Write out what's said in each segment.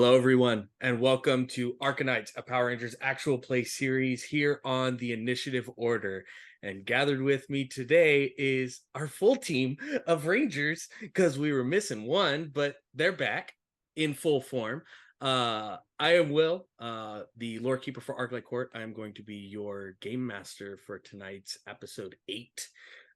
Hello, everyone, and welcome to ArcaKnights, a Power Rangers actual play series here on the Initiative Order. And gathered with me today is our full team of Rangers, because we were missing one, but they're back in full form. I am Will, the lore keeper for Arclight Court. I am going to be your game master for tonight's episode 8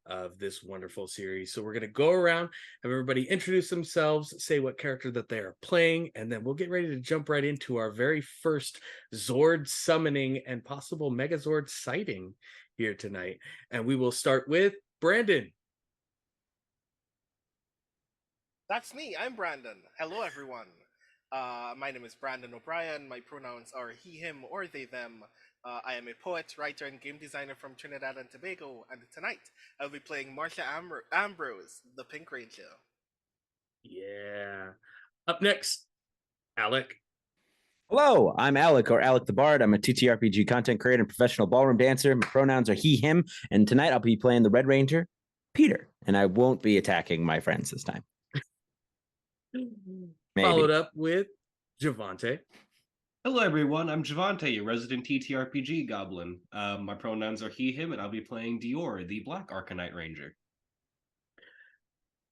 of this wonderful series. So we're going to go around, have everybody introduce themselves, say what character that they are playing, and then we'll get ready to jump right into our very first Zord summoning and possible Megazord sighting here tonight. And we will start with Brandon. That's me. I'm Brandon. Hello, everyone. My name is Brandon O'Brien. My pronouns are he, him, or they, them. I am a poet, writer, and game designer from Trinidad and Tobago, and tonight I'll be playing Marcia Ambrose, the Pink Ranger. Yeah. Up next, Alec. Hello, I'm Alec, or Alec the Bard. I'm a TTRPG content creator and professional ballroom dancer. My pronouns are he, him, and tonight I'll be playing the Red Ranger, Peter, and I won't be attacking my friends this time. Maybe. Followed up with Javante. Hello, everyone. I'm Javante, your resident TTRPG goblin. My pronouns are he, him, and I'll be playing Dior, the Black ArcaKnight Ranger.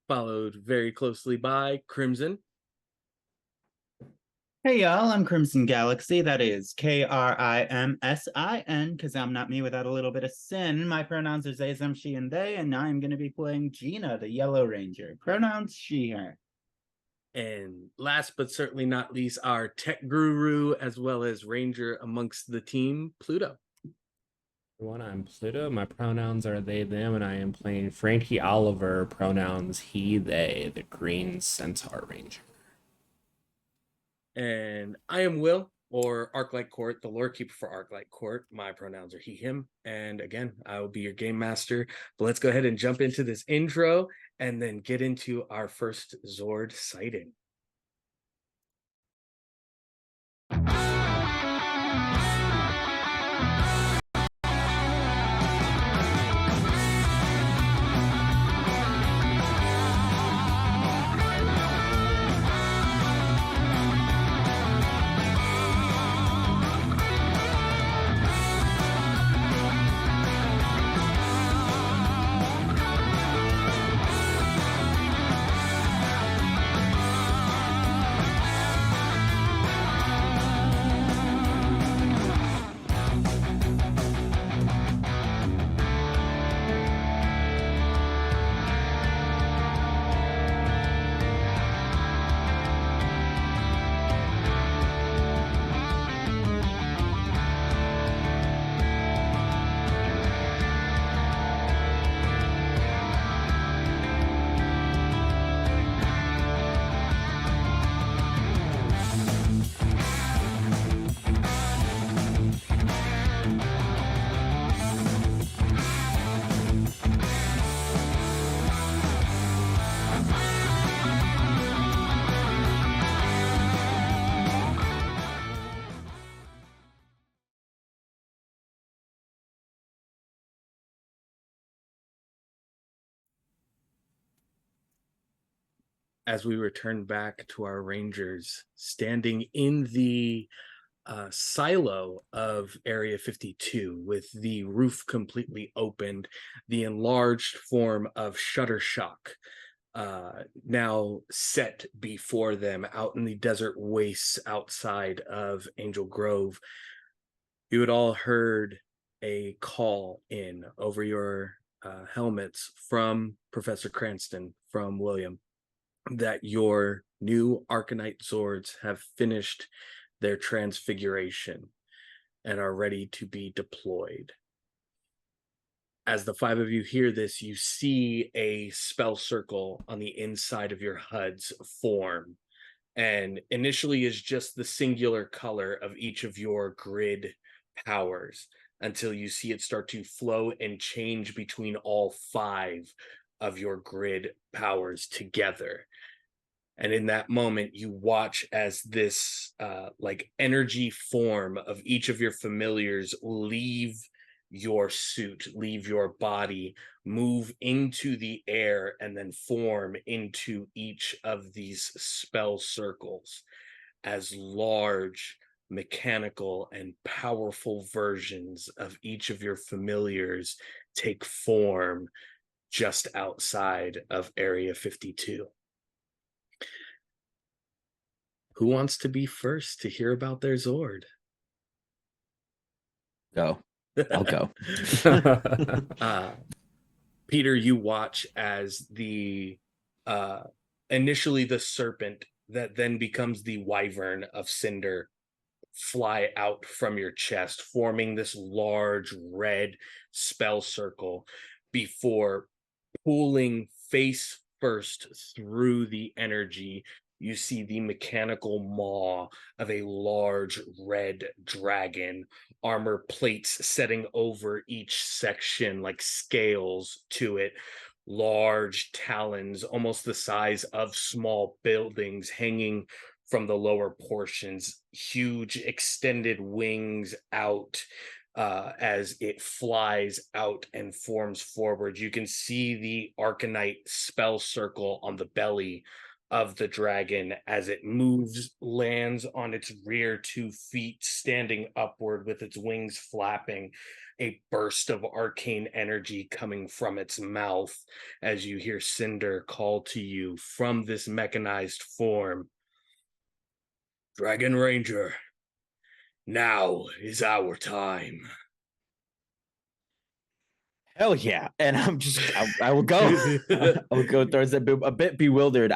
Followed very closely by Krimsin. Hey y'all, I'm Krimsin Galaxy. That is Krimsin, because I'm not me without a little bit of sin. My pronouns are they, them, she, and they, and I'm going to be playing Gina, the Yellow Ranger. Pronouns she, her. And last but certainly not least, our tech guru as well as ranger amongst the team, Pluto. Everyone, I'm Pluto. My pronouns are they, them, and I am playing Frankie Oliver, pronouns he, they, the Green Centaur Ranger. And I am Will, or Arclight Court, the lore keeper for Arclight Court. My pronouns are he, him. And again, I will be your game master. But let's go ahead and jump into this intro and then get into our first Zord sighting. As we return back to our Rangers, standing in the silo of Area 52 with the roof completely opened, the enlarged form of Shuttershock now set before them out in the desert wastes outside of Angel Grove. You had all heard a call in over your helmets from Professor Cranston, from William, that your new ArcaKnight Zords have finished their transfiguration and are ready to be deployed. As the 5 of you hear this, you see a spell circle on the inside of your HUDs form, and initially is just the singular color of each of your grid powers until you see it start to flow and change between all 5 of your grid powers together. And in that moment, you watch as this like energy form of each of your familiars leave your suit, leave your body, move into the air, and then form into each of these spell circles. as large, mechanical, and powerful versions of each of your familiars take form just outside of Area 52. Who wants to be first to hear about their Zord? Go. I'll go. Peter, you watch as the initially the serpent that then becomes the wyvern of Cinder fly out from your chest, forming this large red spell circle before pulling face first through the energy. You see the mechanical maw of a large red dragon, armor plates setting over each section like scales to it, large talons, almost the size of small buildings, hanging from the lower portions, huge extended wings out as it flies out and forms forward. You can see the ArcaKnight spell circle on the belly of the dragon as it moves, lands on its rear 2 feet, standing upward with its wings flapping, a burst of arcane energy coming from its mouth as you hear Cinder call to you from this mechanized form. Dragon Ranger, now is our time. Hell yeah. And I will go. I will go towards it, a bit bewildered.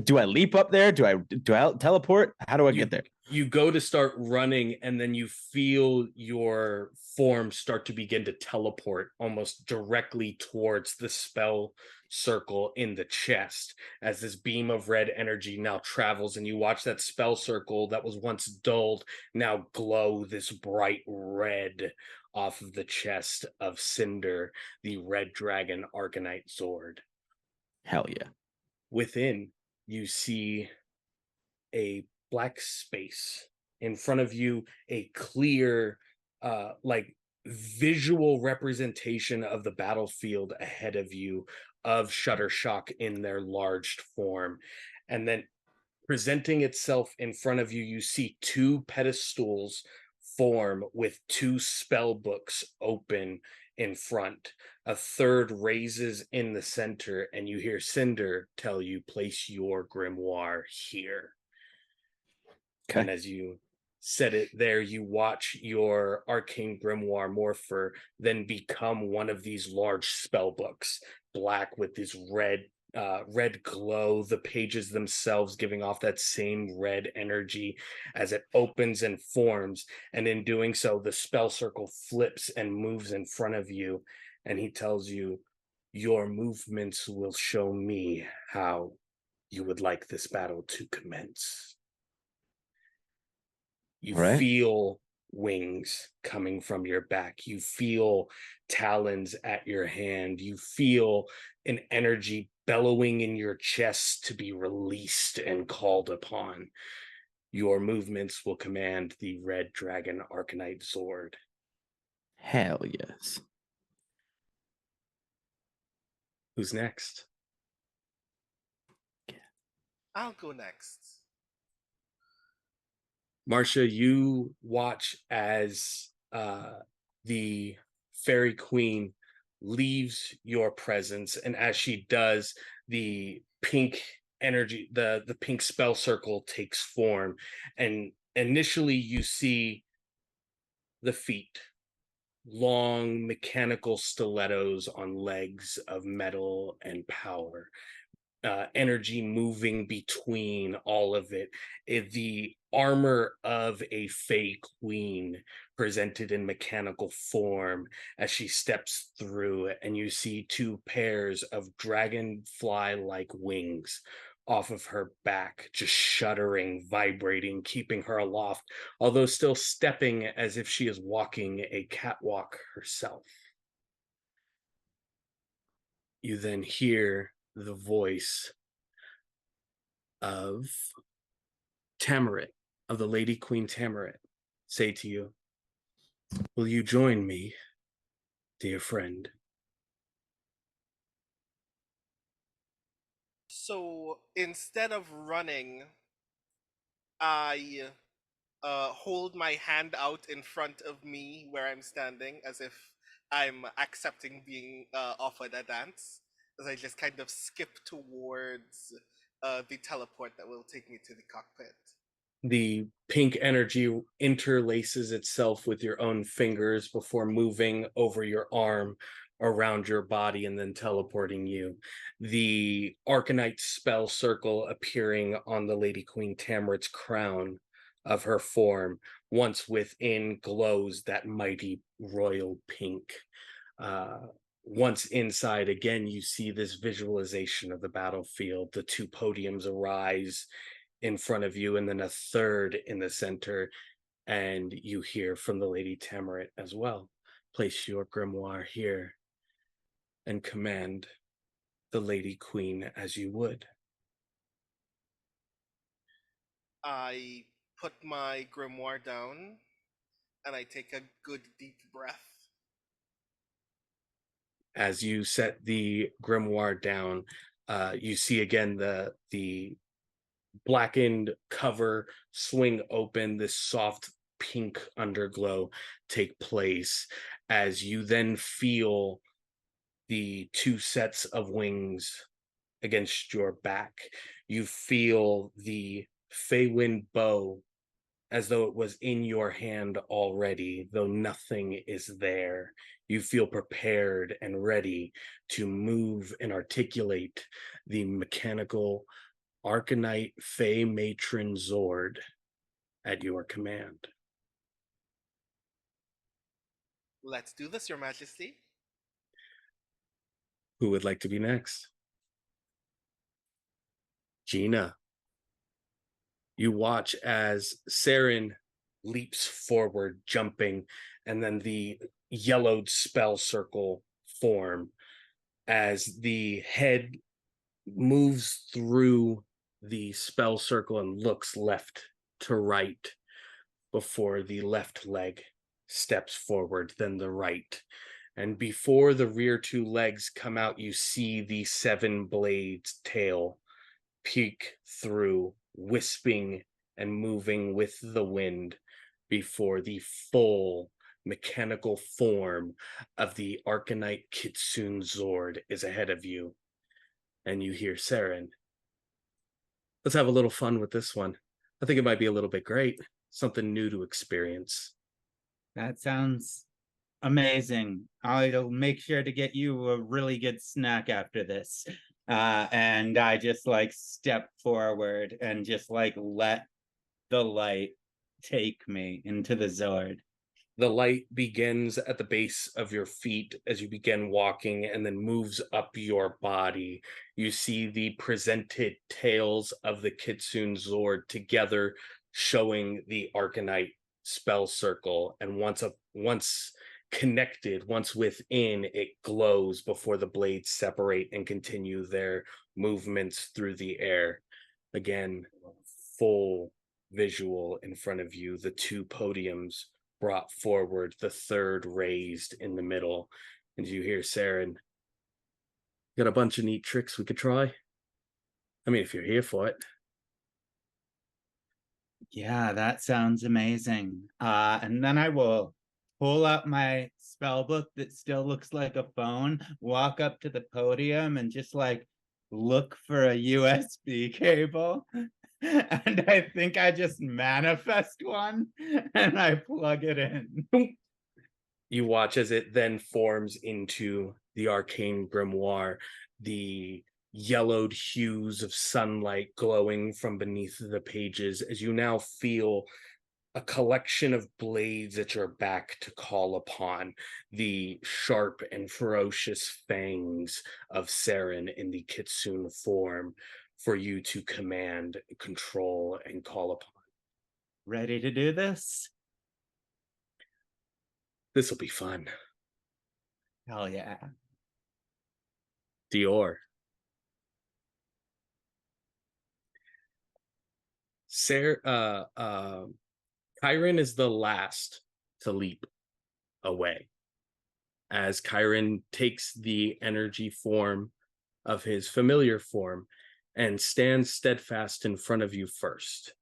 Do I leap up there? Do I teleport? How do I get there? You go to start running, and then you feel your form start to begin to teleport almost directly towards the spell circle in the chest as this beam of red energy now travels, and you watch that spell circle that was once dulled now glow this bright red off of the chest of Cinder, the red dragon ArcaKnight Zord. Hell yeah. Within, you see a black space. In front of you, a clear, like visual representation of the battlefield ahead of you, of Shuttershock in their large form. And then presenting itself in front of you, you see 2 pedestals form with 2 spell books open in front. A third raises in the center, and you hear Cinder tell you, place your grimoire here. Okay. And as you said it there, you watch your arcane grimoire Morpher then become one of these large spell books, black with this red glow, the pages themselves giving off that same red energy as it opens and forms. And in doing so, the spell circle flips and moves in front of you, and he tells you, your movements will show me how you would like this battle to commence. You feel wings coming from your back. You feel talons at your hand. You feel an energy bellowing in your chest to be released and called upon. Your movements will command the red dragon ArcaKnight Zord. Hell yes. Who's next? I'll go next. Marcia, you watch as the fairy queen leaves your presence, and as she does, the pink energy, the pink spell circle takes form, and initially you see the feet, long mechanical stilettos on legs of metal and power. Energy moving between all of it. The armor of a Fey queen presented in mechanical form as she steps through, and you see 2 pairs of dragonfly-like wings off of her back, just shuddering, vibrating, keeping her aloft, although still stepping as if she is walking a catwalk herself. You then hear the voice of Tamarit, of the Lady Queen Tamarit, say to you, will you join me, dear friend? So instead of running, I hold my hand out in front of me where I'm standing as if I'm accepting being offered a dance, as I just kind of skip towards the teleport that will take me to the cockpit. The pink energy interlaces itself with your own fingers before moving over your arm around your body and then teleporting you. The ArcaKnight spell circle appearing on the Lady Queen Tamrit's crown of her form, once within, glows that mighty royal pink. Once inside, again, you see this visualization of the battlefield. The two podiums arise in front of you, and then a third in the center, and you hear from the Lady Tamrit as well. Place your grimoire here and command the Lady Queen as you would. I put my grimoire down and I take a good deep breath. As you set the grimoire down, you see again the blackened cover swing open, this soft pink underglow take place, as you then feel the two sets of wings against your back. You feel the Feywind bow as though it was in your hand already, though nothing is there. You feel prepared and ready to move and articulate the mechanical ArcaKnight Fey Matron Zord at your command. Let's do this, Your Majesty. Who would like to be next? Gina. You watch as Saren leaps forward, jumping, and then the yellowed spell circle form as the head moves through the spell circle and looks left to right before the left leg steps forward, then the right. And before the rear two legs come out, you see the seven blades tail peek through, wisping and moving with the wind before the full mechanical form of the ArcaKnight Kitsune Zord is ahead of you. And you hear Saren. Let's have a little fun with this one. I think it might be a little bit great. Something new to experience. That sounds amazing. I'll make sure to get you a really good snack after this. And I just like step forward and just like let the light take me into the Zord. The light begins at the base of your feet as you begin walking and then moves up your body. You see the presented tails of the Kitsune Zord together, showing the ArcaKnight spell circle. And once connected, once within, it glows before the blades separate and continue their movements through the air. Again, full visual in front of you, the two podiums brought forward, the third raised in the middle. And you hear Saren, got a bunch of neat tricks we could try. I mean, if you're here for it. Yeah, that sounds amazing. And then I will pull up my spell book that still looks like a phone, walk up to the podium and just like look for a USB cable. And I think I just manifest one and I plug it in. You watch as it then forms into the arcane grimoire, the yellowed hues of sunlight glowing from beneath the pages as you now feel a collection of blades at your back to call upon the sharp and ferocious fangs of Saren in the Kitsune form for you to command, control, and call upon. Ready to do this? This will be fun. Hell yeah. Dior. Chiron is the last to leap away as Chiron takes the energy form of his familiar form and stands steadfast in front of you first.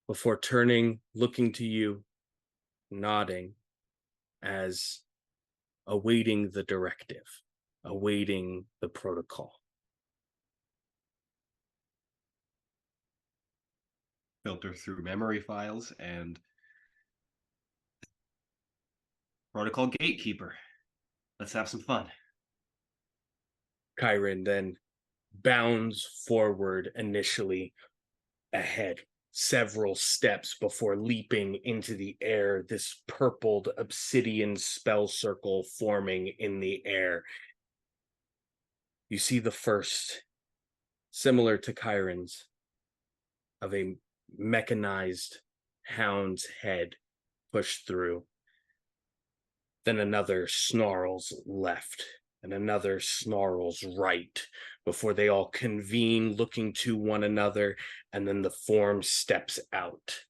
before turning, looking to you, nodding as awaiting the directive, awaiting the protocol. Filter through memory files and protocol gatekeeper. Let's have some fun. Chiron then bounds forward initially, ahead, several steps before leaping into the air, this purpled obsidian spell circle forming in the air. You see the first, similar to Chiron's, of a mechanized hound's head pushed through. Then another snarls left, and another snarls right, before they all convene, looking to one another, and then the form steps out.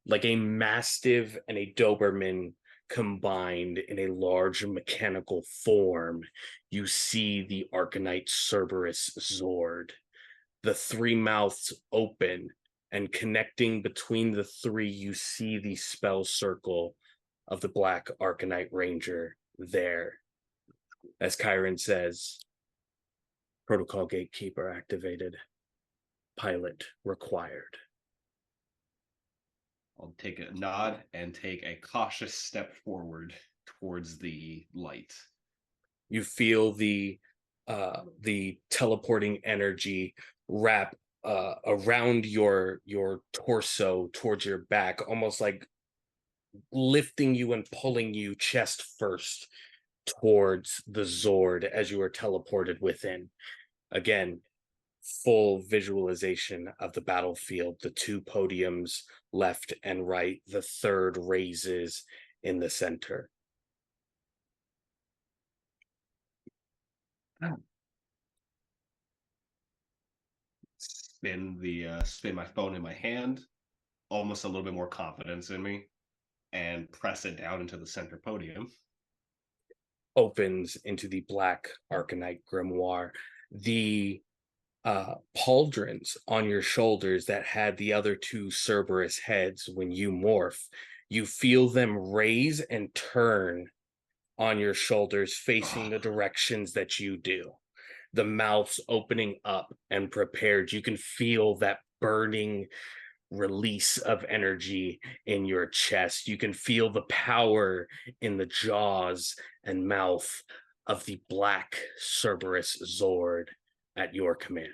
Like a Mastiff and a Doberman combined in a large mechanical form, you see the ArcaKnight Cerberus Zord. The three mouths open, and connecting between the three, you see the spell circle of the Black ArcaKnight Ranger there. As Chiron says, protocol gatekeeper activated, pilot required. I'll take a nod and take a cautious step forward towards the light. You feel the teleporting energy wrap around your torso towards your back, almost like lifting you and pulling you chest first towards the Zord as you are teleported within. Again, full visualization of the battlefield, the two podiums left and right, the third raises in the center. Spin my phone in my hand, almost a little bit more confidence in me, and press it down into the center podium. Opens into the Black ArcaKnight grimoire. The pauldrons on your shoulders that had the other two Cerberus heads when you morph, you feel them raise and turn on your shoulders, facing the directions that you do. The mouths opening up and prepared. You can feel that burning release of energy in your chest. You can feel the power in the jaws and mouth of the Black Cerberus Zord at your command.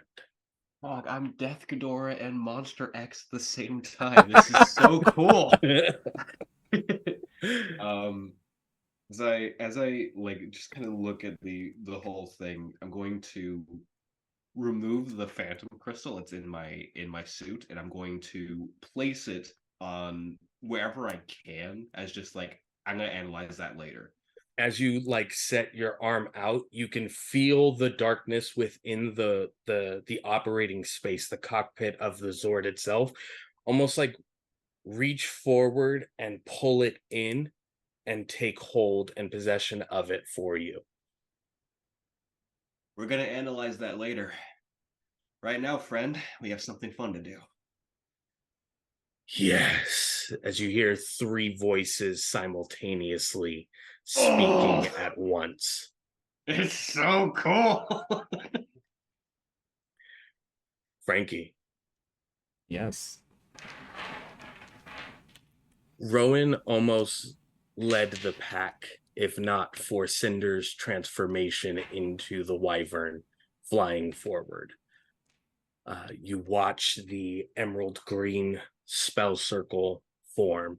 Fuck, I'm Death Ghidorah and Monster X at the same time. This is so cool. As I like just kind of look at the whole thing, I'm going to remove the phantom crystal that's in my suit, and I'm going to place it on wherever I can, as just like I'm gonna analyze that later. As you like set your arm out, you can feel the darkness within the operating space, the cockpit of the Zord itself, almost like reach forward and pull it in and take hold and possession of it for you. We're gonna analyze that later. Right now, friend, we have something fun to do. Yes, as you hear three voices simultaneously speaking at once. It's so cool. Frankie. Yes. Rowan almost led the pack, if not for Cinder's transformation into the wyvern flying forward. You watch the emerald green spell circle form.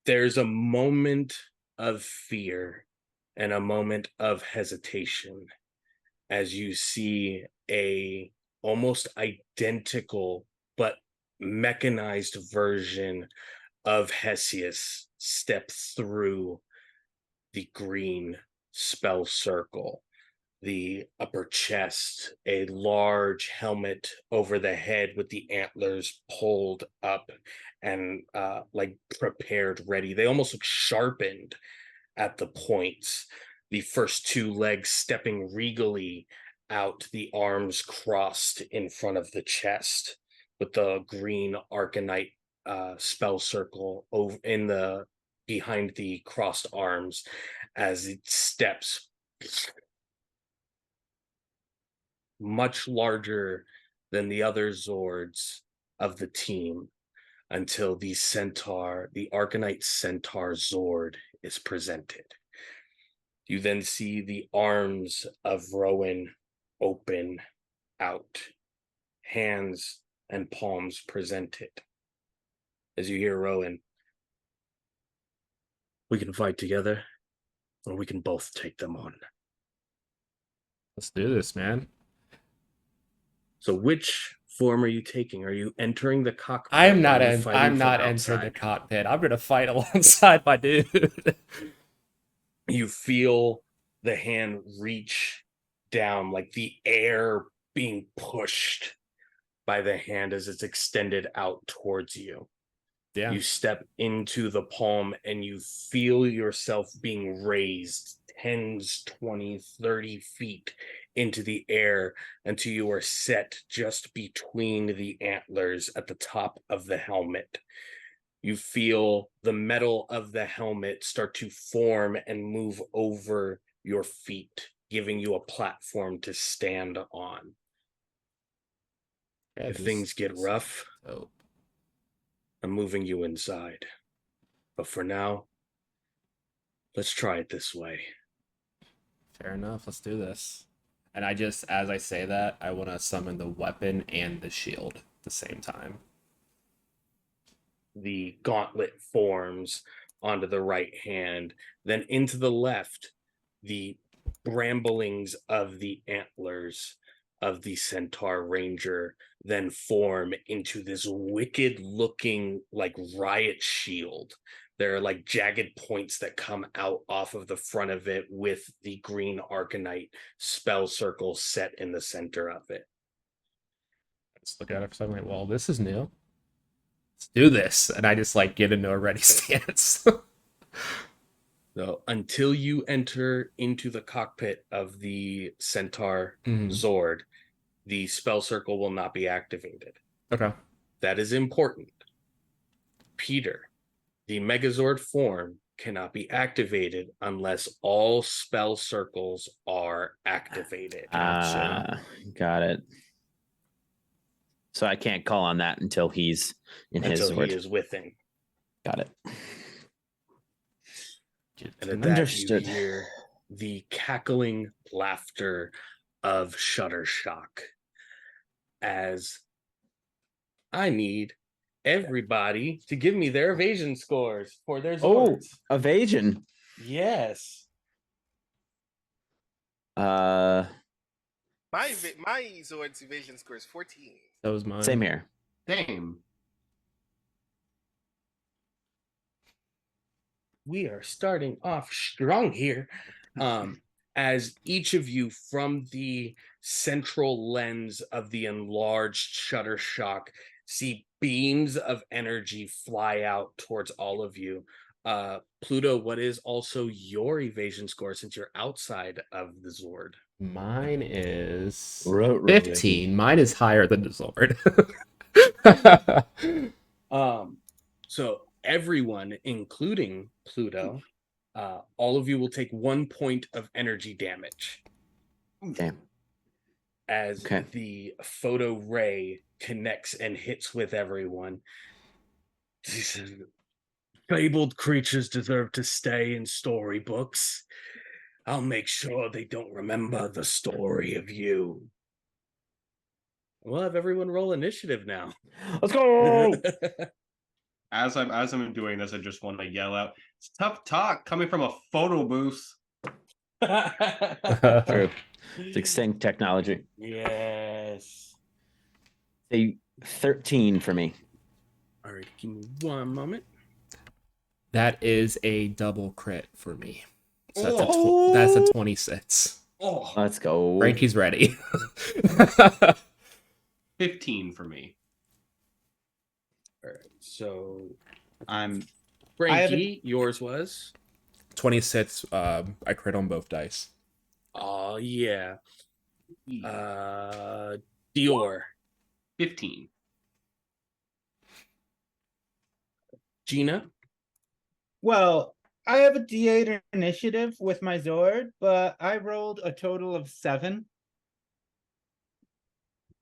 There's a moment of fear and a moment of hesitation as you see a almost identical but mechanized version of Hesius step through the green spell circle. The upper chest, a large helmet over the head with the antlers pulled up and like prepared, ready. They almost look sharpened at the points. The first two legs stepping regally out, the arms crossed in front of the chest. with the green ArcaKnight spell circle over in the behind the crossed arms as it steps much larger than the other Zords of the team until the ArcaKnight Centaur Zord is presented. You then see the arms of Rowan open out, hands and palms presented. As you hear Rowan, we can fight together, or we can both take them on. Let's do this, man. So which form are you taking? Are you entering the cockpit? I'm not entering the cockpit. I'm gonna fight alongside my dude. You feel the hand reach down, like the air being pushed by the hand as it's extended out towards you. Yeah. You step into the palm and you feel yourself being raised 10, 20, 30 feet into the air until you are set just between the antlers at the top of the helmet. You feel the metal of the helmet start to form and move over your feet, giving you a platform to stand on. Yeah, If things get rough, dope. I'm moving you inside. But for now, let's try it this way. Fair enough. Let's do this. And I just, as I say that, I want to summon the weapon and the shield at the same time. The gauntlet forms onto the right hand, then into the left, the bramblings of the antlers of the Centaur Ranger then form into this wicked looking like riot shield. There are like jagged points that come out off of the front of it with the green ArcaKnight spell circle set in the center of it. I just look at it for a second, like, well, this is new. Let's do this. And I just like get into a ready stance. So until you enter into the cockpit of the Centaur Zord, the spell circle will not be activated. Okay. That is important. Peter, the Megazord form cannot be activated unless all spell circles are activated. Gotcha. Got it. So I can't call on that until he's in his Until Zord. he is within. Got it. And at that, you hear the cackling laughter of Shuttershock as I need everybody to give me their evasion scores for their Zords. Oh, evasion. Yes. My Zord's evasion score is 14. That was mine. Same here. Same. We are starting off strong here. As each of you from the central lens of the enlarged Shuttershock see beams of energy fly out towards all of you. Pluto, what is also your evasion score since you're outside of the Zord? Mine is Ruh-roh. 15. Mine is higher than the Zord. So everyone, including Pluto, all of you will take 1 point of energy damage. Damn. As the photo ray connects and hits with everyone. He says, fabled creatures deserve to stay in storybooks. I'll make sure they don't remember the story of you. We'll have everyone roll initiative now. Let's go. As I'm doing this, I just want to yell out, "It's tough talk coming from a photo booth." True. It's extinct technology. Yes. A 13 for me. All right, give me one moment. That is a double crit for me. So that's a 26. Oh, Let's go. Frankie's ready. 15 for me. all right. So I'm Frankie, yours was 26. I crit on both dice. oh yeah. Dior 15. Gina. Well, I have a D8 initiative with my Zord, but I rolled a total of 7.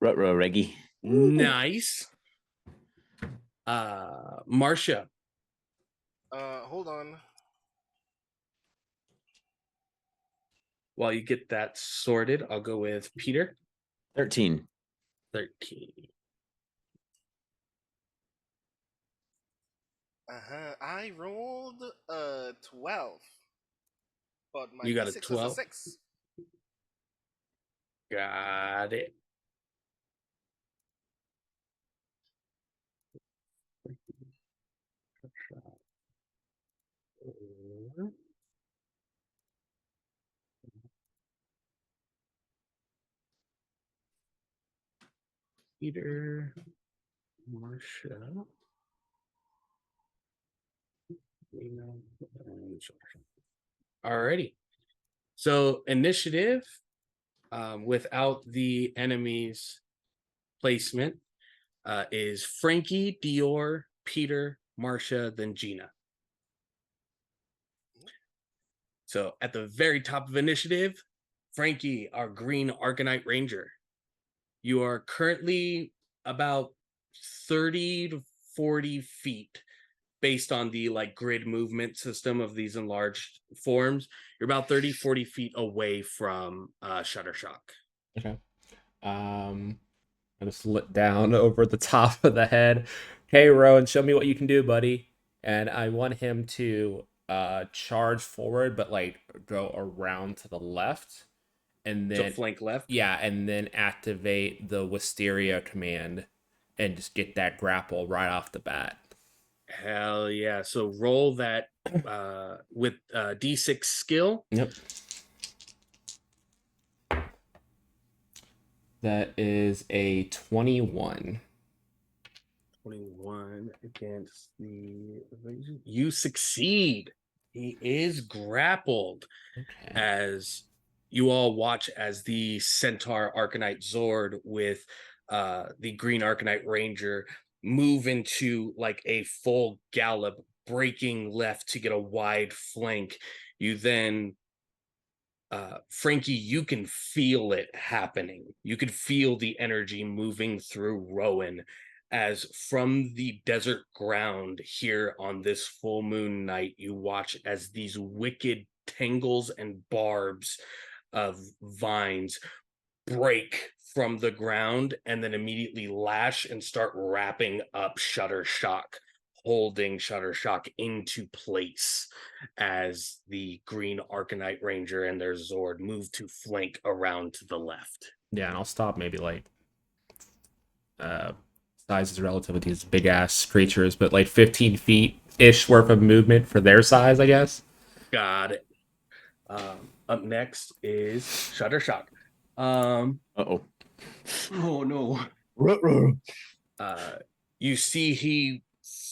Ruh-roh, Reggie. Nice. Marcia. Hold on. While you get that sorted, I'll go with Peter. 13. 13. I rolled a 12. But my You got a D6 is a 12? 6. Got it. Peter, Marcia. Alrighty. So initiative, without the enemy's placement, is Frankie, Dior, Peter, Marcia, then Gina. So at the very top of initiative, Frankie, our green ArcaKnight Ranger. You are currently about 30 to 40 feet based on the grid movement system of these enlarged forms. You're about 30, 40 feet away from Shuttershock. Okay. I just look down over the top of the head. Okay, Rowan, show me what you can do, buddy. And I want him to charge forward, but go around to the left. And So then flank left. yeah, and then activate the Wisteria command and just get that grapple right off the bat. Hell yeah. So roll that with D6 skill. Yep. That is a 21. 21 against the evasion. You succeed. He is grappled. Okay. As you all watch as the Centaur ArcaKnight Zord with the Green ArcaKnight Ranger move into a full gallop, breaking left to get a wide flank. You then Frankie, you can feel it happening. You can feel the energy moving through Rowan as from the desert ground here on this full moon night, you watch as these wicked tangles and barbs of vines break from the ground and then immediately lash and start wrapping up Shuttershock, holding Shuttershock into place as the Green ArcaKnight Ranger and their Zord move to flank around to the left. Yeah, and I'll stop maybe size is relative with these big ass creatures, but 15 feet ish worth of movement for their size, I guess. Got it. Up next is Shuttershock. Uh-oh. Oh no. You see he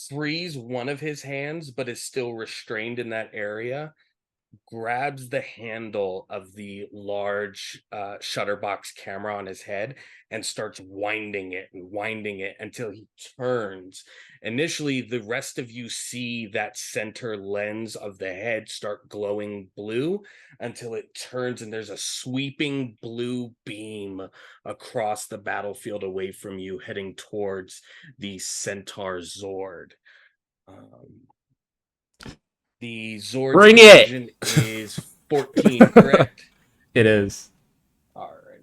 frees one of his hands, but is still restrained in that area. Grabs the handle of the large shutterbox camera on his head and starts winding it until he turns. Initially, the rest of you see that center lens of the head start glowing blue until it turns and there's a sweeping blue beam across the battlefield away from you, heading towards the Centaur Zord. The Zord's Bring it! evasion is 14, correct? It is. All right.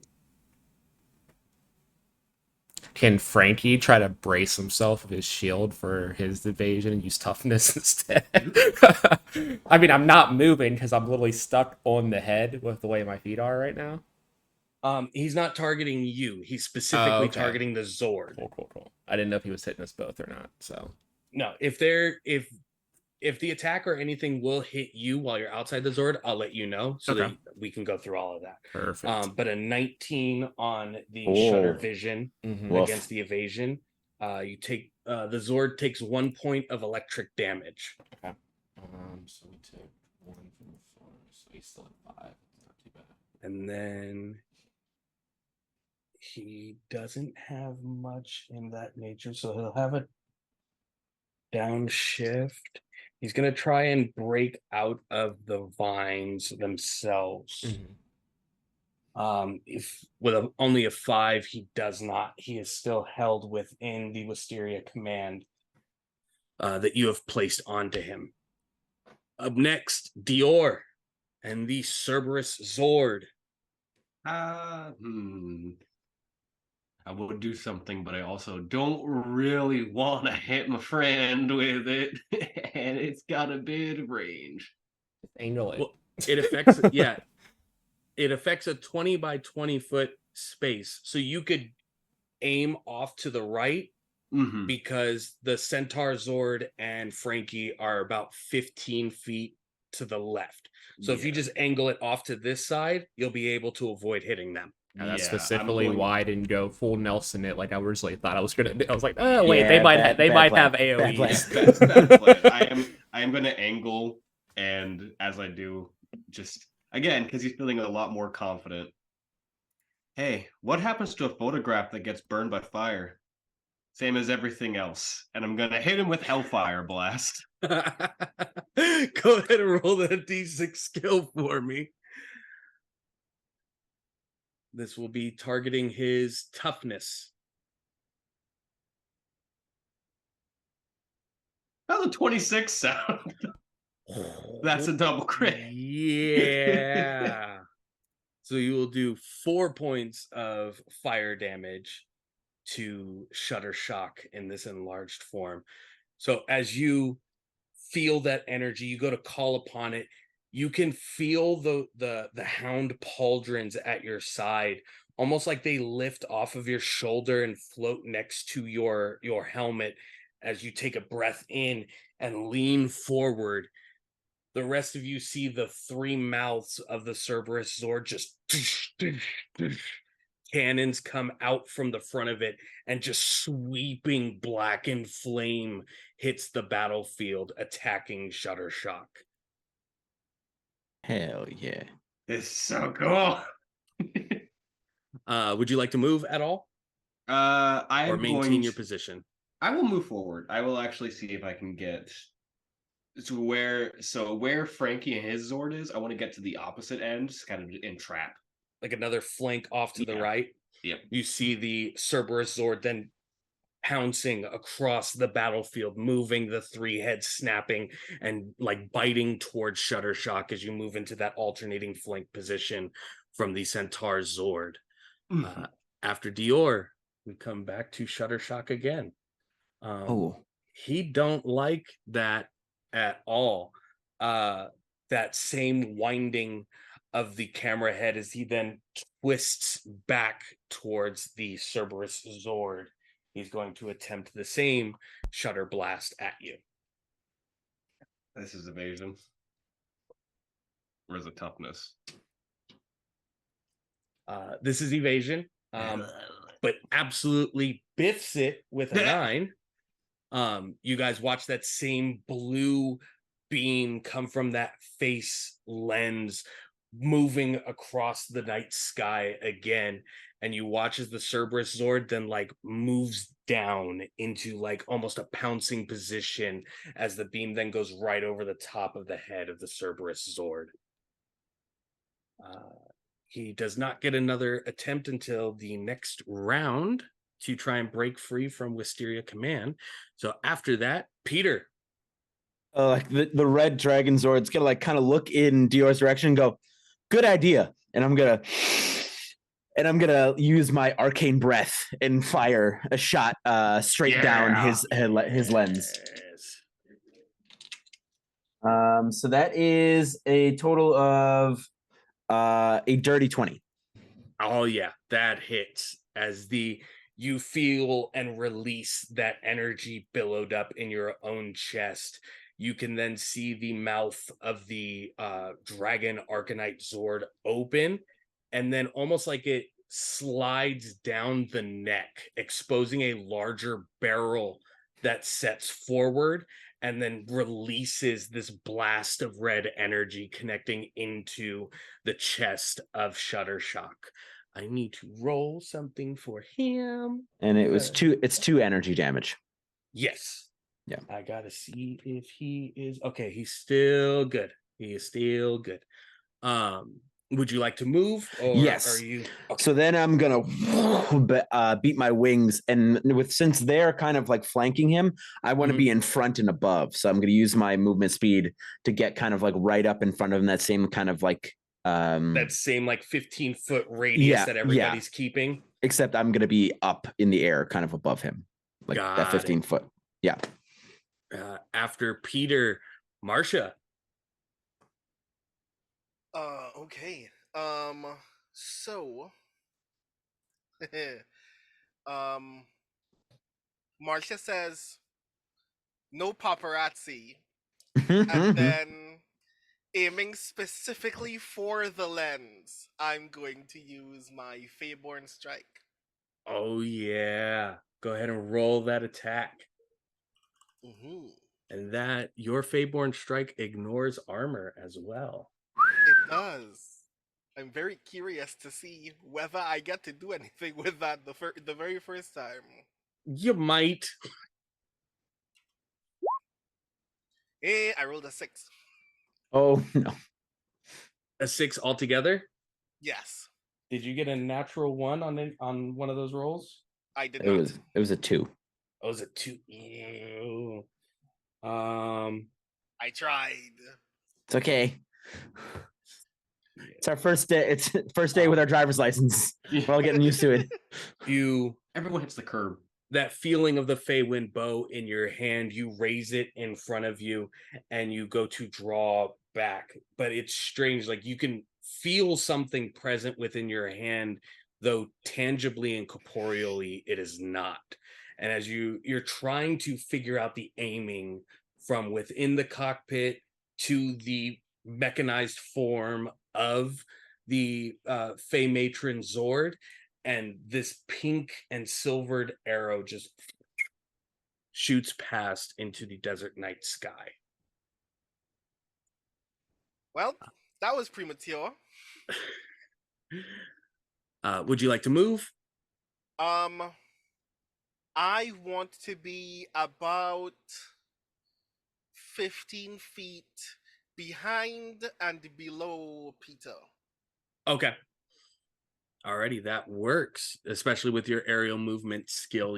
Can Frankie try to brace himself with his shield for his evasion and use toughness instead? I mean, I'm not moving because I'm literally stuck on the head with the way my feet are right now. He's not targeting you. He's specifically okay. targeting the Zord. Cool. I didn't know if he was hitting us both or not. So No, if the attack or anything will hit you while you're outside the Zord, I'll let you know so that we can go through all of that. perfect. But a 19 on the Shutter Vision against the evasion. You take the Zord takes 1 point of electric damage. Okay. So we take 1 from the 4, so he's still at 5. Not too bad. And then he doesn't have much in that nature, so he'll have a downshift. He's gonna try and break out of the vines themselves. If with only a 5, he does not. He is still held within the Wisteria command that you have placed onto him. Up next, Dior and the Cerberus Zord. I would do something, but I also don't really want to hit my friend with it, and it's got a bit of range. Angle it. Well, it affects it affects a 20 by 20 foot space, so you could aim off to the right because the Centaur Zord and Frankie are about 15 feet to the left. So if you just angle it off to this side, you'll be able to avoid hitting them. Yeah, that's specifically why I didn't go full Nelson it like I originally thought I was gonna do. I was like, oh wait, Yeah, they might bad have plan. AoEs. Bad plan. I am gonna angle, and as I do, just again because he's feeling a lot more confident. Hey, what happens to a photograph that gets burned by fire? Same as everything else. And I'm gonna hit him with Hellfire Blast. Go ahead and roll that D6 skill for me. This will be targeting his toughness. How's a 26 sound? That's a double crit. Yeah. So you will do 4 points of fire damage to Shuttershock in this enlarged form. So as you feel that energy, you go to call upon it. You can feel the hound pauldrons at your side, almost like they lift off of your shoulder and float next to your helmet as you take a breath in and lean forward. The rest of you see the 3 mouths of the Cerberus Zord just cannons come out from the front of it, and just sweeping blackened flame hits the battlefield, attacking Shuttershock. Hell yeah. This is so cool. Would you like to move at all? Or maintain your position? I will move forward. I will actually see if I can get to where Frankie and his Zord is. I want to get to the opposite end, just kind of entrap. Like another flank off to the right. Yep. You see the Cerberus Zord then pouncing across the battlefield, moving, the 3 heads snapping and like biting towards Shuttershock as you move into that alternating flank position from the Centaur Zord. After Dior, we come back to Shuttershock again. He don't like that at all. That same winding of the camera head as he then twists back towards the Cerberus Zord. He's going to attempt the same Shutter Blast at you. This is evasion. Or is it toughness? This is evasion, but absolutely biffs it with a 9. You guys watch that same blue beam come from that face lens, moving across the night sky again, and you watch as the Cerberus Zord then like moves down into like almost a pouncing position as the beam then goes right over the top of the head of the Cerberus Zord. He does not get another attempt until the next round to try and break free from Wisteria Command. So after that, Peter. Like the red dragon Zord's gonna like kind of look in Dior's direction and go, good idea. And I'm gonna use my arcane breath and fire a shot straight down his lens. So that is a total of a dirty 20. Oh yeah, that hits as you feel and release that energy billowed up in your own chest. You can then see the mouth of the dragon ArcaKnight Zord open, and then almost like it slides down the neck, exposing a larger barrel that sets forward and then releases this blast of red energy connecting into the chest of Shuttershock. I need to roll something for him. And it's 2 energy damage. Yes. Yeah. I gotta see if he is okay. He's still good. He is still good. Would you like to move, or Yes. are you okay? So then I'm gonna beat my wings, and since they're kind of like flanking him, I want to be in front and above. So I'm gonna use my movement speed to get kind of like right up in front of him. That same kind of like that same like 15-foot radius that everybody's keeping? Except I'm gonna be up in the air, kind of above him, like that 15 foot. Yeah. After Peter, Marcia. Okay. So Marcia says no paparazzi, and then aiming specifically for the lens, I'm going to use my Feyborn Strike. Oh yeah. Go ahead and roll that attack. And that your Feyborn Strike ignores armor as well. It does. I'm very curious to see whether I get to do anything with that the very first time. You might. Hey, I rolled a 6. Oh no. A 6 altogether? Yes. Did you get a natural 1 on one of those rolls? I did It not. was a 2. Oh, it was a 2. Ew. I tried. It's okay. It's our first day. It's first day with our driver's license. We're all getting used to it. Everyone hits the curb. That feeling of the Feywind bow in your hand, you raise it in front of you and you go to draw back. But it's strange. Like you can feel something present within your hand, though tangibly and corporeally it is not. And as you're trying to figure out the aiming from within the cockpit to the mechanized form of the Fey Matron Zord, and this pink and silvered arrow just shoots past into the desert night sky. Well, that was premature. Would you like to move? I want to be about 15 feet behind and below Peter. Okay. Alrighty, that works, especially with your aerial movement skill,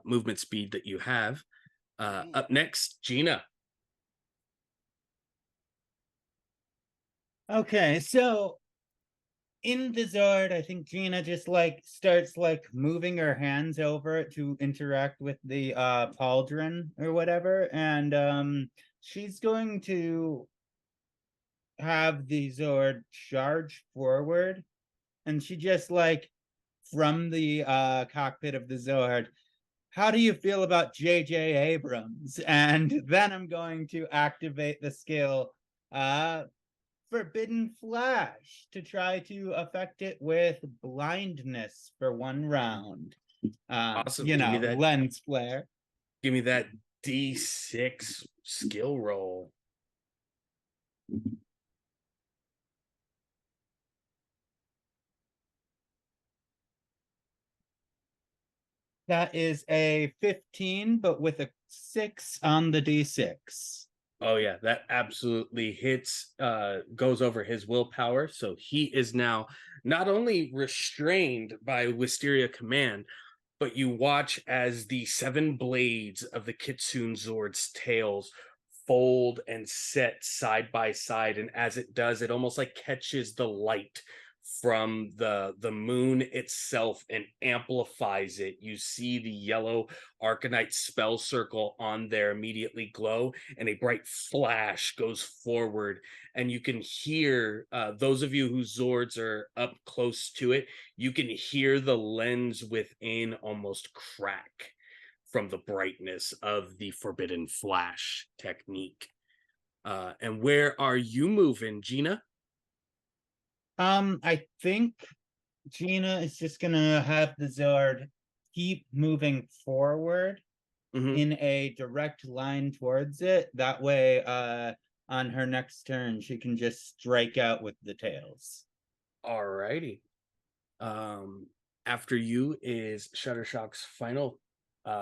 movement speed that you have. Up next, Gina. Okay, so in the Zord, I think Gina just like starts like moving her hands over to interact with the pauldron or whatever, and she's going to have the Zord charge forward, and she just like from the cockpit of the Zord, how do you feel about J.J. Abrams? And then I'm going to activate the skill Forbidden Flash to try to affect it with blindness for 1 round. Awesome. You know, lens flare. Give me that D6 skill roll. That is a 15, but with a 6 on the D6. Oh yeah, that absolutely hits, goes over his willpower. So he is now not only restrained by Wisteria command, but you watch as the 7 blades of the Kitsune Zord's tails fold and set side by side. And as it does, it almost like catches the light from the moon itself and amplifies it. You see the yellow ArcaKnight spell circle on there immediately glow, and a bright flash goes forward. And you can hear, those of you whose Zords are up close to it, you can hear the lens within almost crack from the brightness of the Forbidden Flash technique. And where are you moving, Gina? I think Gina is just gonna have the Zord keep moving forward in a direct line towards it. That way, on her next turn, she can just strike out with the tails. Alrighty. After you is Shuttershock's final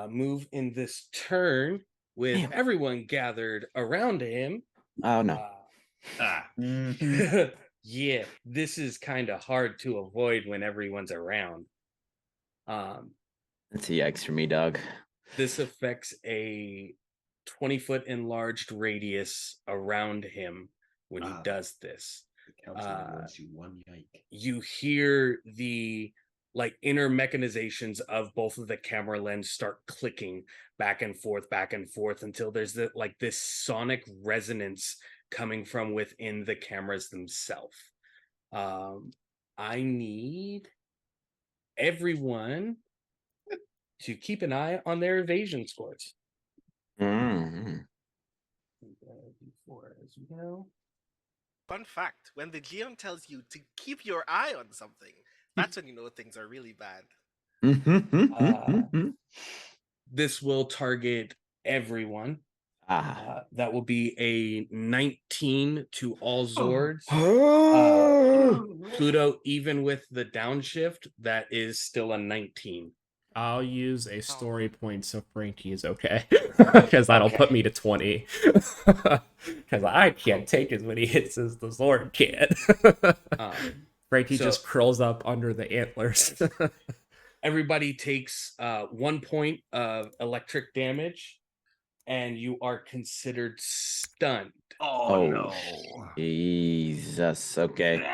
move in this turn. with Damn. everyone gathered around him. Oh no. Mhm. Yeah, this is kind of hard to avoid when everyone's around. That's a yikes for me, dog. This affects a 20-foot enlarged radius around him when he does this. The council awards you one yike. You hear the inner mechanizations of both of the camera lens start clicking back and forth until there's this sonic resonance coming from within the cameras themselves. I need everyone to keep an eye on their evasion scores. Mhm. D4 as well. Fun fact, when the GM tells you to keep your eye on something, that's when you know things are really bad. This will target everyone. That will be a 19 to all Zords. Pluto, even with the downshift, that is still a 19. I'll use a story point so Frankie is okay. Because that'll put me to 20. Because I can't take as many hits as the Zord can. Frankie just curls up under the antlers. Everybody takes 1 point of electric damage, and you are considered stunned. Oh no. Jesus. Okay.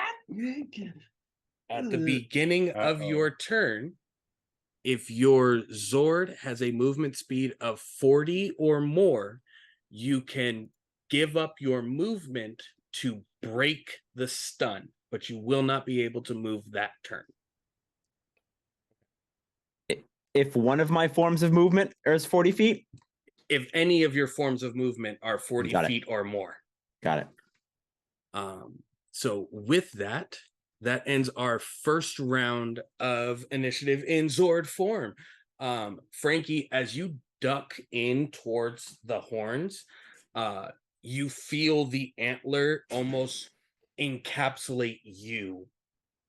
At the beginning of your turn, if your Zord has a movement speed of 40 or more, you can give up your movement to break the stun, but you will not be able to move that turn. If one of my forms of movement is 40 feet? If any of your forms of movement are 40 feet or more. Got it. So with that ends our first round of initiative in Zord form. Frankie, as you duck in towards the horns, you feel the antler almost encapsulate you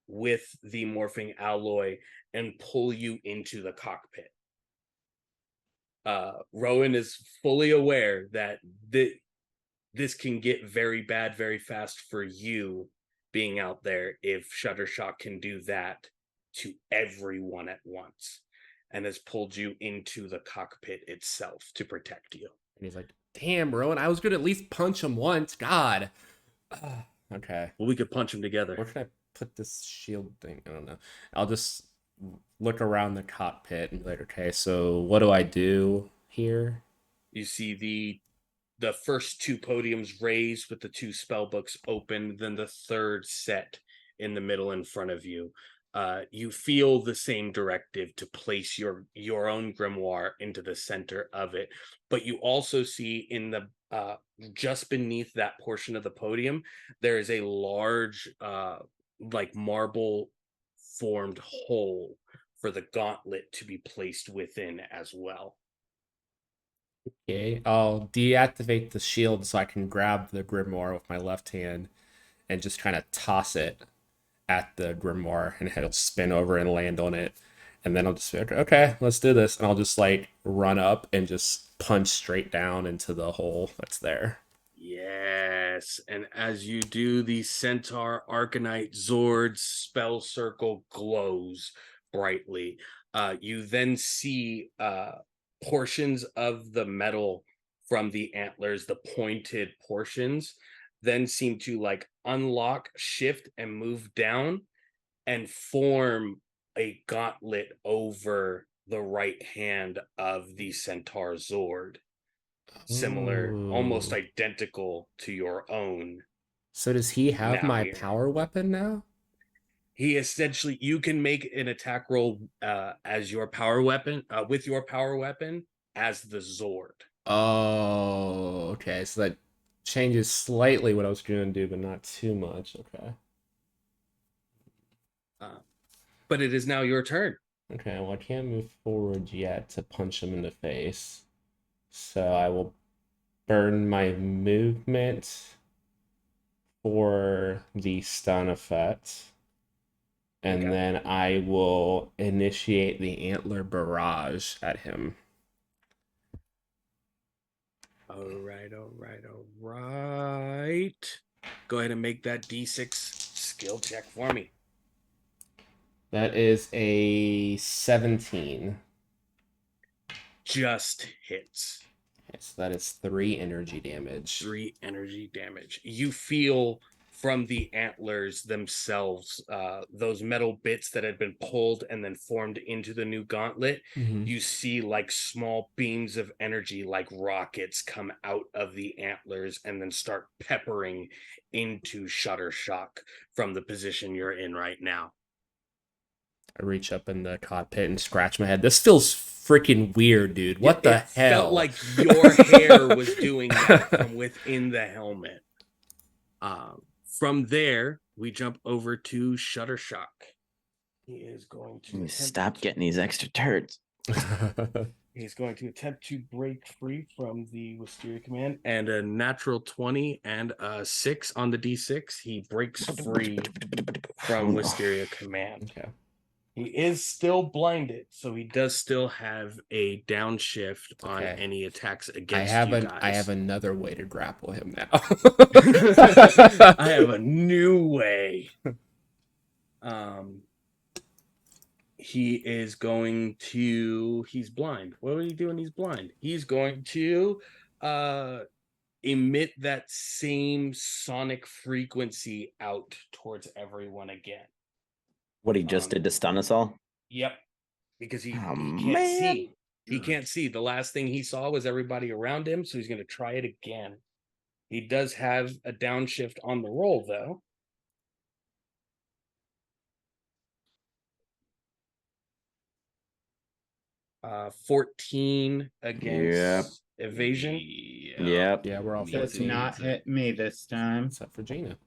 with the morphing alloy and pull you into the cockpit. Rowan is fully aware that this can get very bad very fast for you being out there if Shuttershock can do that to everyone at once, and has pulled you into the cockpit itself to protect you. And he's like, damn, Rowan, I was going to at least punch him once. God. Okay. Well, we could punch him together. Where should I put this shield thing? I don't know. I'll just look around the cockpit and be like, okay, so what do I do here? You see the first 2 podiums raised with the 2 spell books open, then the third set in the middle in front of you. You feel the same directive to place your own grimoire into the center of it, but you also see in the just beneath that portion of the podium, there is a large marble formed hole for the gauntlet to be placed within as well. Okay, I'll deactivate the shield so I can grab the grimoire with my left hand and just kind of toss it at the grimoire, and it'll spin over and land on it. And then I'll just be like, okay, let's do this. And I'll just run up and just punch straight down into the hole that's there. Yes, and as you do, the Centaur ArcaKnight Zord's spell circle glows brightly. You then see portions of the metal from the antlers, the pointed portions, then seem to unlock, shift, and move down and form a gauntlet over the right hand of the Centaur Zord. Similar, almost identical to your own. So does he have my here. power weapon now? He essentially, you can make an attack roll as your power weapon, with your power weapon as the Zord. Oh, okay. So that changes slightly what I was going to do, but not too much. Okay. But it is now your turn. Okay, well, I can't move forward yet to punch him in the face. So I will burn my movement for the stun effect. And then I will initiate the antler barrage at him. All right. Go ahead and make that D6 skill check for me. That is a 17. Just hits. Okay, so that is 3 energy damage. 3 energy damage. You feel from the antlers themselves, those metal bits that had been pulled and then formed into the new gauntlet. Mhm. You see like small beams of energy, like rockets, come out of the antlers and then start peppering into Shuttershock from the position you're in right now. I reach up in the cockpit and scratch my head. This feels freaking weird, dude. What the It hell? felt like your hair was doing that from within the helmet. From there, we jump over to Shuttershock. He is going to Stop getting these extra turds. He's going to attempt to break free from the Wisteria command, and a natural 20 and a 6 on the D6. He breaks free from Wisteria command. Okay. He is still blinded, so he does still have a downshift on Okay. any attacks I against have you guys. I have another way to grapple him now. I have a new way. He is going to. He's blind. What are you doing? He's blind. He's going to emit that same sonic frequency out towards everyone again. What he just did to stun us all? Yep. Because he can't man. see. He can't see. The last thing he saw was everybody around him, so he's going to try it again. He does have a downshift on the roll, though. Uh, 14 against evasion. Yep. Yeah, we're all Does 14. not hit me this time. Except for Gina.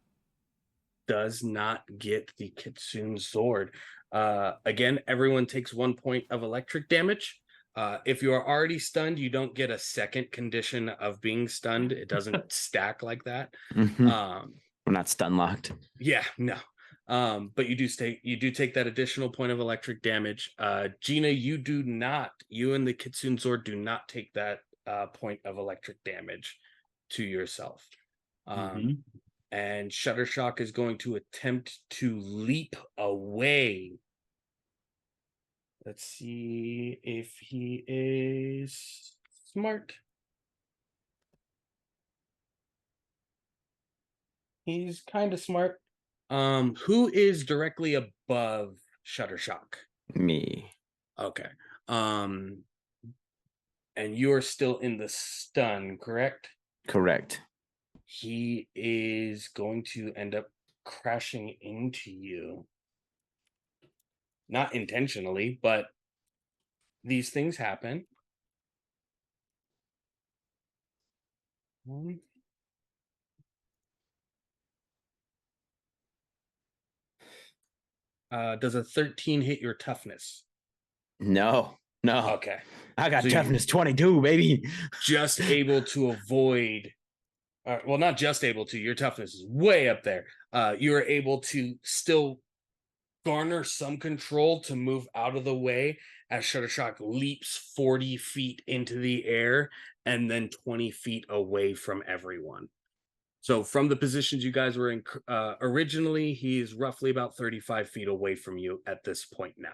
Does not get the Kitsune sword. Again, everyone takes 1 point of electric damage. If you are already stunned, you don't get a second condition of being stunned. It doesn't stack like that. We're not stun locked. Yeah, no. But you do take that additional point of electric damage. Gina, you and the Kitsune sword do not take that point of electric damage to yourself. And Shuttershock is going to attempt to leap away. Let's see if he is smart. He's kind of smart. Who is directly above Shuttershock? Me. Okay. And you're still in the stun, correct? Correct. He is going to end up crashing into you. Not intentionally, but these things happen. Does a 13 hit your toughness? No. Okay. I got So toughness 22, baby. Just able to avoid. Well, not just able to. Your toughness is way up there. You are able to still garner some control to move out of the way as Shuttershock leaps 40 feet into the air and then 20 feet away from everyone. So from the positions you guys were in originally, he's roughly about 35 feet away from you at this point now.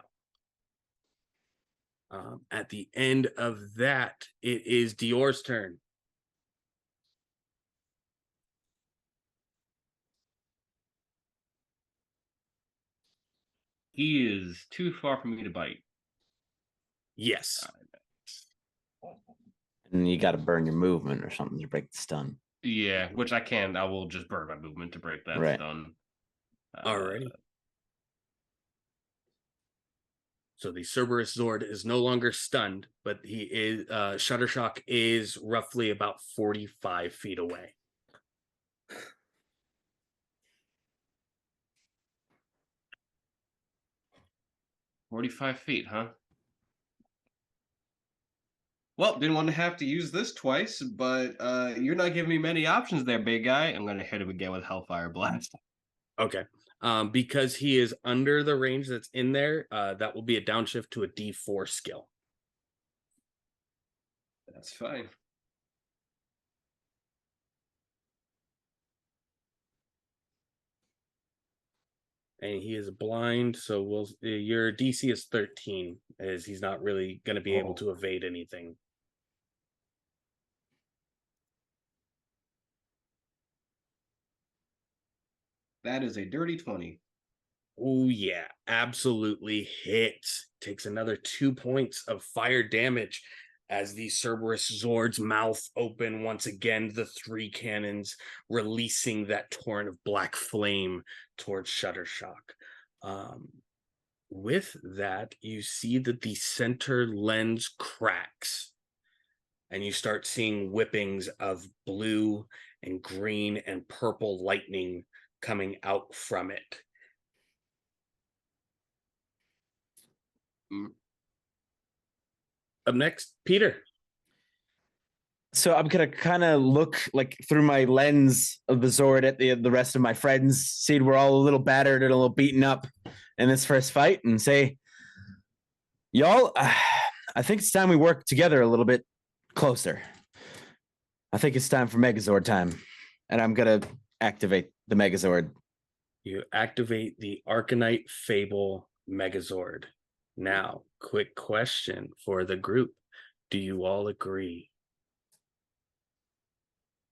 At the end of that, it is Dior's turn. He is too far for me to bite. Yes. And you got to burn your movement or something to break the stun. Yeah, which I can. I will just burn my movement to break that stun. Alrighty. So the Cerberus Zord is no longer stunned, but he is Shuttershock is roughly about 45 feet away. $45 feet, huh? Well, didn't want to have to use this twice, but you're not giving me many options there, big guy. I'm going to hit him again with Hellfire Blast. Okay. Because he is under the range that's in there, that will be a downshift to a D4 skill. That's fine. and he is blind. So your DC is 13, as he's not really going to be able to evade anything. That is a dirty 20. Oh yeah, absolutely hits. Takes another 2 points of fire damage as the Cerberus Zord's mouth open once again, the 3 cannons releasing that torrent of black flame towards Shuttershock. With that, you see that the center lens cracks, and you start seeing whippings of blue and green and purple lightning coming out from it. Up next, Peter. So I'm gonna kind of look like through my lens of the Zord at the rest of my friends, see we're all a little battered and a little beaten up in this first fight, and say, y'all, I think it's time we work together a little bit closer. I think it's time for Megazord time, and I'm gonna activate the Megazord. You activate the ArcaKnight Fable Megazord. Now, quick question for the group. Do you all agree?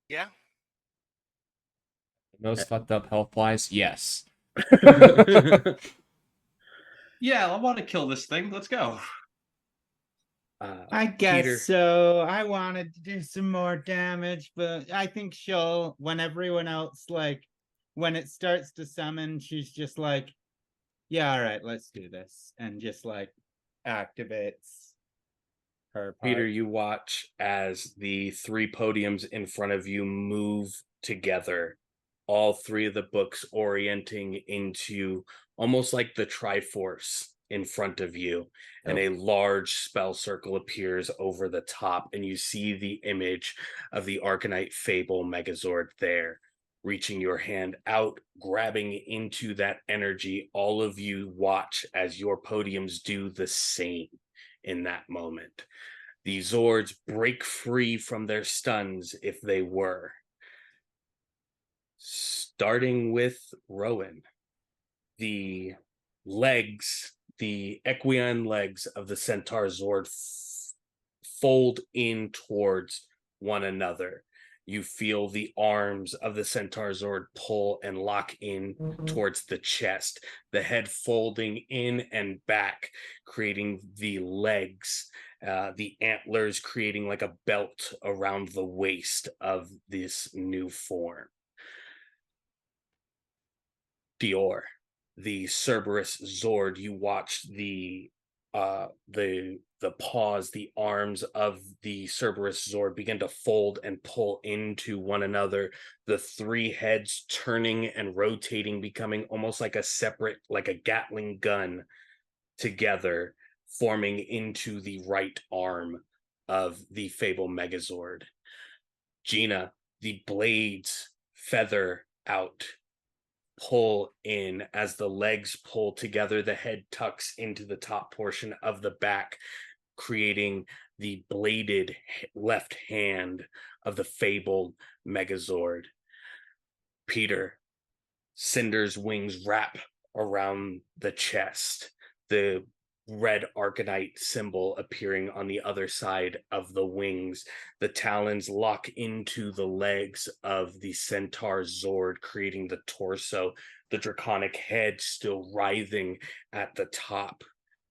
Yeah. Most fucked up health wise, yes. Yeah, I want to kill this thing. Let's go. I guess Peter. so. I wanted to do some more damage, but I think she'll, when everyone else, like, when it starts to summon, she's just like, yeah, all right, let's do this. And just like activates her part. Peter, you watch as the 3 podiums in front of you move together. All 3 of the books orienting into almost like the Triforce in front of you, and a large spell circle appears over the top, and you see the image of the ArcaKnight Fable Megazord there, reaching your hand out, grabbing into that energy. All of you watch as your podiums do the same in that moment. The Zords break free from their stuns if they were. Starting with Rowan, the legs, the equian legs of the Centaur Zord fold in towards one another. You feel the arms of the Centaur Zord pull and lock in towards the chest, the head folding in and back, creating the legs, the antlers creating like a belt around the waist of this new form. Dior, the Cerberus Zord, you watch the paws, the arms of the Cerberus Zord begin to fold and pull into one another, the 3 heads turning and rotating, becoming almost like a separate, like a Gatling gun together, forming into the right arm of the Fable Megazord. Gina, the blades feather out, pull in as the legs pull together, the head tucks into the top portion of the back, creating the bladed left hand of the fabled Megazord. Peter, Cinder's wings wrap around the chest, the red ArcaKnight symbol appearing on the other side of the wings. The talons lock into the legs of the Centaur Zord, creating the torso, the draconic head still writhing at the top,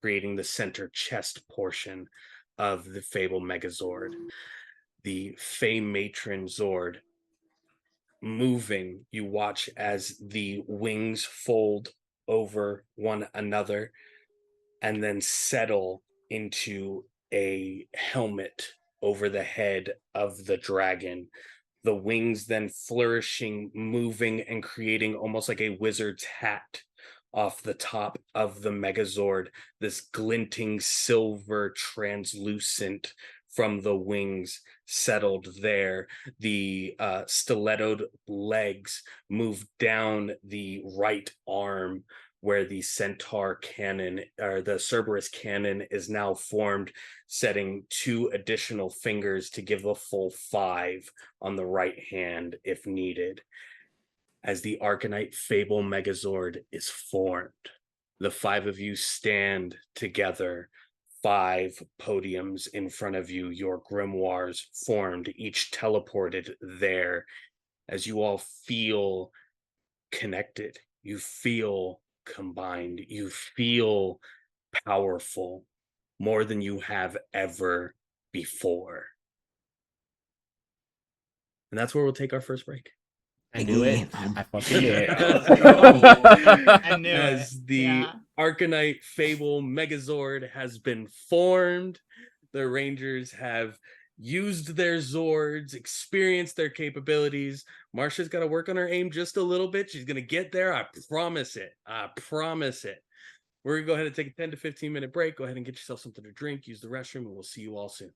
creating the center chest portion of the Fable Megazord. The Fey Matron Zord moving, you watch as the wings fold over one another and then settle into a helmet over the head of the dragon. The wings then flourishing, moving, and creating almost like a wizard's hat off the top of the Megazord, this glinting silver translucent from the wings settled there. The stilettoed legs move down the right arm, where the Centaur cannon, or the Cerberus cannon, is now formed, setting 2 additional fingers to give a full 5 on the right hand if needed. as the ArcaKnight Fable Megazord is formed. The 5 of you stand together, 5 podiums in front of you, your grimoires formed, each teleported there, as you all feel connected, you feel combined, you feel powerful more than you have ever before. And that's where we'll take our first break. I knew it. I fucking knew it. I knew As it. the Yeah. ArcaKnight Fable Megazord has been formed, the Rangers have used their Zords, experienced their capabilities. Marcia's got to work on her aim just a little bit. She's going to get there. I promise it. I promise it. We're going to go ahead and take a 10 to 15 minute break. Go ahead and get yourself something to drink, use the restroom, and we'll see you all soon.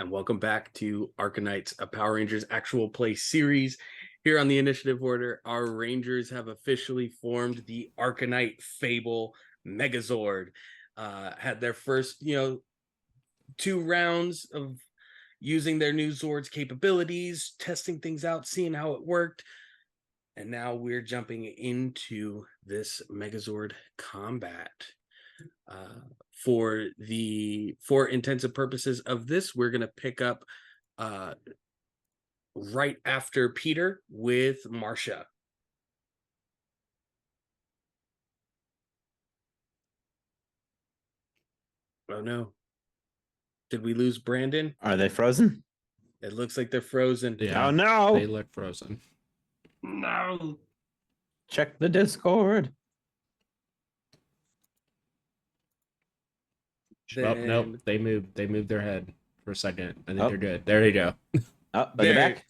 and welcome back to ArcaKnights, a Power Rangers actual play series. Here on the Initiative Order, our Rangers have officially formed the ArcaKnight Fable Megazord. Had their first, 2 rounds of using their new Zord's capabilities, testing things out, seeing how it worked. And now we're jumping into this Megazord combat. For intensive purposes of this, we're going to pick up right after Peter with Marcia. Oh no. Did we lose Brandon? Are they frozen? It looks like they're frozen. Yeah, Oh no! they look frozen. No. Check the Discord. Oh, Then- nope. They moved their head for a second. I think Oh. they're good. There you go. Oh, are they There. back?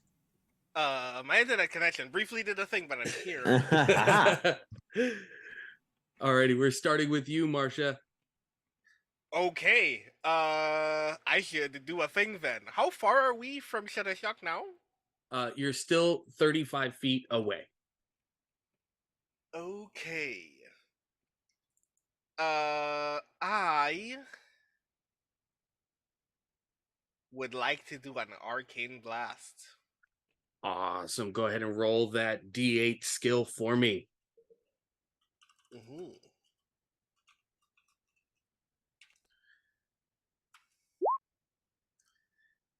My internet connection briefly did a thing, but I'm here. Alrighty, we're starting with you, Marcia. Okay. I should do a thing then. How far are we from Shadow Shock now? You're still 35 feet away. Okay. I would like to do an arcane blast. Awesome. Go ahead and roll that D8 skill for me. Mm-hmm.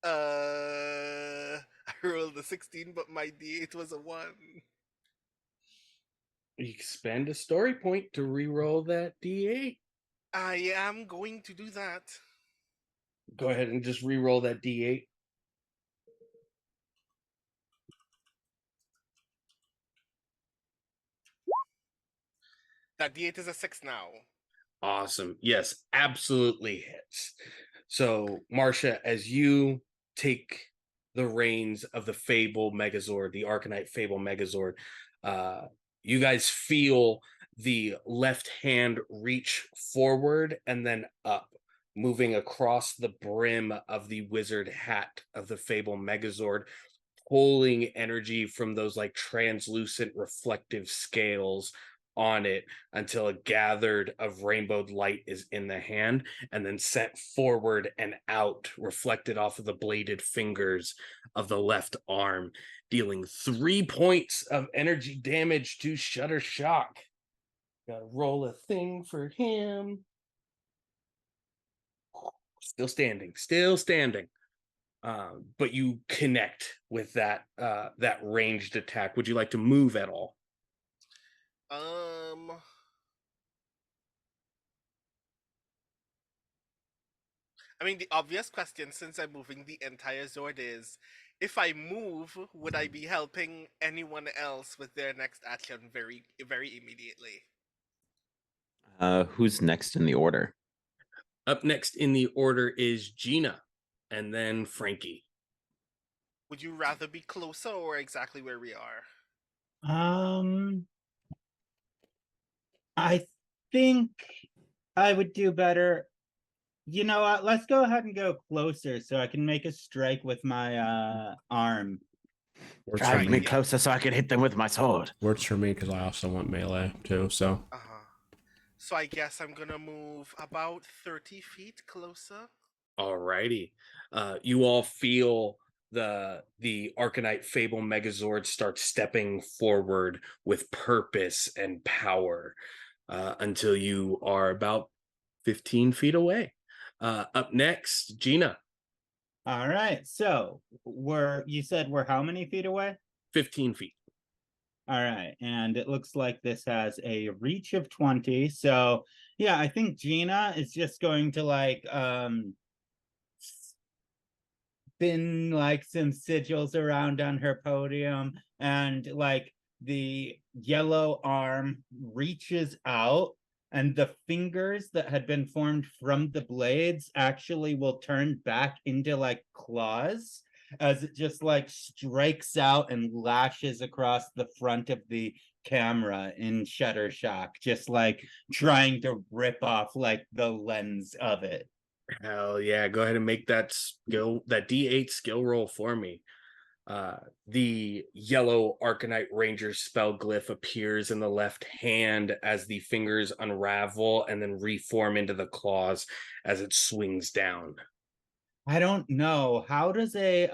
I rolled a 16, but my D8 was a 1. You can spend a story point to re-roll that D8. I am going to do that. Go ahead and just re-roll that D8. That D8 is a 6 now. Awesome. Yes, absolutely hits. So, Marcia, as you take the reins of the Fable Megazord, the ArcaKnight Fable Megazord, you guys feel the left hand reach forward and then up, moving across the brim of the wizard hat of the Fable Megazord, pulling energy from those like translucent reflective scales on it until a gathered of rainbowed light is in the hand and then sent forward and out, reflected off of the bladed fingers of the left arm, dealing 3 points of energy damage to Shutter Shock. Gotta roll a thing for him. Still standing, but you connect with that ranged attack. Would you like to move at all? I mean, the obvious question, since I'm moving the entire Zord, is if I move, would I be helping anyone else with their next action very, very immediately? Who's next in the order? Up next in the order is Gina, and then Frankie. Would you rather be closer or exactly where we are? I think I would do better. You know what? Let's go ahead and go closer so I can make a strike with my arm. Works Drive for me me. closer so I can hit them with my sword. Works for me because I also want melee too. So So I guess I'm gonna move about 30 feet closer. Alrighty. You all feel the ArcaKnight Fable Megazord start stepping forward with purpose and power until you are about 15 feet away. Up next, Gina. All right. So you said we're how many feet away? 15 feet. All right. And it looks like this has a reach of 20. So yeah, I think Gina is just going to spin like some sigils around on her podium, and like the yellow arm reaches out and the fingers that had been formed from the blades actually will turn back into like claws as it just like strikes out and lashes across the front of the camera in Shutter Shock, just like trying to rip off like the lens of it. Hell yeah. Go ahead and make that D8 skill roll for me. The yellow Arcanite Ranger spell glyph appears in the left hand as the fingers unravel and then reform into the claws as it swings down. I don't know. How does a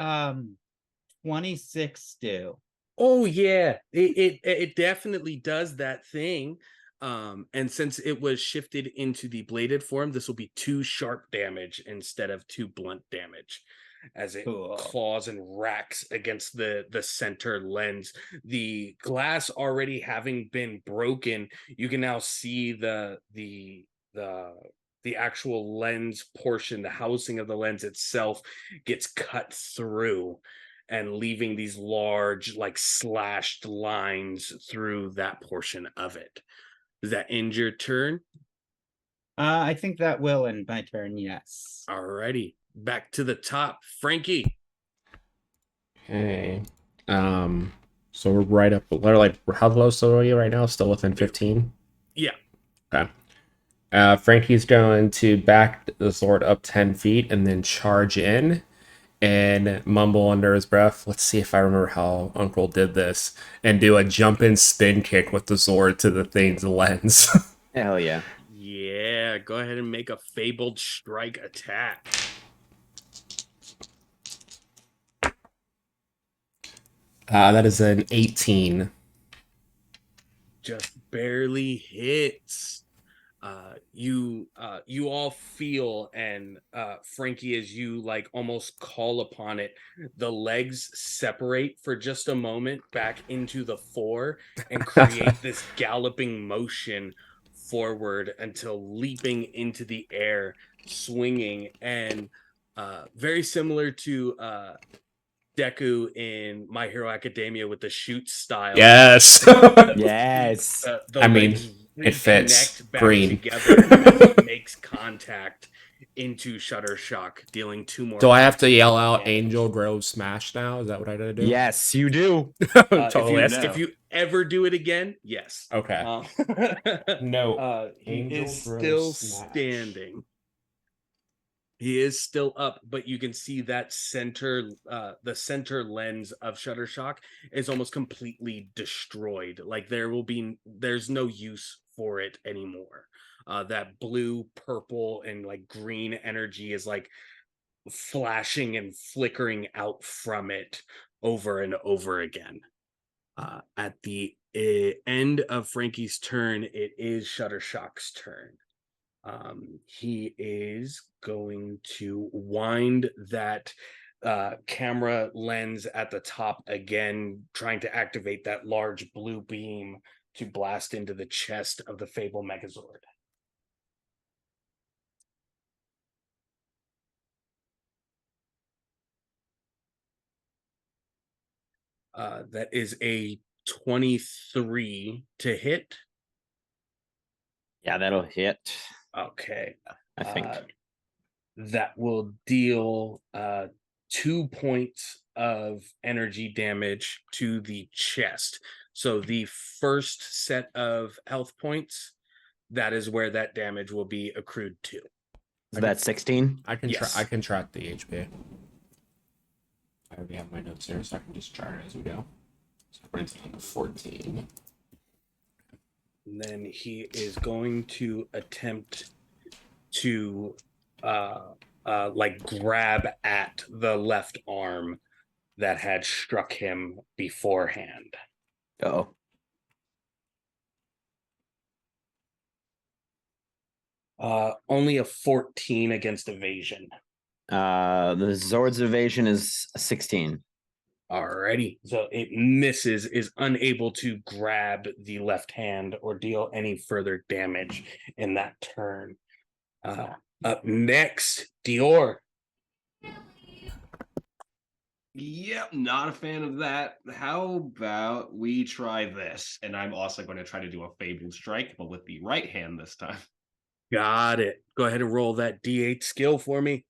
26 do? Oh yeah, it definitely does that thing. And since it was shifted into the bladed form, this will be 2 sharp damage instead of 2 blunt damage as it Cool. claws and racks against the center lens. The glass already having been broken, you can now see the actual lens portion, the housing of the lens itself gets cut through and leaving these large, like slashed lines through that portion of it. Does that end your turn? I think that will end my turn, yes. Alrighty. Back to the top. Frankie. Okay. So we're right up. We're like, how close are you right now? Still within 15? Yeah. Okay. Frankie's going to back the sword up 10 feet and then charge in and mumble under his breath. Let's see if I remember how Uncle did this. And do a jump and spin kick with the sword to the thing's lens. Hell yeah. Yeah. Go ahead and make a fabled strike attack. That is an 18. Just barely hits. You all feel, and Frankie, as you like almost call upon it, the legs separate for just a moment back into the 4 and create this galloping motion forward until leaping into the air, swinging, and very similar to Deku in My Hero Academia with the shoot style. Yes. Yes. The I mean, legs it fits. reconnect back Green. together as it makes contact into Shuttershock, dealing 2 more. Do I have to yell out damage. Angel Grove Smash now? Is that what I gotta do? Yes, you do. Totally. If you ever do it again, yes. Okay. No. He Angel is Grove still Smash. standing. He is still up, but you can see that the center lens of Shuttershock is almost completely destroyed. Like there's no use for it anymore. That blue, purple, and like green energy is like flashing and flickering out from it over and over again. At the end of Frankie's turn, it is Shuttershock's turn. He is going to wind that camera lens at the top again, trying to activate that large blue beam to blast into the chest of the Fable Megazord. That is a 23 to hit. Yeah, that'll hit. Okay. I think. That will deal 2 points of energy damage to the chest. So the first set of health points, that is where that damage will be accrued to. Is that 16? I can Yes. I can track the HP. I already have my notes here, so I can just chart it as we go. So it brings it down to 14. And then he is going to attempt to like grab at the left arm that had struck him beforehand. Oh. Only a 14 against evasion. The Zord's evasion is 16. Alrighty. So it misses, is unable to grab the left hand or deal any further damage in that turn. Up next, Dior. Yep, not a fan of that. How about we try this? And I'm also going to try to do a fabled strike, but with the right hand this time. Got it. Go ahead and roll that D8 skill for me.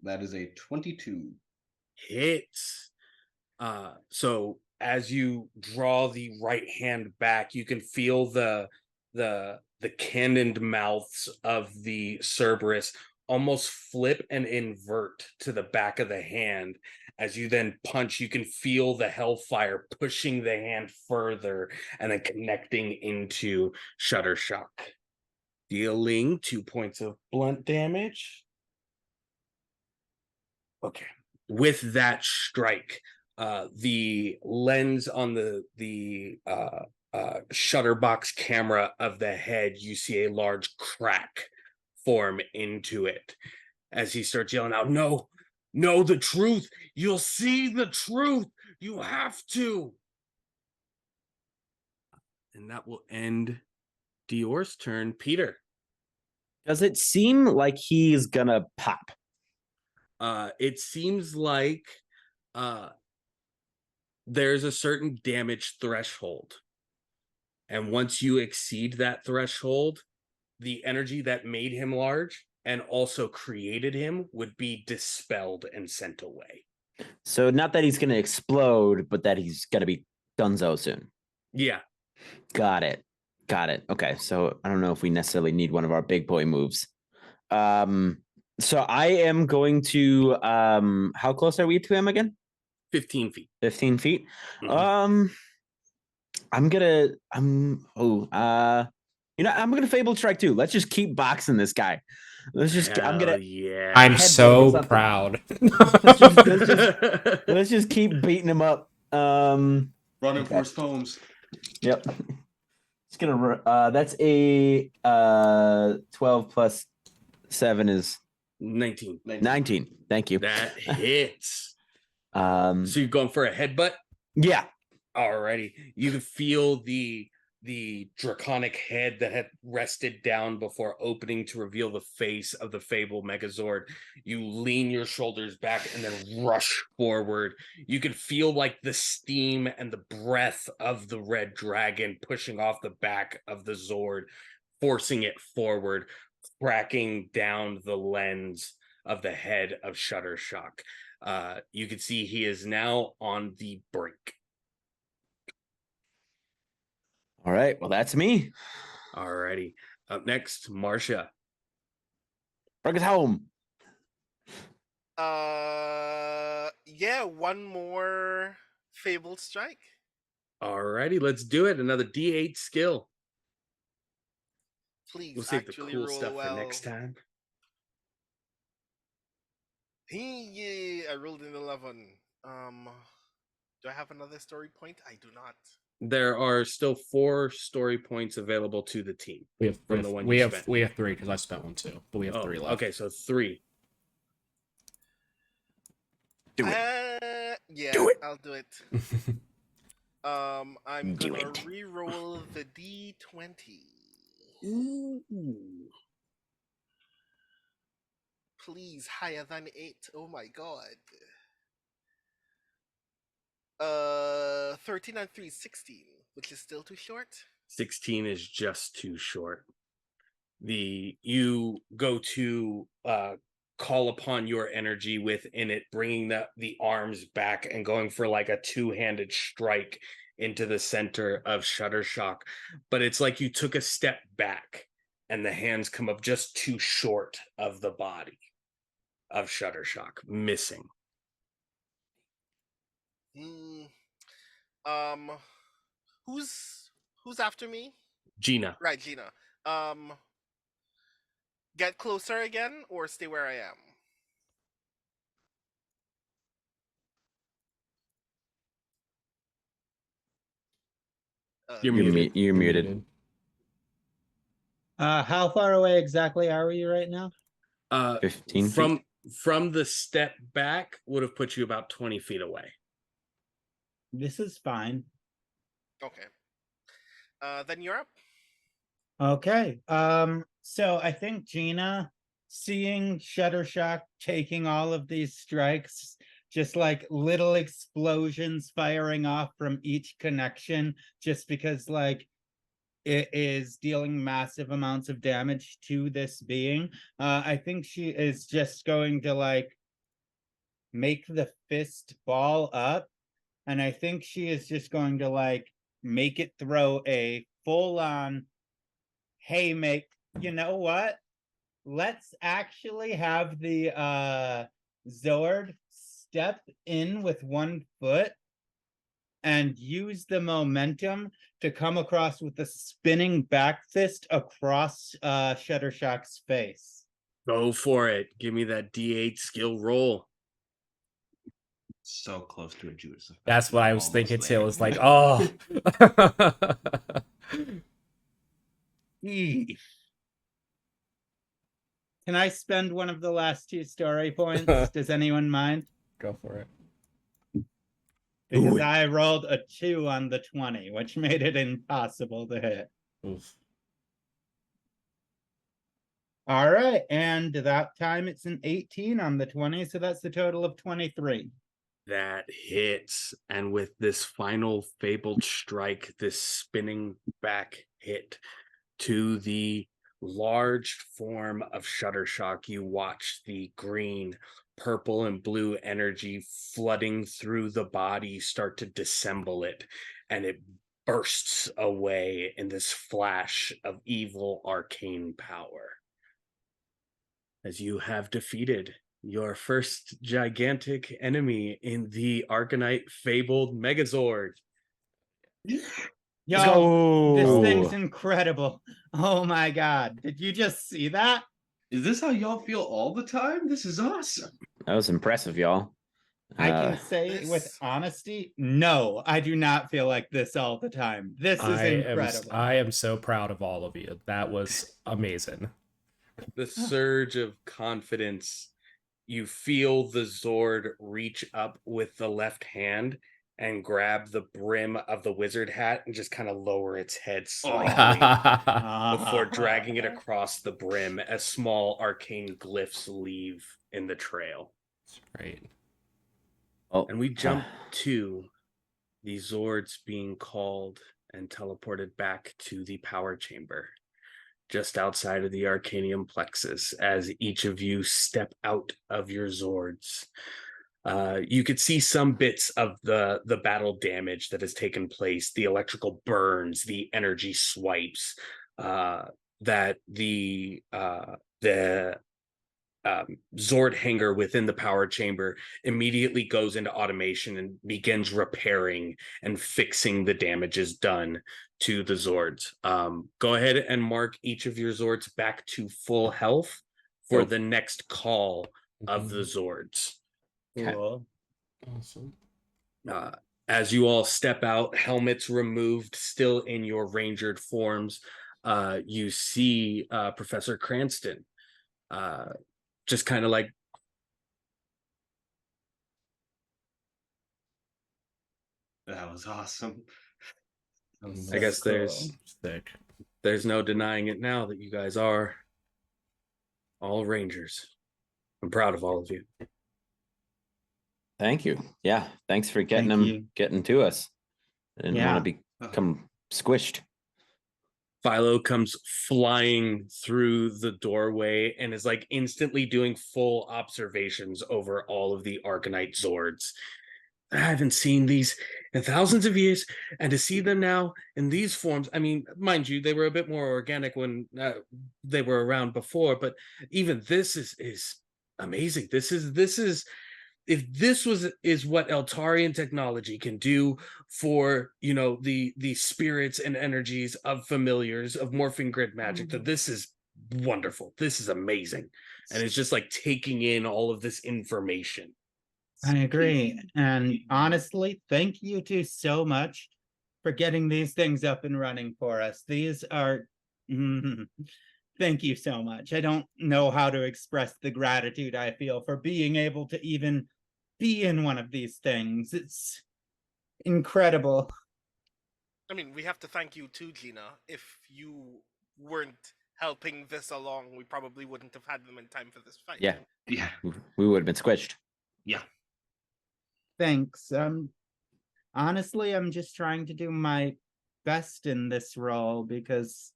That is a 22. Hits. So as you draw the right hand back, you can feel the the cannoned mouths of the Cerberus almost flip and invert to the back of the hand. As you then punch, you can feel the hellfire pushing the hand further and then connecting into Shuttershock, dealing 2 points of blunt damage. Okay. With that strike, the lens on the shutterbox camera of the head, you see a large crack form into it as he starts yelling out, "No, no, the truth! You'll see the truth! You have to!" And that will end Dior's turn. Peter. Does it seem like he's gonna pop? It seems like there's a certain damage threshold. And once you exceed that threshold, the energy that made him large and also created him would be dispelled and sent away. So not that he's gonna explode, but that he's gonna be donezo soon. Yeah. Got it. Okay, so I don't know if we necessarily need one of our big boy moves. So I am going to how close are we to him again? 15 feet. 15 feet. Mhm. I'm gonna Fable Strike too. Let's just keep boxing this guy. Yeah. I'm headbutt so something. proud. Let's just keep beating him up. Running Okay. for his poems. Yep. It's gonna that's a 12 plus 7 is 19. 19. Thank you. That hits. So you're going for a headbutt? Yeah. Alrighty. You can feel the draconic head that had rested down before opening to reveal the face of the Fable Megazord. You lean your shoulders back and then rush forward. You can feel like the steam and the breath of the red dragon pushing off the back of the Zord, forcing it forward, cracking down the lens of the head of Shuttershock. You can see he is now on the brink. All right. Well, that's me. Alrighty. Up next, Marcia. Bring us home. Yeah, one more fabled strike. Alrighty, let's do it. Another D8 skill. Please We'll save the actually cool roll stuff well. for next time. Yeah, I rolled an 11. Do I have another story point? I do not. There are still 4 story points available to the team. We have from the one we you have spent. we have 3 because I spent one too, but we have 3 left. Okay, so 3. Do it. Yeah, Do it. I'll do it. I'm Do gonna it. re-roll the D20. Ooh. Please, higher than 8. Oh my god. 13 and 3, 16, which is still too short. 16 is just too short. You go to call upon your energy within it, bringing the arms back and going for like a 2-handed strike into the center of Shuttershock. But it's like you took a step back and the hands come up just too short of the body of Shuttershock, missing. Who's after me? Gina. Right, Gina. Get closer again or stay where I am? You're muted. You're muted. How far away exactly are we right now? 15 feet. From the step back would have put you about 20 feet away. This is fine. Okay. Then you're up. Okay. So I think Gina, seeing Shuttershock taking all of these strikes, just like little explosions firing off from each connection, just because like it is dealing massive amounts of damage to this being. I think she is just going to like make the fist ball up, and I think she is just going to like make it throw a full-on hey, you know what? Let's actually have the Zord step in with 1 foot and use the momentum to come across with a spinning back fist across Shuttershock's face. Go for it. Give me that D8 skill roll. So close to a Judas effect. That's what I was Almost thinking too. there. It was like, oh. Eesh. Can I spend one of the last 2 story points? Does anyone mind? Go for it. Because I rolled a 2 on the 20, which made it impossible to hit. Oof. All right, and that time it's an 18 on the 20, so that's the total of 23. That hits. And with this final fabled strike, this spinning back hit to the large form of Shuttershock, you watch the green, purple, and blue energy flooding through the body start to dissemble it, and it bursts away in this flash of evil arcane power. As you have defeated your first gigantic enemy in the ArcaKnight fabled Megazord. Yo, this go. thing's incredible. Oh my god, did you just see that? Is this how y'all feel all the time? This is awesome. That was impressive, y'all. I can say with This- honesty, no, I do not feel like this all the time. This is incredible. I am so proud of all of you. That was amazing. The surge of confidence, you feel the Zord reach up with the left hand and grab the brim of the wizard hat and just kind of lower its head slightly before dragging it across the brim as small arcane glyphs leave in the trail. That's great. Oh, And we jump to the Zords being called and teleported back to the power chamber just outside of the Arcanium plexus as each of you step out of your Zords. You could see some bits of the battle damage that has taken place, the electrical burns, the energy swipes, that the Zord hanger within the power chamber immediately goes into automation and begins repairing and fixing the damages done to the Zords. Go ahead and mark each of your Zords back to full health for Oh. the next call of the Zords. Cool. Awesome. As you all step out, helmets removed, still in your rangered forms, you see Professor Cranston just kind of like, That was awesome. I guess cool. there's no denying it now that you guys are all Rangers. I'm proud of all of you. thank you. Yeah, thanks for getting Thank you. getting to us. I didn't want to become squished. Philo comes flying through the doorway and is like instantly doing full observations over all of the ArcaKnight Zords. I haven't seen these in thousands of years, and to see them now in these forms, I mean, mind you, they were a bit more organic when they were around before, but even this is amazing. This is if this is what Eltarian technology can do for, you know, the spirits and energies of familiars of Morphing Grid magic, that this is wonderful. This is amazing. And it's just like taking in all of this information. I agree. And honestly, thank you two so much for getting these things up and running for us. These are thank you so much. I don't know how to express the gratitude I feel for being able to even be in one of these things. It's incredible. I mean, we have to thank you too, Gina. If you weren't helping this along, we probably wouldn't have had them in time for this fight. Yeah, Yeah. we would have been squished. Yeah. Thanks. Honestly, I'm just trying to do my best in this role because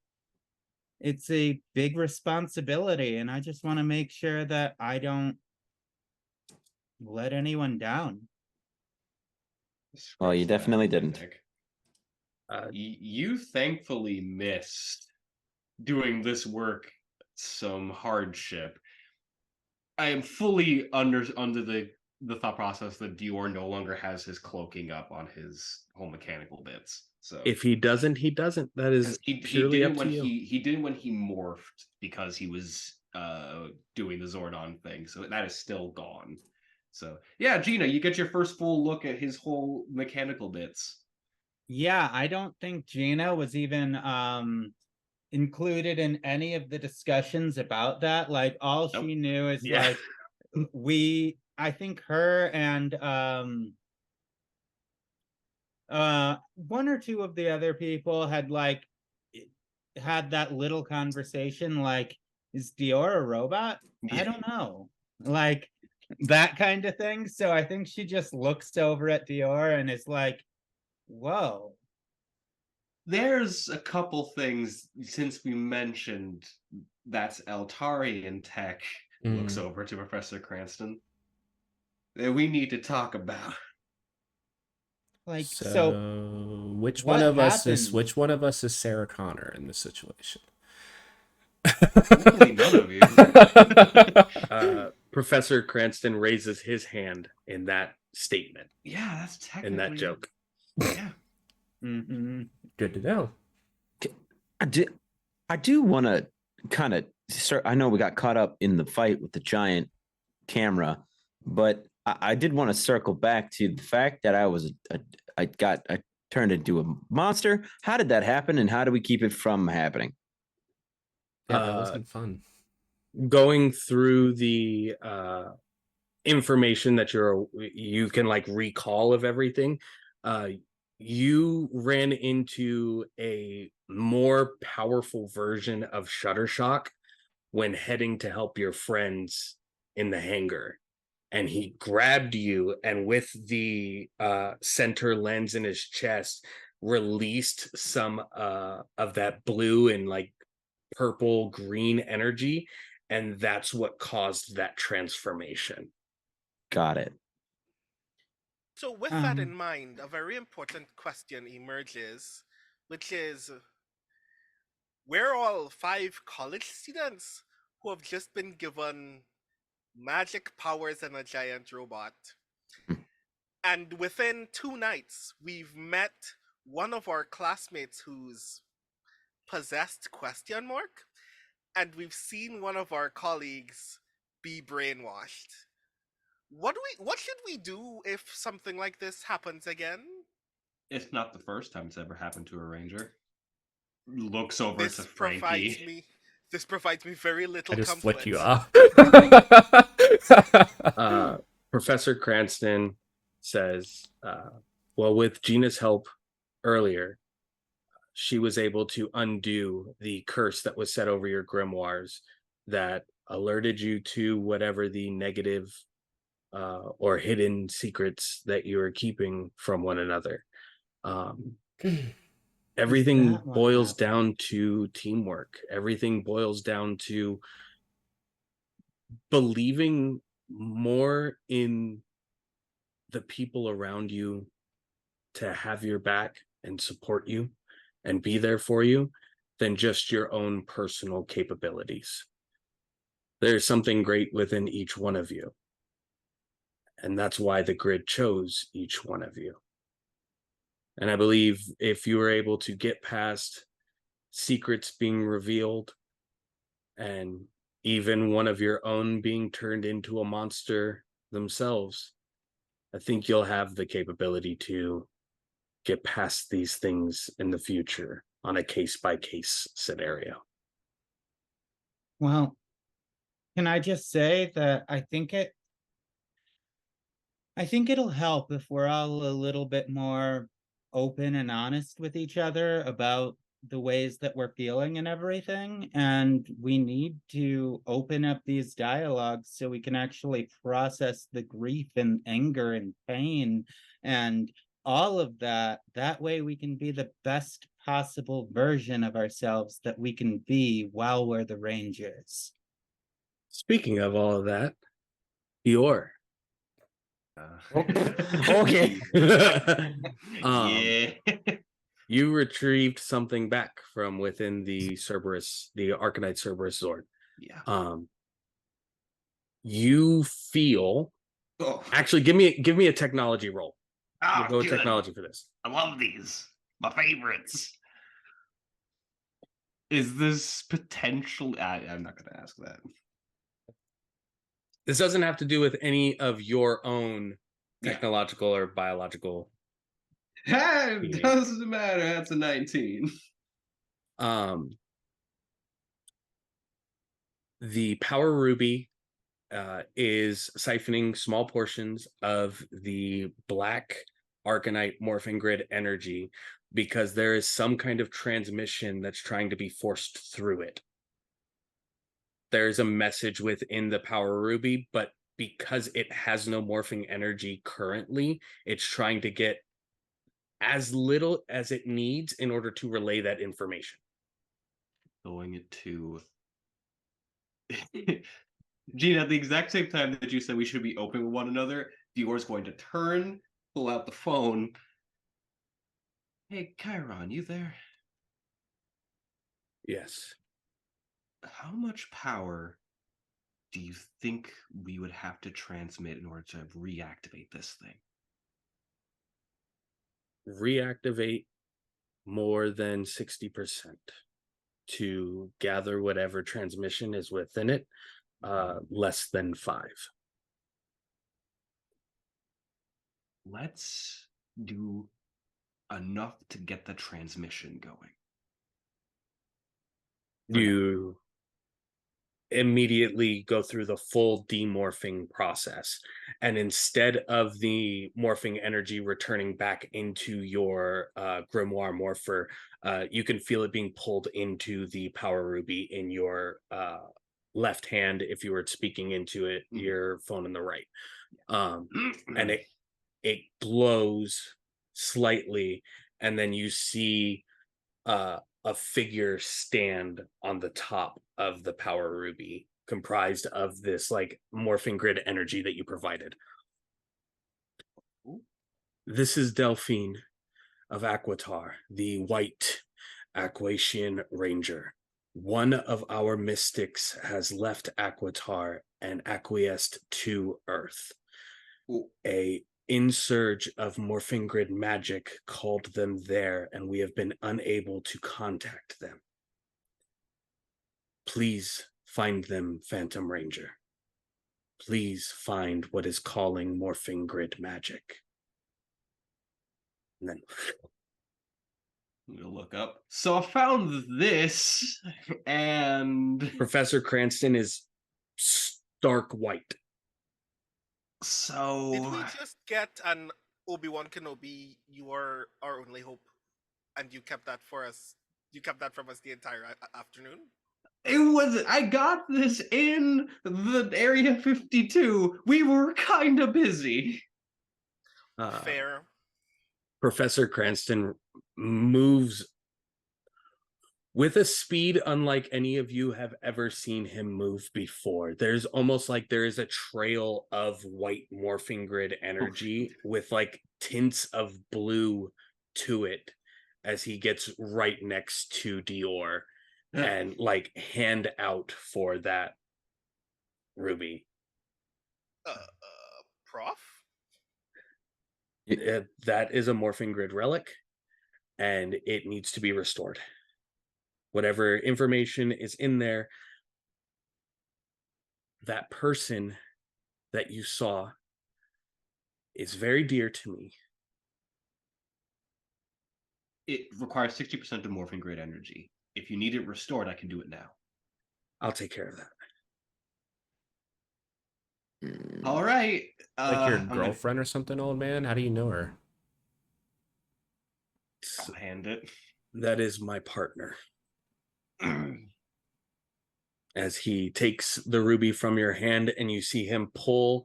it's a big responsibility, and I just want to make sure that I don't let anyone down. Well, you Scratch that, definitely didn't. Nick. You thankfully missed doing this work some hardship. I am fully under the thought process that Dior no longer has his cloaking up on his whole mechanical bits. So If he doesn't, he doesn't. That is he purely didn't up to when you. he didn't when he morphed because he was doing the Zordon thing. So that is still gone. So yeah, Gina, you get your first full look at his whole mechanical bits. Yeah, I don't think Gina was even included in any of the discussions about that. Like all Nope. she knew is Yeah. like I think her and one or two of the other people had like had that little conversation like, is Dior a robot? I don't know. Like that kind of thing. So I think she just looks over at Dior and is like, whoa. There's a couple things since we mentioned that's Altarian tech. Looks over to Professor Cranston that we need to talk about. Like So which what one of us happened? is Sarah Connor in this situation? Really, none of you. Professor Cranston raises his hand in that statement, Yeah, that's technically in that joke. Yeah. Mm-hmm. Good to know. I do want to kind of start. I know we got caught up in the fight with the giant camera, but I did want to circle back to the fact that I turned into a monster. How did that happen, and how do we keep it from happening? Yeah, that wasn't fun. Going through the information that you can like recall of everything, you ran into a more powerful version of Shuttershock when heading to help your friends in the hangar, and he grabbed you and with the center lens in his chest released some of that blue and like purple green energy, and that's what caused that transformation. Got it. So, with that in mind, a very important question emerges, which is we're all 5 college students who have just been given magic powers and a giant robot. And within 2 nights, we've met one of our classmates who's possessed ? And we've seen one of our colleagues be brainwashed. What should we do if something like this happens again? It's not the first time it's ever happened to a ranger. Looks over to Frankie. This provides me very little I just comfort. flick you off. Professor Cranston says, well, with Gina's help earlier, she was able to undo the curse that was set over your grimoires that alerted you to whatever the negative or hidden secrets that you are keeping from one another. Everything boils down to teamwork. Everything boils down to believing more in the people around you to have your back and support you and be there for you than just your own personal capabilities. There's something great within each one of you. And that's why the grid chose each one of you. And I believe if you were able to get past secrets being revealed and even one of your own being turned into a monster themselves, I think you'll have the capability to get past these things in the future on a case-by-case scenario. Well, can I just say that I think it'll help if we're all a little bit more open and honest with each other about the ways that we're feeling and everything. And we need to open up these dialogues so we can actually process the grief and anger and pain and all of that. That way we can be the best possible version of ourselves that we can be while we're the Rangers. Speaking of all of that, Dior. Okay. Yeah. You retrieved something back from within the Cerberus, the ArcaKnight Cerberus Zord. Yeah. You feel. Oh. Actually, give me a technology roll. Ah, We'll go with good. technology for this. I love these. My favorites. Is this potential? I'm not going to ask that. This doesn't have to do with any of your own Yeah. technological or biological. It doesn't matter. That's a 19. The power ruby is siphoning small portions of the black ArcaKnight Morphing Grid energy because there is some kind of transmission that's trying to be forced through it. There's a message within the power ruby, but because it has no morphing energy currently, it's trying to get as little as it needs in order to relay that information. Going it to Gina, at the exact same time that you said we should be open with one another, Dior's going to turn, pull out the phone. Hey, Chiron, you there? Yes. How much power do you think we would have to transmit in order to reactivate this thing? Reactivate more than 60% to gather whatever transmission is within it, less than 5. Let's do enough to get the transmission going. You immediately go through the full demorphing process, and instead of the morphing energy returning back into your grimoire morpher, you can feel it being pulled into the power ruby in your left hand if you were speaking into it, your phone in the right. And it glows slightly, and then you see a figure stand on the top of the power ruby, comprised of this like morphing grid energy that you provided. This is Delphine of Aquitar, the white Aquatian Ranger. One of our mystics has left Aquitar and acquiesced to Earth. A insurge of morphing grid magic called them there, and we have been unable to contact them. Please find them, Phantom Ranger. Please find what is calling morphing grid magic. And then I'm gonna look up. So I found this, and Professor Cranston is stark white. So did we just get an Obi-Wan Kenobi, you are our only hope, and you kept that for us? You kept that from us the entire afternoon? it was. I got this in the Area 52. We were kind of busy. Fair. Professor Cranston moves with a speed unlike any of you have ever seen him move before. There's almost like there is a trail of white morphing grid energy with like tints of blue to it as he gets right next to Dior and like hand out for that ruby. Prof? That is a morphing grid relic, and it needs to be restored. Whatever information is in there, that person that you saw is very dear to me. It requires 60% of morphing grid energy. If you need it restored, I can do it now. I'll take care of that. All right. Like your girlfriend or something, old man? How do you know her? I'll hand it. That is my partner. As he takes the ruby from your hand, and you see him pull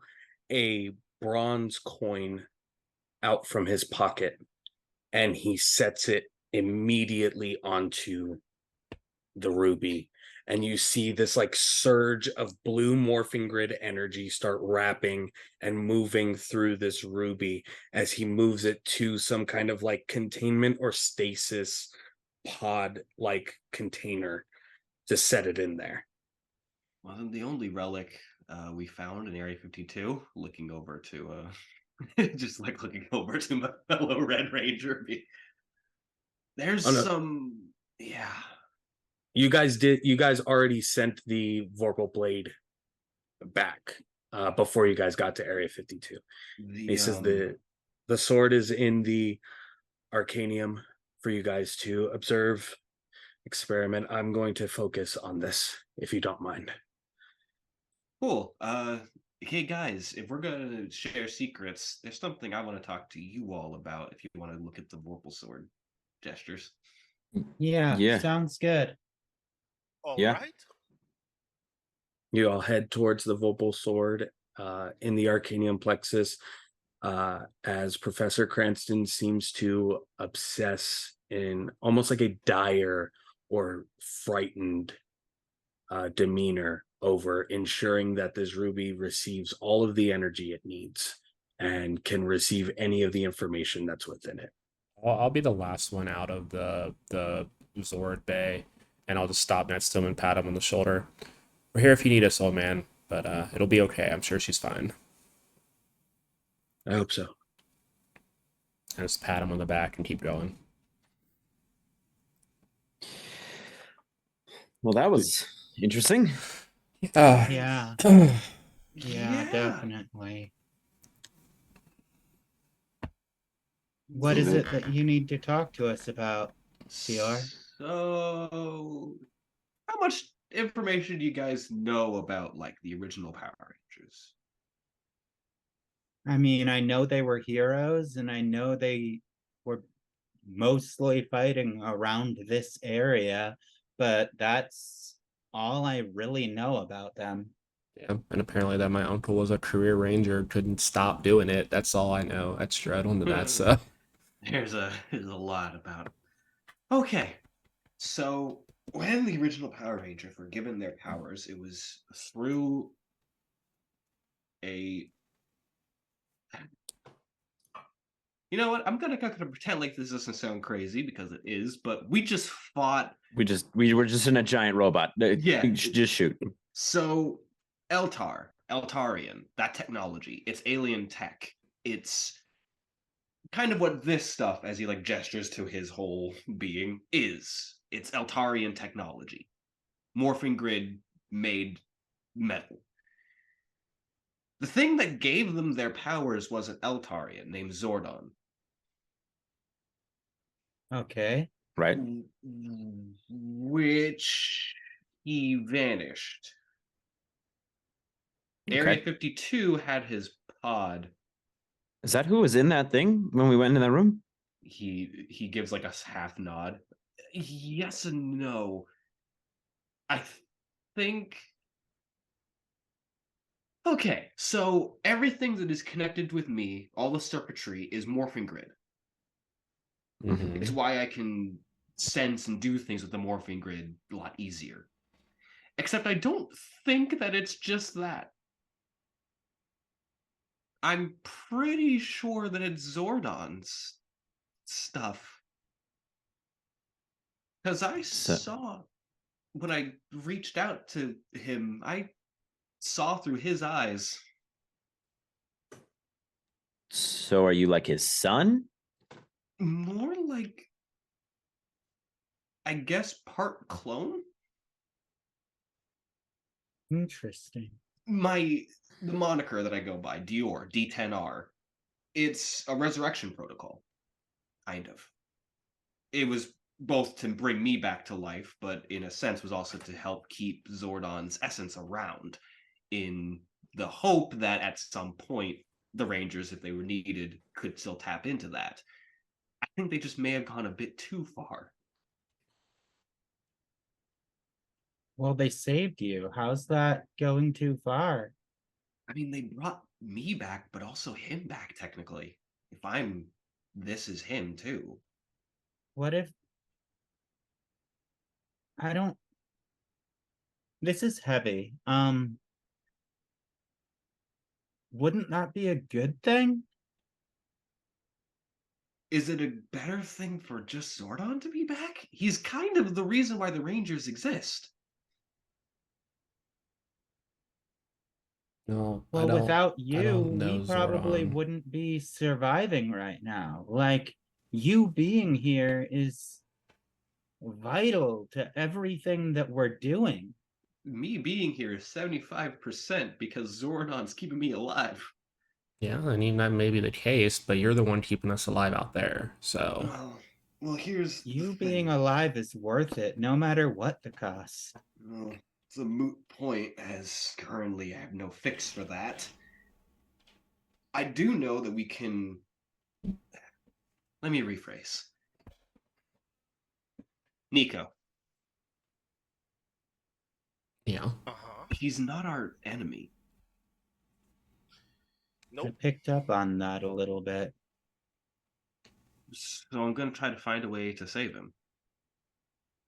a bronze coin out from his pocket, and he sets it immediately onto the ruby, and you see this like surge of blue morphing grid energy start wrapping and moving through this ruby as he moves it to some kind of like containment or stasis pod like container to set it in there. Wasn't the only relic we found in Area 52. Looking over to just like looking over to my fellow Red Ranger. There's Oh, no. some, yeah. You guys already sent the Vorpal blade back before you guys got to Area 52. He says the sword is in the Arcanium for you guys to observe, experiment. I'm going to focus on this, if you don't mind. Cool. Hey guys, if we're gonna share secrets, there's something I want to talk to you all about. If you want to look at the Vorpal sword gestures. Yeah, sounds good. All Yeah. right. You all head towards the Vorpal sword in the Arcanium plexus as Professor Cranston seems to obsess in almost like a dire or frightened demeanor over ensuring that this ruby receives all of the energy it needs and can receive any of the information that's within it. I'll be the last one out of the Zord Bay, and I'll just stop next to him and pat him on the shoulder. We're here if you need us, old man, but it'll be okay. I'm sure she's fine. I hope so. I just pat him on the back and keep going. Well, that was interesting. Yeah. Yeah, definitely. What is it that you need to talk to us about, CR? So, how much information do you guys know about like the original Power Rangers? I mean, I know they were heroes, and I know they were mostly fighting around this area, but that's all I really know about them. Yeah, and apparently that my uncle was a career ranger, couldn't stop doing it. That's all I know. Extra, I don't know that. So There's a lot about. Okay, so when the original Power Rangers were given their powers, it was through a. You know what? I'm gonna pretend like this doesn't sound crazy because it is, but we just fought. We were just in a giant robot. Yeah, just shoot. So Eltarian, that technology, it's alien tech. It's kind of what this stuff, as he like gestures to his whole being, is. It's Eltarian technology. Morphing Grid made metal. The thing that gave them their powers was an Eltarian named Zordon. Okay. Right. Which he vanished. Area 52 had his pod. Is that who was in that thing when we went in that room? He gives like a half nod. Yes and no. I think. Okay, so everything that is connected with me, all the circuitry, is Morphing Grid. It's why I can sense and do things with the Morphing Grid a lot easier. Except I don't think that it's just that. I'm pretty sure that it's Zordon's stuff. Because I saw, when I reached out to him, I saw through his eyes. So are you like his son? More like, I guess, part clone? Interesting. The moniker that I go by, Dior, D10R, it's a resurrection protocol. Kind of. It was both to bring me back to life, but in a sense was also to help keep Zordon's essence around in the hope that at some point the Rangers, if they were needed, could still tap into that. I think they just may have gone a bit too far. Well, they saved you. How's that going too far? I mean, they brought me back, but also him back, technically. If I'm this is him, too. What if... I don't... This is heavy. Wouldn't that be a good thing? Is it a better thing for just Zordon to be back? He's kind of the reason why the Rangers exist. No, Well, without I you, don't we know probably Zordon. wouldn't be surviving right now. Like, you being here is vital to everything that we're doing. Me being here is 75% because Zordon's keeping me alive. Yeah, I mean that may be the case, but you're the one keeping us alive out there. So Well, here's the You being thing. alive is worth it, no matter what the cost. Well, it's a moot point, as currently I have no fix for that. I do know that we can. Let me rephrase. Nico, yeah. Uh-huh. he's not our enemy. I Nope. picked up on that a little bit. So I'm going to try to find a way to save him.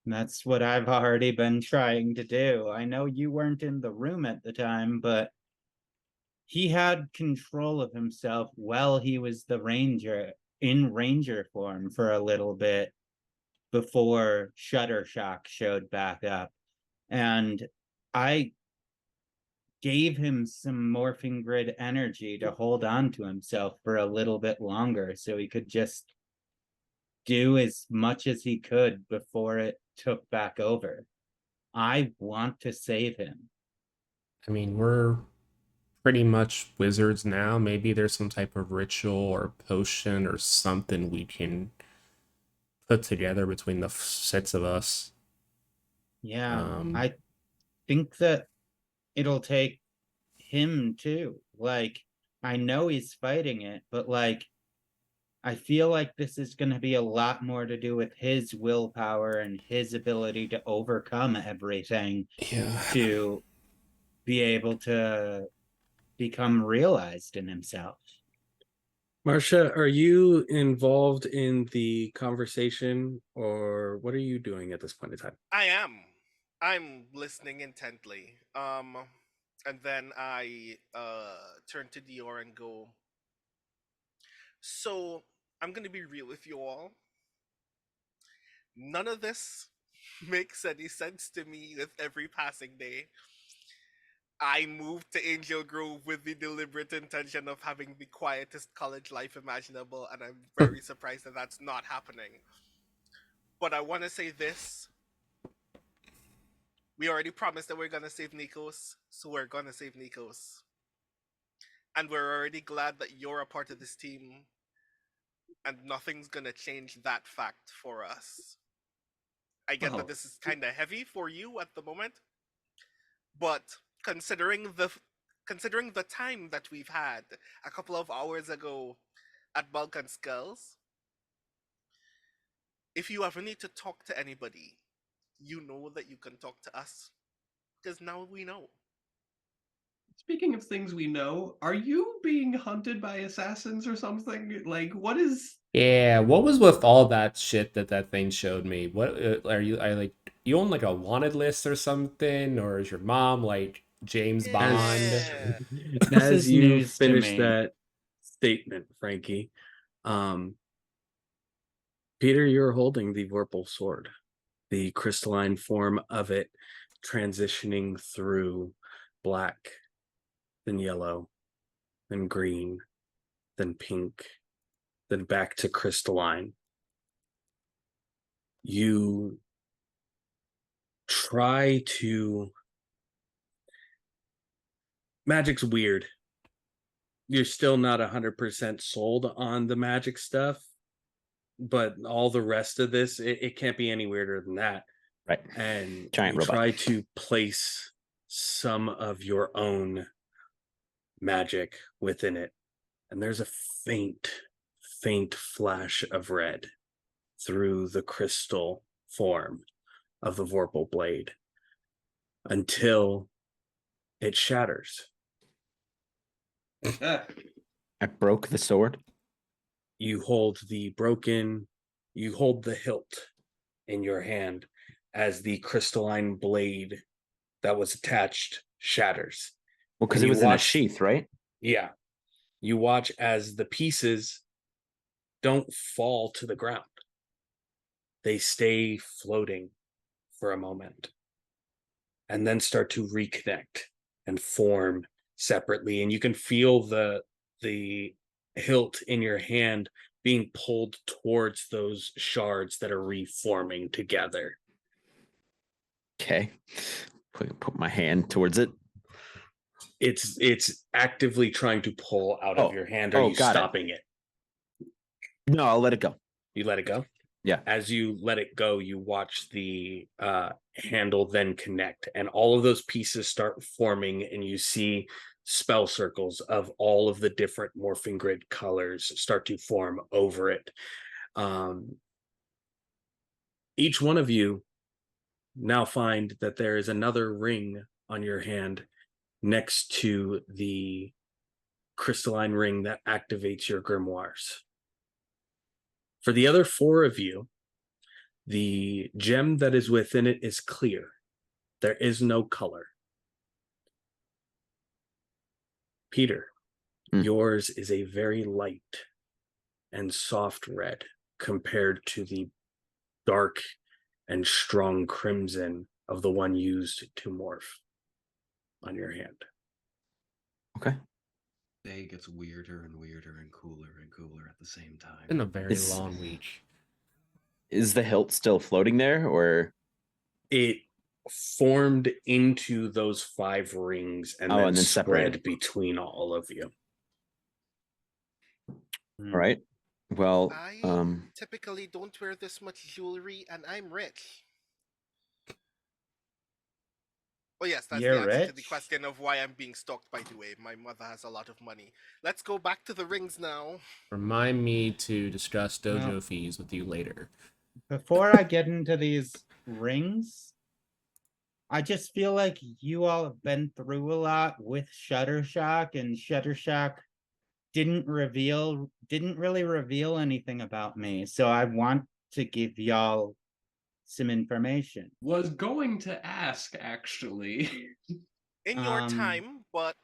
That's what I've already been trying to do. I know you weren't in the room at the time, but he had control of himself while he was the ranger in ranger form for a little bit before Shuttershock showed back up. And I gave him some morphing grid energy to hold on to himself for a little bit longer so he could just do as much as he could before it took back over. I want to save him. I mean, we're pretty much wizards now. Maybe there's some type of ritual or potion or something we can put together between the sets of us. Yeah, I think that it'll take him too. Like, I know he's fighting it, but like, I feel like this is going to be a lot more to do with his willpower and his ability to overcome everything Yeah. to be able to become realized in himself. Marcia, are you involved in the conversation, or what are you doing at this point in time? I am. I'm listening intently. And then I turn to Dior and go, so I'm gonna be real with you all. None of this makes any sense to me with every passing day. I moved to Angel Grove with the deliberate intention of having the quietest college life imaginable, and I'm very surprised that that's not happening. But I want to say this. We already promised that we're going to save Nikos, so we're going to save Nikos. And we're already glad that you're a part of this team, and nothing's going to change that fact for us. I get that this is kind of heavy for you at the moment, but considering the time that we've had a couple of hours ago at Balkan Skulls, if you ever need to talk to anybody, you know that you can talk to us, because now we know. Speaking of things we know, are you being hunted by assassins or something? Like, what is. Yeah, what was with all that shit that thing showed me? What are you? I like you on like a wanted list or something, or is your mom like James Bond? Yeah. This As is you news to finish me. that statement, Frankie, um, Peter, you're holding the Vorpal sword, the crystalline form of it transitioning through black, then yellow, then green, then pink, then back to crystalline. You try to. Magic's weird. You're still not 100% sold on the magic stuff, but all the rest of this, it can't be any weirder than that. Right. And Giant you robot. try to place some of your own magic within it, and there's a faint flash of red through the crystal form of the Vorpal blade until it shatters. I broke the sword. You hold the hilt in your hand as the crystalline blade that was attached shatters. Well, because And it you was in a watch- sheath, right? Yeah. You watch as the pieces don't fall to the ground. They stay floating for a moment and then start to reconnect and form separately. And you can feel the hilt in your hand being pulled towards those shards that are reforming together. Okay. Put my hand towards it. It's actively trying to pull out of your hand. Are you got it. stopping it? No, I'll let it go. You let it go? Yeah. As you let it go, you watch the handle then connect, and all of those pieces start forming, and you see spell circles of all of the different morphing grid colors start to form over it. Each one of you now find that there is another ring on your hand next to the crystalline ring that activates your grimoires. For the other 4 of you, the gem that is within it is clear. There is no color. Peter, yours is a very light and soft red compared to the dark and strong crimson of the one used to morph on your hand. Okay. Day gets weirder and weirder and cooler at the same time. Been a very long week. Is the hilt still floating there, or it formed into those 5 rings and then spread separated between all of you? All right. Well, I typically don't wear this much jewelry, and I'm rich. Oh yes, that's You're the answer to the rich? question of why I'm being stalked, by the way. My mother has a lot of money. Let's go back to the rings now. Remind me to discuss dojo fees with you later. Before I get into these rings, I just feel like you all have been through a lot with Shuttershock, and Shuttershock didn't really reveal anything about me. So I want to give y'all some information. Was going to ask, actually. In your time, but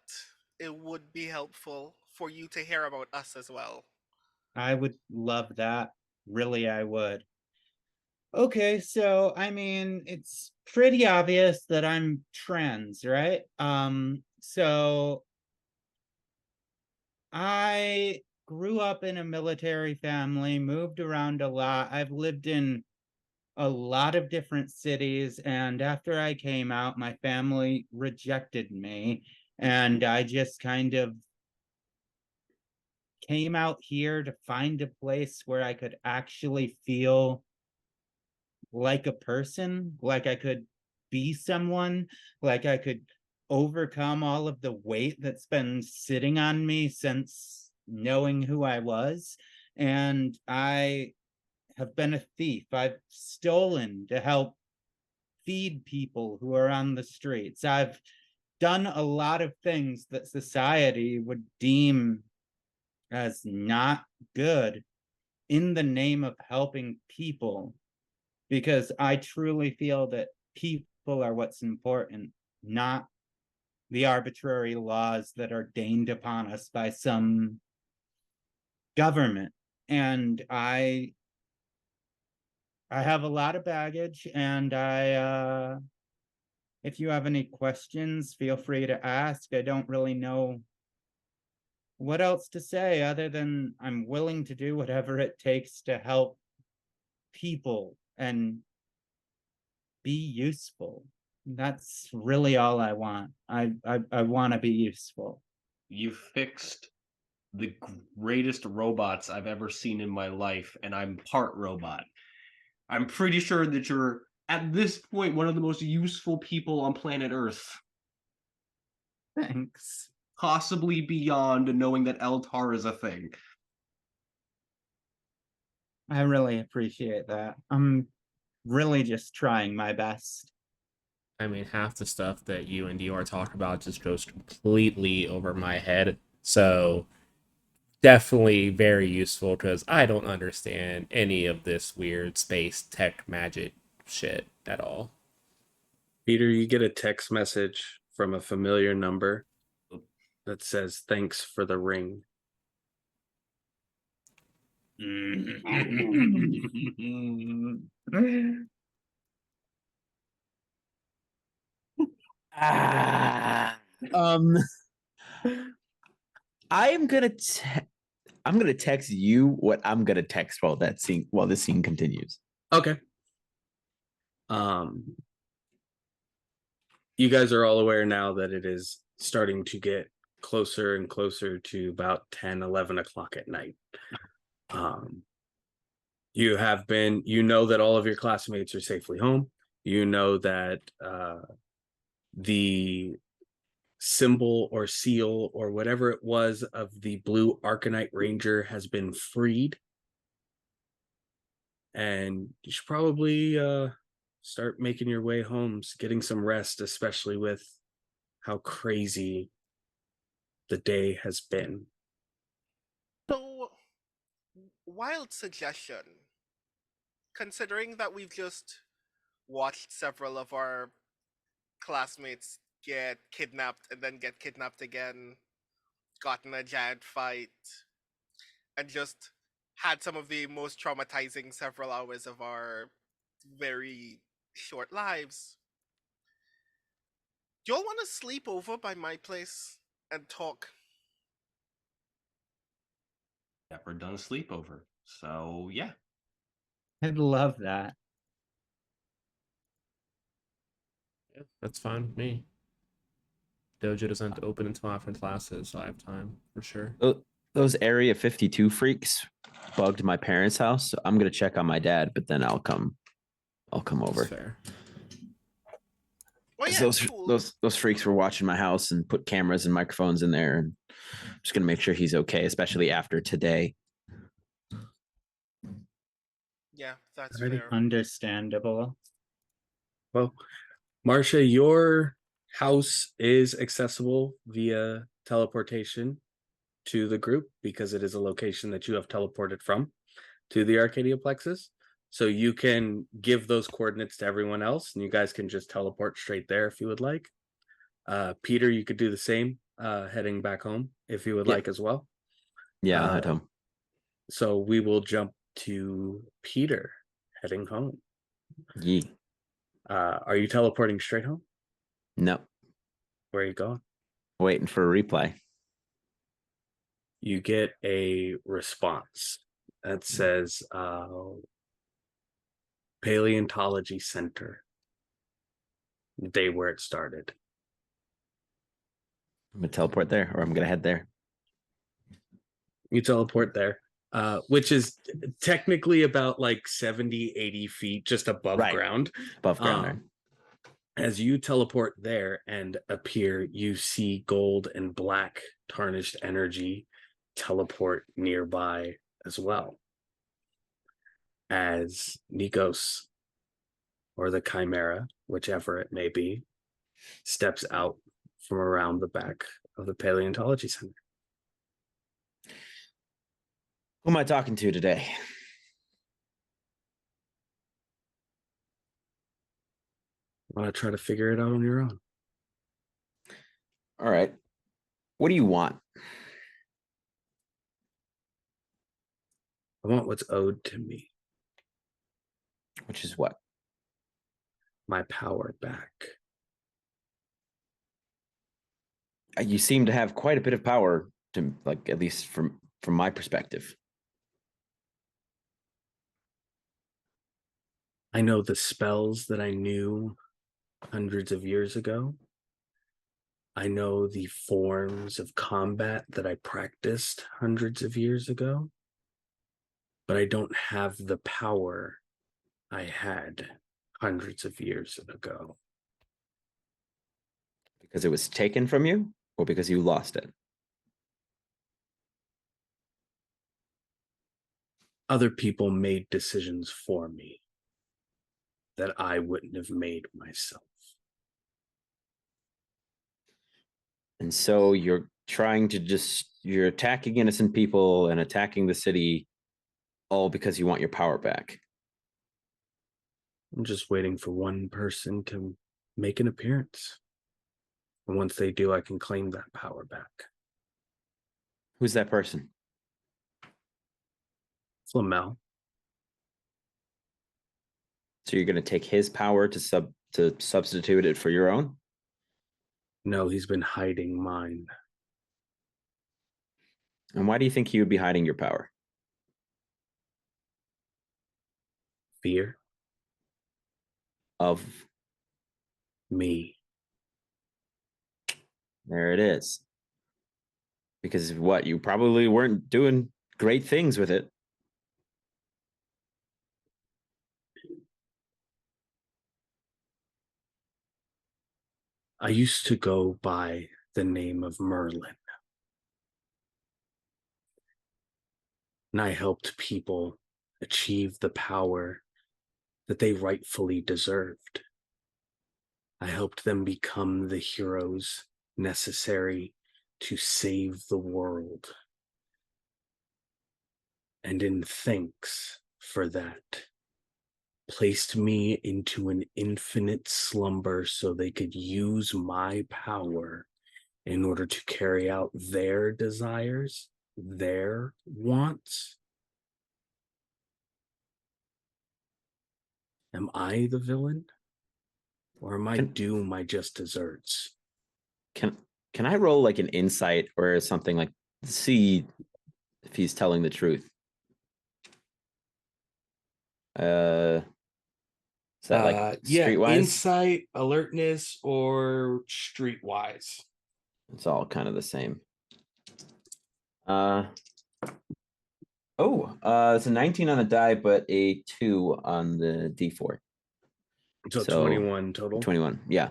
it would be helpful for you to hear about us as well. I would love that. Really, I would. Okay, so I mean, it's pretty obvious that I'm trans, right? So I grew up in a military family, moved around a lot. I've lived in a lot of different cities, and after I came out, my family rejected me, and I just kind of came out here to find a place where I could actually feel like a person, like I could be someone, like I could overcome all of the weight that's been sitting on me since knowing who I was. And I have been a thief. I've stolen to help feed people who are on the streets. I've done a lot of things that society would deem as not good in the name of helping people, because I truly feel that people are what's important, not the arbitrary laws that are deigned upon us by some government. And I have a lot of baggage, and if you have any questions, feel free to ask. I don't really know what else to say other than I'm willing to do whatever it takes to help people and be useful. That's really all I want. I want to be useful. You fixed the greatest robots I've ever seen in my life, and I'm part robot. I'm pretty sure that you're, at this point, one of the most useful people on planet Earth. Thanks. Possibly beyond knowing that Eltar is a thing. I really appreciate that. I'm really just trying my best. I mean, half the stuff that you and Dior talk about just goes completely over my head. So definitely very useful, because I don't understand any of this weird space tech magic shit at all. Peter, you get a text message from a familiar number that says, "Thanks for the ring." Ah, um, I'm gonna text you what I'm gonna text while this scene continues. Okay. You guys are all aware now that it is starting to get closer and closer to about 10, 11 o'clock at night. You know that all of your classmates are safely home. You know that the symbol or seal or whatever it was of the blue ArcaKnight Ranger has been freed. And you should probably start making your way home, getting some rest, especially with how crazy the day has been. So, wild suggestion. Considering that we've just watched several of our classmates get kidnapped and then get kidnapped again, gotten a giant fight, and just had some of the most traumatizing several hours of our very short lives. Do y'all want to sleep over by my place and talk? Never done a sleepover. So yeah. I'd love that. Yeah, that's fine with me. Dojo doesn't open until after classes, so I have time for sure. Those Area 52 freaks bugged my parents' house. So I'm gonna check on my dad, but then I'll come over. That's fair. Oh yeah, Those freaks were watching my house and put cameras and microphones in there, and I'm just gonna make sure he's okay, especially after today. Yeah, that's Alrighty. fair. Understandable. Well, Marcia, your house is accessible via teleportation to the group because it is a location that you have teleported from to the Arcadia Plexus. So you can give those coordinates to everyone else, and you guys can just teleport straight there if you would like. Peter, you could do the same, heading back home if you would like as well. Yeah, I'll head home. So we will jump to Peter heading home. Yee. Are you teleporting straight home? No. Where are you going? Waiting for a replay. You get a response that says Paleontology Center, the day where it started. I'm gonna teleport there, or I'm gonna head there. You teleport there, which is technically about like 70, 80 feet just above ground. Above ground there. As you teleport there and appear, you see gold and black tarnished energy teleport nearby as well. As Nikos, or the Chimera, whichever it may be, steps out from around the back of the Paleontology Center. Who am I talking to today? Want to try to figure it out on your own? All right. What do you want? I want what's owed to me. Which is what? My power back. You seem to have quite a bit of power, to like, at least from my perspective. I know the spells that I knew hundreds of years ago. I know the forms of combat that I practiced hundreds of years ago. But I don't have the power I had hundreds of years ago. Because it was taken from you, or because you lost it? Other people made decisions for me that I wouldn't have made myself. And so you're trying to you're attacking innocent people and attacking the city all because you want your power back. I'm just waiting for one person to make an appearance. And once they do, I can claim that power back. Who's that person? Flamel. So you're going to take his power to substitute it for your own? No, he's been hiding mine. And why do you think he would be hiding your power? Fear Of me. there it is. Because what? You probably weren't doing great things with it. I used to go by the name of Merlin. And I helped people achieve the power that they rightfully deserved. I helped them become the heroes necessary to save the world. And in thanks for that, placed me into an infinite slumber so they could use my power in order to carry out their desires, their wants. Am I the villain? Or am I doom I just desserts? Can I roll like an insight or something, like to see if he's telling the truth? Is that like streetwise? Insight, alertness, or streetwise. It's all kind of the same. It's a 19 on the die, but a 2 on the D4. So 21 total. 21, yeah.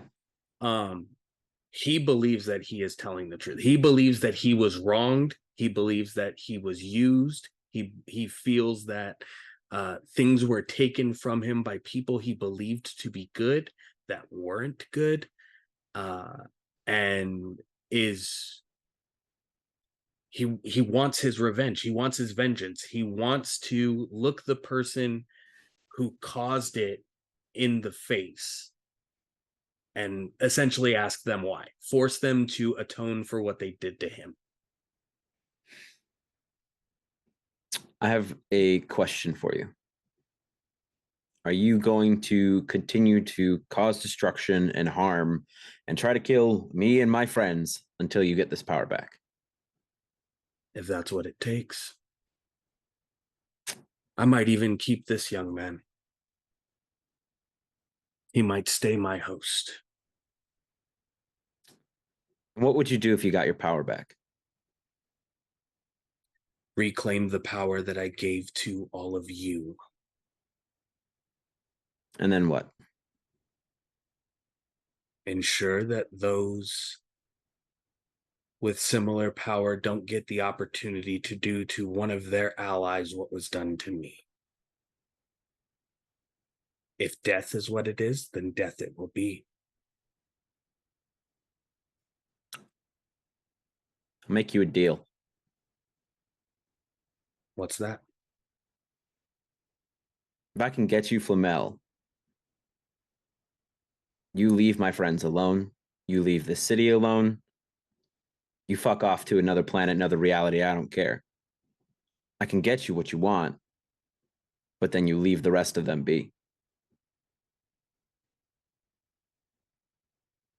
He believes that he is telling the truth. He believes that he was wronged. He believes that he was used. He feels that things were taken from him by people he believed to be good that weren't good, and he wants his revenge. He wants his vengeance. He wants to look the person who caused it in the face and essentially ask them why, force them to atone for what they did to him. I have a question for you. Are you going to continue to cause destruction and harm and try to kill me and my friends until you get this power back? If that's what it takes. I might even keep this young man. He might stay my host. What would you do if you got your power back? Reclaim the power that I gave to all of you. And then what? Ensure that those with similar power don't get the opportunity to do to one of their allies what was done to me. If death is what it is, then death it will be. I'll make you a deal. What's that? If I can get you Flamel, you leave my friends alone. You leave the city alone. You fuck off to another planet, another reality. I don't care. I can get you what you want, but then you leave the rest of them be.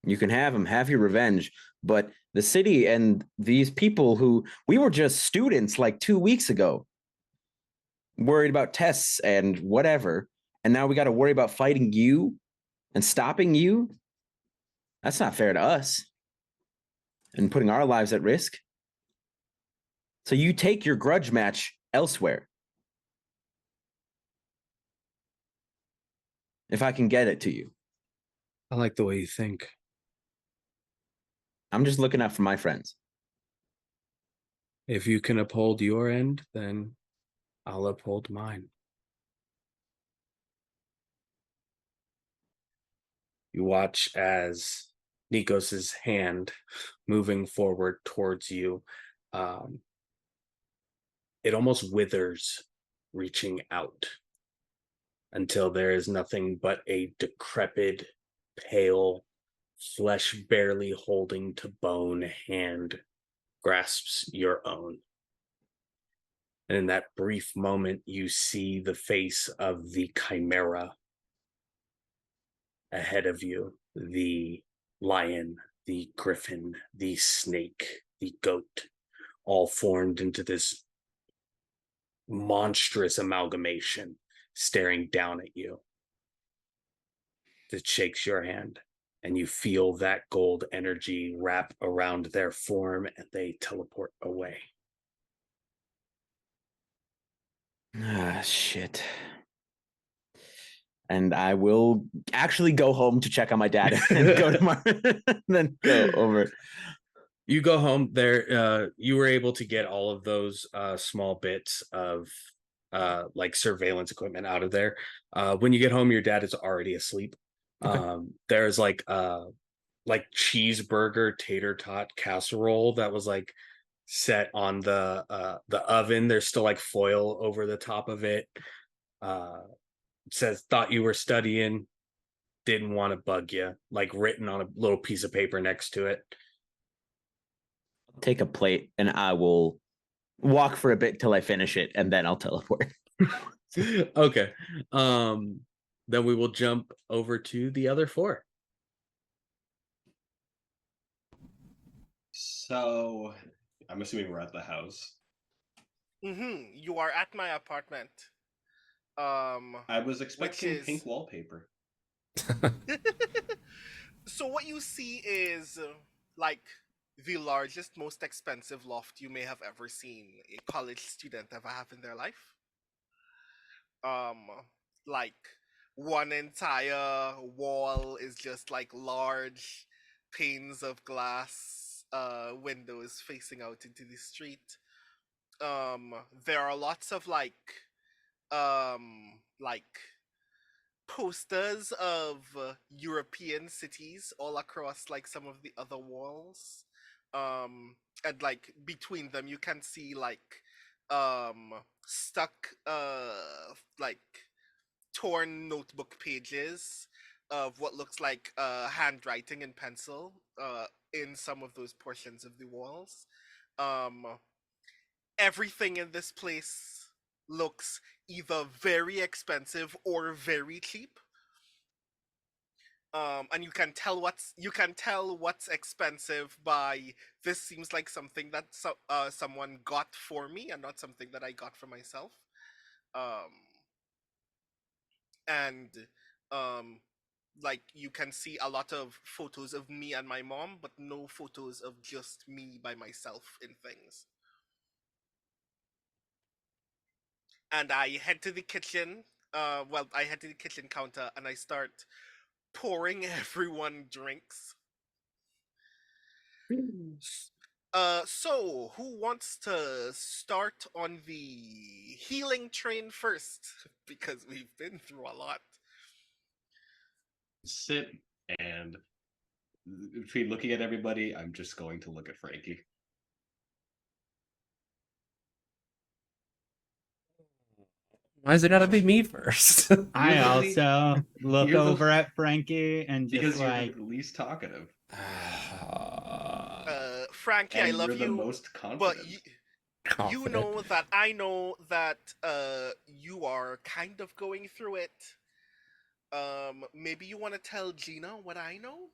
You can have them, have your revenge, but the city and these people who we were just students like 2 weeks ago, worried about tests and whatever, and now we got to worry about fighting you and stopping you. That's not fair to us and putting our lives at risk. So you take your grudge match elsewhere. If I can get it to you. I like the way you think. I'm just looking out for my friends. If you can uphold your end, then I'll uphold mine. You watch as Nikos's hand moving forward towards you. It almost withers, reaching out until there is nothing but a decrepit pale, flesh barely holding to bone hand grasps your own. And in that brief moment, you see the face of the chimera ahead of you, the lion, the griffin, the snake, the goat, all formed into this monstrous amalgamation, staring down at you. It shakes your hand, and you feel that gold energy wrap around their form, and they teleport away. Ah, shit. And I will actually go home to check on my dad and go to then go over. You go home there. You were able to get all of those small bits of like surveillance equipment out of there. When you get home, your dad is already asleep. Okay. There's like cheeseburger tater tot casserole that was like set on the oven. There's still like foil over the top of it. It says thought you were studying, didn't want to bug you, like written on a little piece of paper next to it. Take a plate and I will walk for a bit till I finish it, and then I'll teleport. Okay. Then we will jump over to the other four. So, I'm assuming we're at the house. You are at my apartment. I was expecting is- pink wallpaper. So what you see is like the largest, most expensive loft you may have ever seen a college student ever have in their life. Like one entire wall is just like large panes of glass, windows facing out into the street. There are lots of like posters of European cities all across like some of the other walls. And like between them you can see like stuck like torn notebook pages of what looks like handwriting in pencil in some of those portions of the walls. Everything in this place looks either very expensive or very cheap. And you can tell what's expensive by this seems like something that someone got for me and not something that I got for myself. And like you can see a lot of photos of me and my mom, but no photos of just me by myself in things. And I head to the kitchen. I head to the kitchen counter and I start pouring everyone drinks. So who wants to start on the healing train first? Because we've been through a lot. Sit, and between looking at everybody, I'm just going to look at Frankie. Why is it gotta be me first? I You're the- also look you're the- over at Frankie and just Because like, you're the least talkative. Frankie, And I love you're the you, most but confident. you know that I know that you are kind of going through it. Maybe you want to tell Gina what I know?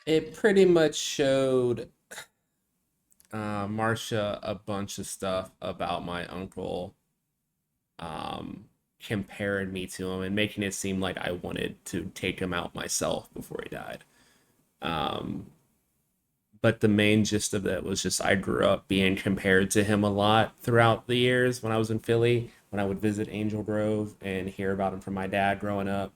It pretty much showed Marcia a bunch of stuff about my uncle, comparing me to him and making it seem like I wanted to take him out myself before he died. But the main gist of it was just I grew up being compared to him a lot throughout the years when I was in Philly, when I would visit Angel Grove and hear about him from my dad growing up,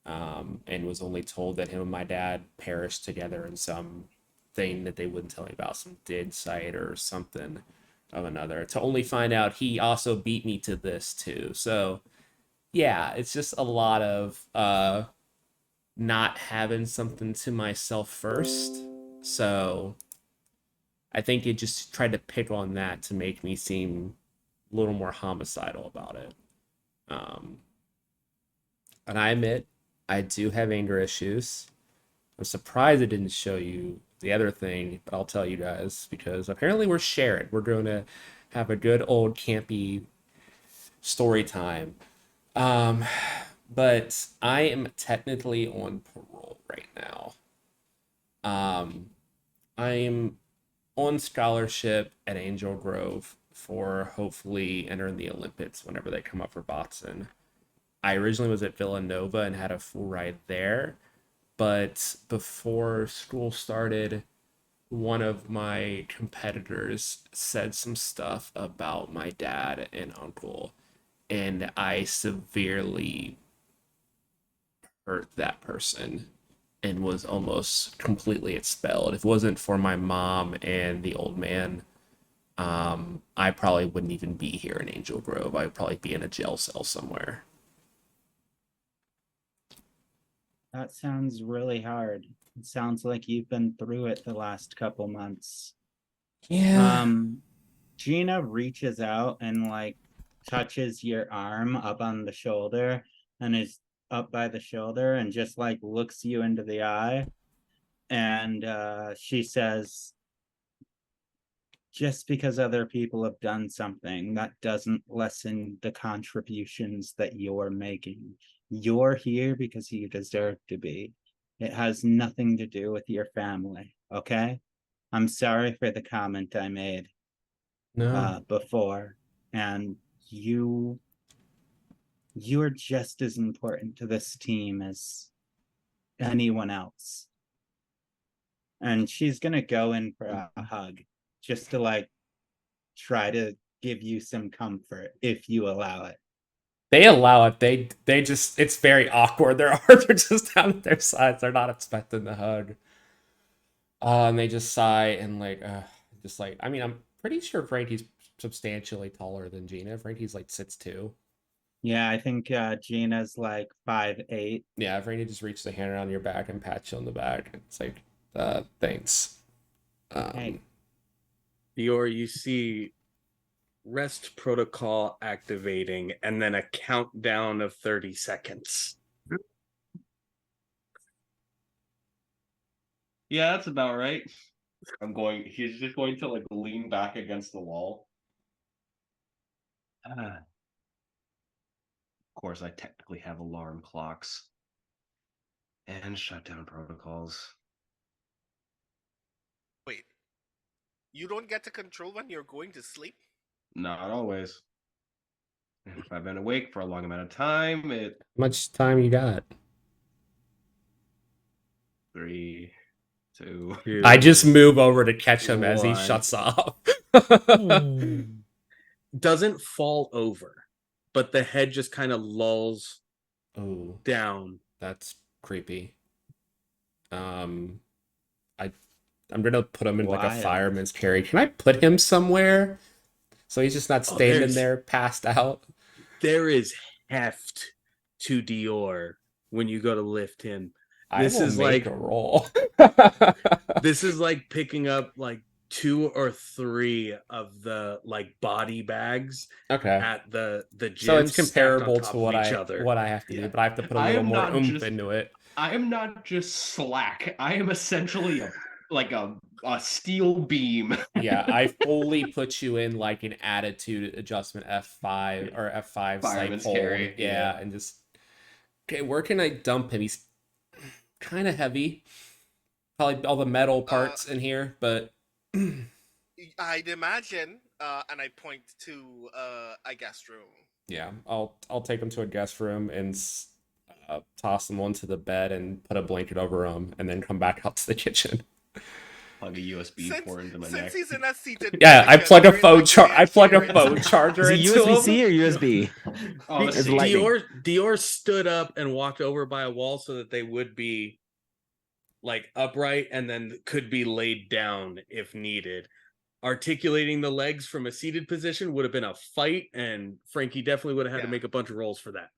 and was only told that him and my dad perished together in some thing that they wouldn't tell me about, some dig site or something of another, to only find out he also beat me to this too. So yeah, it's just a lot of not having something to myself first. So I think it just tried to pick on that to make me seem a little more homicidal about it. And I admit I do have anger issues. I'm surprised it didn't show you the other thing, but I'll tell you guys because apparently we're sharing. We're going to have a good old campy story time. But I am technically on parole right now. I am on scholarship at Angel Grove for hopefully entering the Olympics whenever they come up for boxing. I originally was at Villanova and had a full ride there, but before school started, one of my competitors said some stuff about my dad and uncle, and I severely hurt that person and was almost completely expelled. If it wasn't for my mom and the old man, I probably wouldn't even be here in Angel Grove. I would probably be in a jail cell somewhere. That sounds really hard. It sounds like you've been through it the last couple months. Yeah. Gina reaches out and like touches your arm up on the shoulder and is up by the shoulder and just like looks you into the eye. And she says, just because other people have done something, that doesn't lessen the contributions that you're making. You're here because you deserve to be. It has nothing to do with your family, okay? I'm sorry for the comment I made before, and you're just as important to this team as anyone else. And she's gonna go in for a hug just to like try to give you some comfort if you allow it. They allow it. They just, it's very awkward. Their arms are just down at their sides. They're not expecting the hug. And they just sigh and like just like, I mean, I'm pretty sure Frankie's substantially taller than Gina. Frankie's like 6'2". Yeah, I think Gina's like 5'8". Yeah, Frankie just reaches a hand around your back and pats you on the back. It's like, thanks. Hey. Dior, you see rest protocol activating and then a countdown of 30 seconds. Yeah, that's about right. He's just going to like lean back against the wall. Of course, I technically have alarm clocks and shutdown protocols. Wait, you don't get to control when you're going to sleep? Not always. And if I've been awake for a long amount of time, How much time you got? 3, 2. I just move over to catch him as he 1. shuts off. Doesn't fall over, but the head just kind of lulls down. That's creepy. I'm gonna put him in like a fireman's carry. Can I put him somewhere so he's just not standing there passed out? There is heft to Dior when you go to lift him. This is like a roll. This is like picking up like 2 or 3 of the like body bags at the gym. So it's comparable to what I have to do, but I have to put a little more oomph into it. I am not just slack. I am essentially a steel beam. Yeah, I fully put you in like an attitude adjustment F5 or F5 fireman's carry. Yeah, and just where can I dump him? He's kind of heavy. Probably all the metal parts in here, but I'd imagine, and I point to a guest room. Yeah, I'll take him to a guest room and toss him onto the bed and put a blanket over him, and then come back out to the kitchen. Plug a USB port into my neck. He's in a seated I plug a phone charger into USB-C him. or USB? Dior stood up and walked over by a wall so that they would be like upright and then could be laid down if needed. Articulating the legs from a seated position would have been a fight, and Frankie definitely would have had to make a bunch of rolls for that.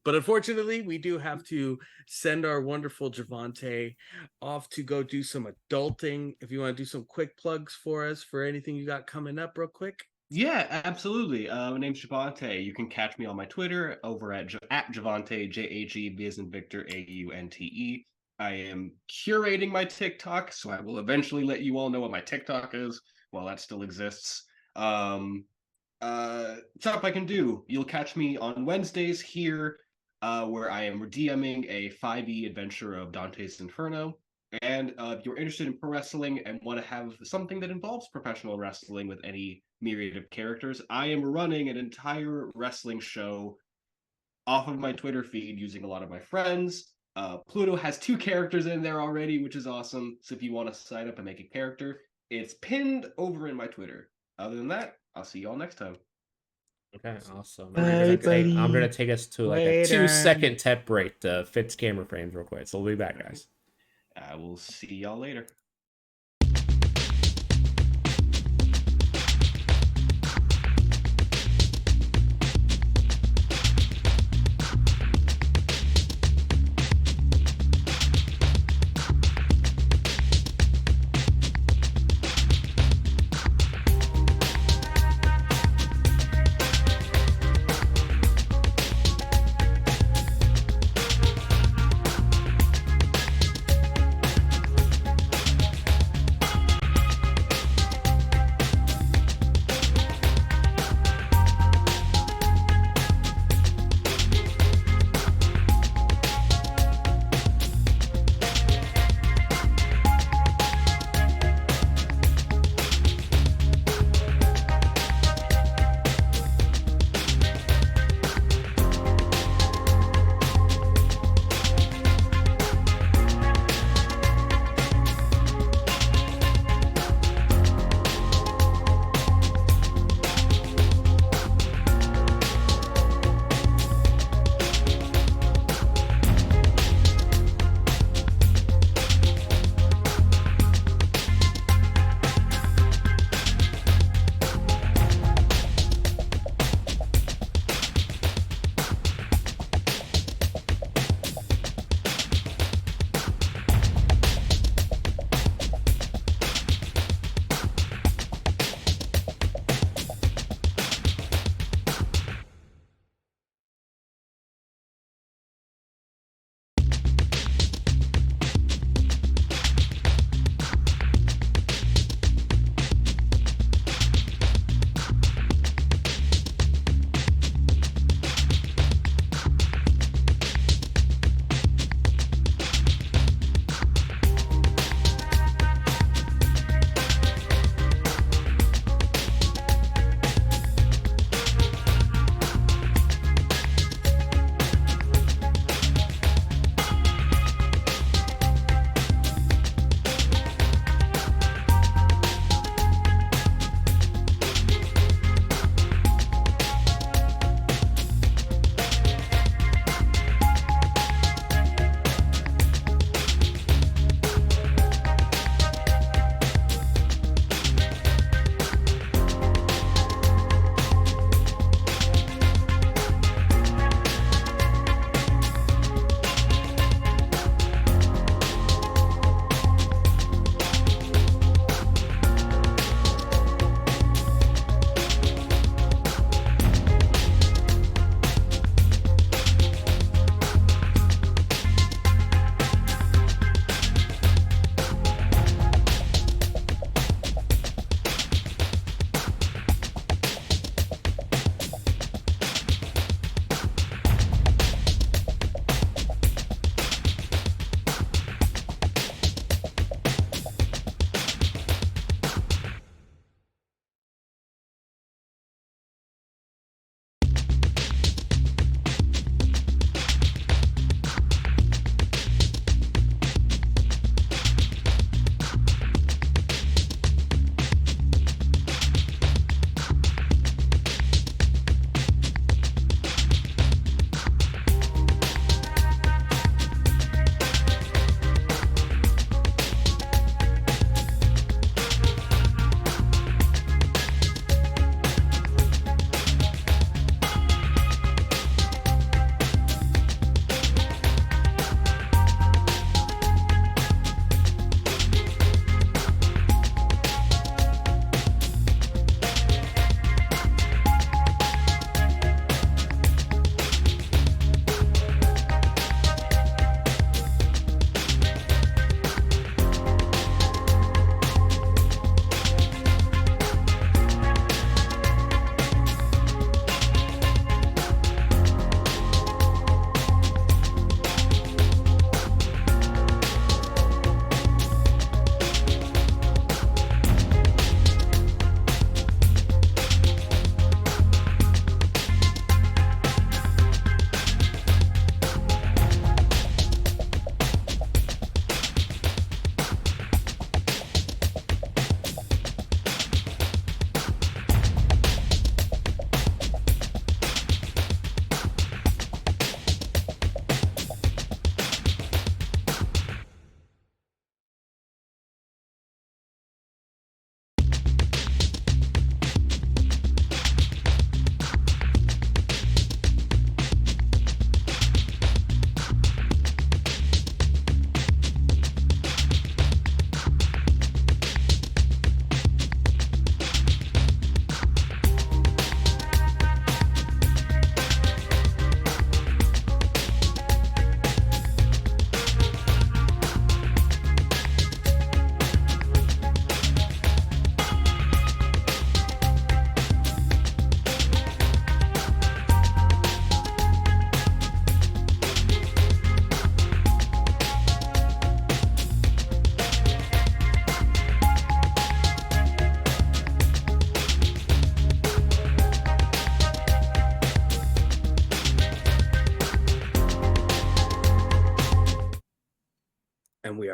But unfortunately, we do have to send our wonderful Javante off to go do some adulting. If you want to do some quick plugs for us for anything you got coming up real quick. Yeah, absolutely. My name's Javante. You can catch me on my Twitter over at Javante, JAG, as in Victor, AUNTE. I am curating my TikTok, so I will eventually let you all know what my TikTok is while that still exists. Um, Stuff I can do. You'll catch me on Wednesdays here, where I am DMing a 5e adventure of Dante's Inferno. And if you're interested in pro wrestling and want to have something that involves professional wrestling with any myriad of characters, I am running an entire wrestling show off of my Twitter feed using a lot of my friends. Pluto has 2 characters in there already, which is awesome. So if you want to sign up and make a character, it's pinned over in my Twitter. Other than that, I'll see you all next time. Okay, awesome. Bye, I'm gonna buddy. take us to like a Later. 2-second tech break to fix camera frames real quick. So we'll be back, guys. I will see y'all later.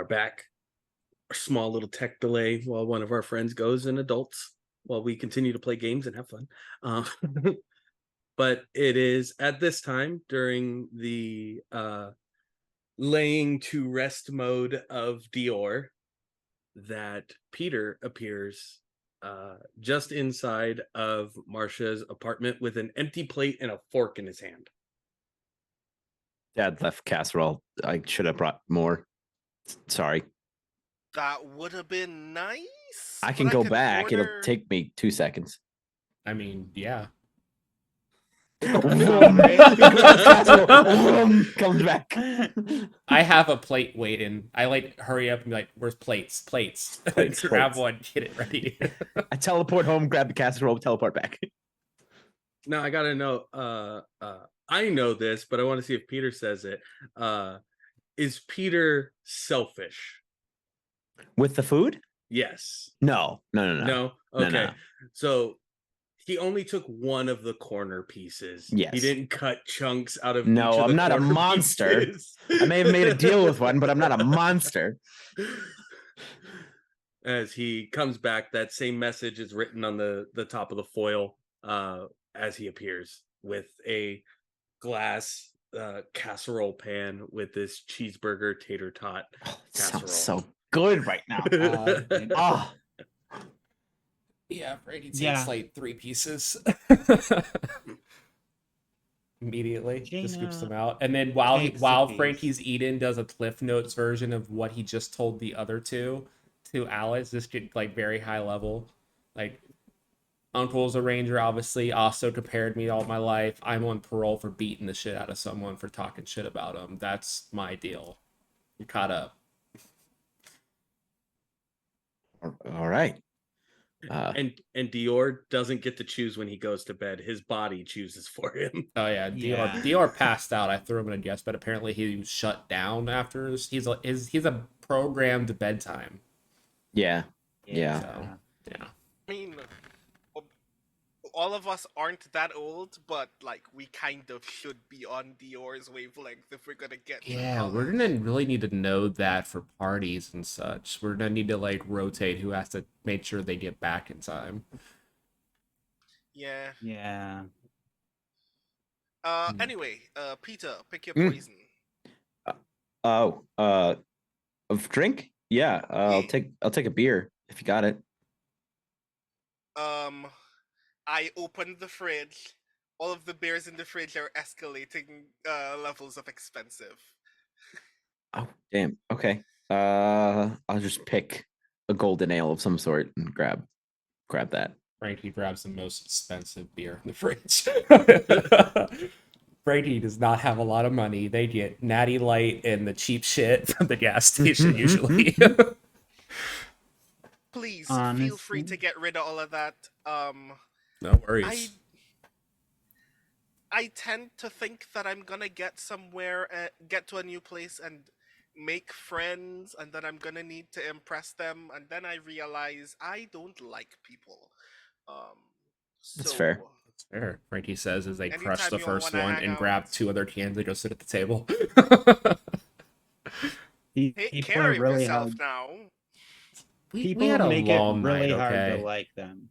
are back. A small little tech delay while one of our friends goes and adults while we continue to play games and have fun. But it is at this time during the laying to rest mode of Dior that Peter appears just inside of Marcia's apartment with an empty plate and a fork in his hand. Dad left casserole. I should have brought more. Sorry. That would have been nice. I but can go back. order- It'll take me 2 seconds. I mean, yeah. Comes back. I have a plate waiting. I like hurry up and be like, "Where's plates? Plates! Grab one, get it ready." I teleport home, grab the casserole, teleport back. Now I gotta know. I know this, but I want to see if Peter says it. Is Peter selfish? With the food? Yes. No. No. No, Okay. no. So he only took one of the corner pieces. Yes. He didn't cut chunks out of. No, each of I'm the not a corner monster. pieces. I may have made a deal with one, but I'm not a monster. As he comes back, that same message is written on the top of the foil as he appears with a glass casserole pan with this cheeseburger tater tot casserole. Sounds so good right now. Oh, Yeah, Frankie takes Yeah. like 3 pieces. Immediately, just scoops them Gina out, and then while takes a while piece. Frankie's eating, does a Cliff Notes version of what he just told the other two to Alice. Just get like very high level, like Uncle's a ranger, obviously. Also compared me all my life. I'm on parole for beating the shit out of someone for talking shit about him. That's my deal. You're caught up. all right. And Dior doesn't get to choose when he goes to bed. His body chooses for him. Oh yeah, Yeah. Dior passed out. I threw him in a guest, but apparently he was shut down after. He's a programmed bedtime. Yeah. So yeah. I mean, all of us aren't that old, but like we kind of should be on Dior's wavelength if we're gonna get. to Yeah, we're college. gonna really need to know that for parties and such. We're gonna need to like rotate who has to make sure they get back in time. Yeah. Yeah. Anyway, Peter, pick your Mm. poison. Of drink? Yeah. I'll take a beer if you got it. I opened the fridge. All of the beers in the fridge are escalating levels of expensive. Oh, damn. Okay. I'll just pick a golden ale of some sort and grab that. Frankie grabs the most expensive beer in the fridge. Frankie does not have a lot of money. They get Natty Light and the cheap shit from the gas station usually. Please feel free Honestly. to get rid of all of that. No worries. I tend to think that I'm gonna get somewhere, get to a new place and make friends, and then I'm gonna need to impress them, and then I realize I don't like people. That's so, fair. That's fair. Frankie says as they Anytime crush the you all first wanna one hang and out. grab 2 other cans, they go sit at the table. Take People care are of really yourself hard. now. People had a make it long really night, hard okay? to like them.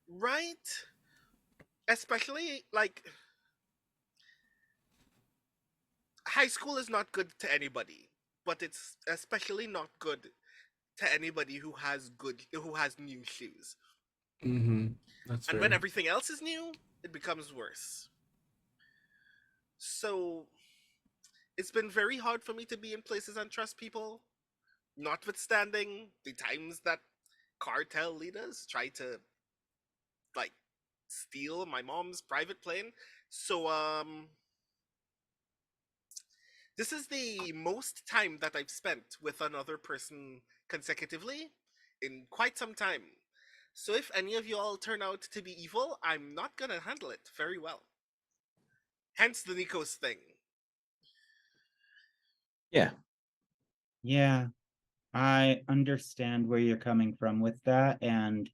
Right? Especially, like, high school is not good to anybody, but it's especially not good to anybody who has new shoes. Mm-hmm. That's And fair. when everything else is new, it becomes worse. So, it's been very hard for me to be in places and trust people, notwithstanding the times that cartel leaders try to, like, steal my mom's private plane. So, this is the most time that I've spent with another person consecutively in quite some time. So if any of you all turn out to be evil, I'm not gonna handle it very well. Hence the Nikos thing. Yeah. Yeah. I understand where you're coming from with that, and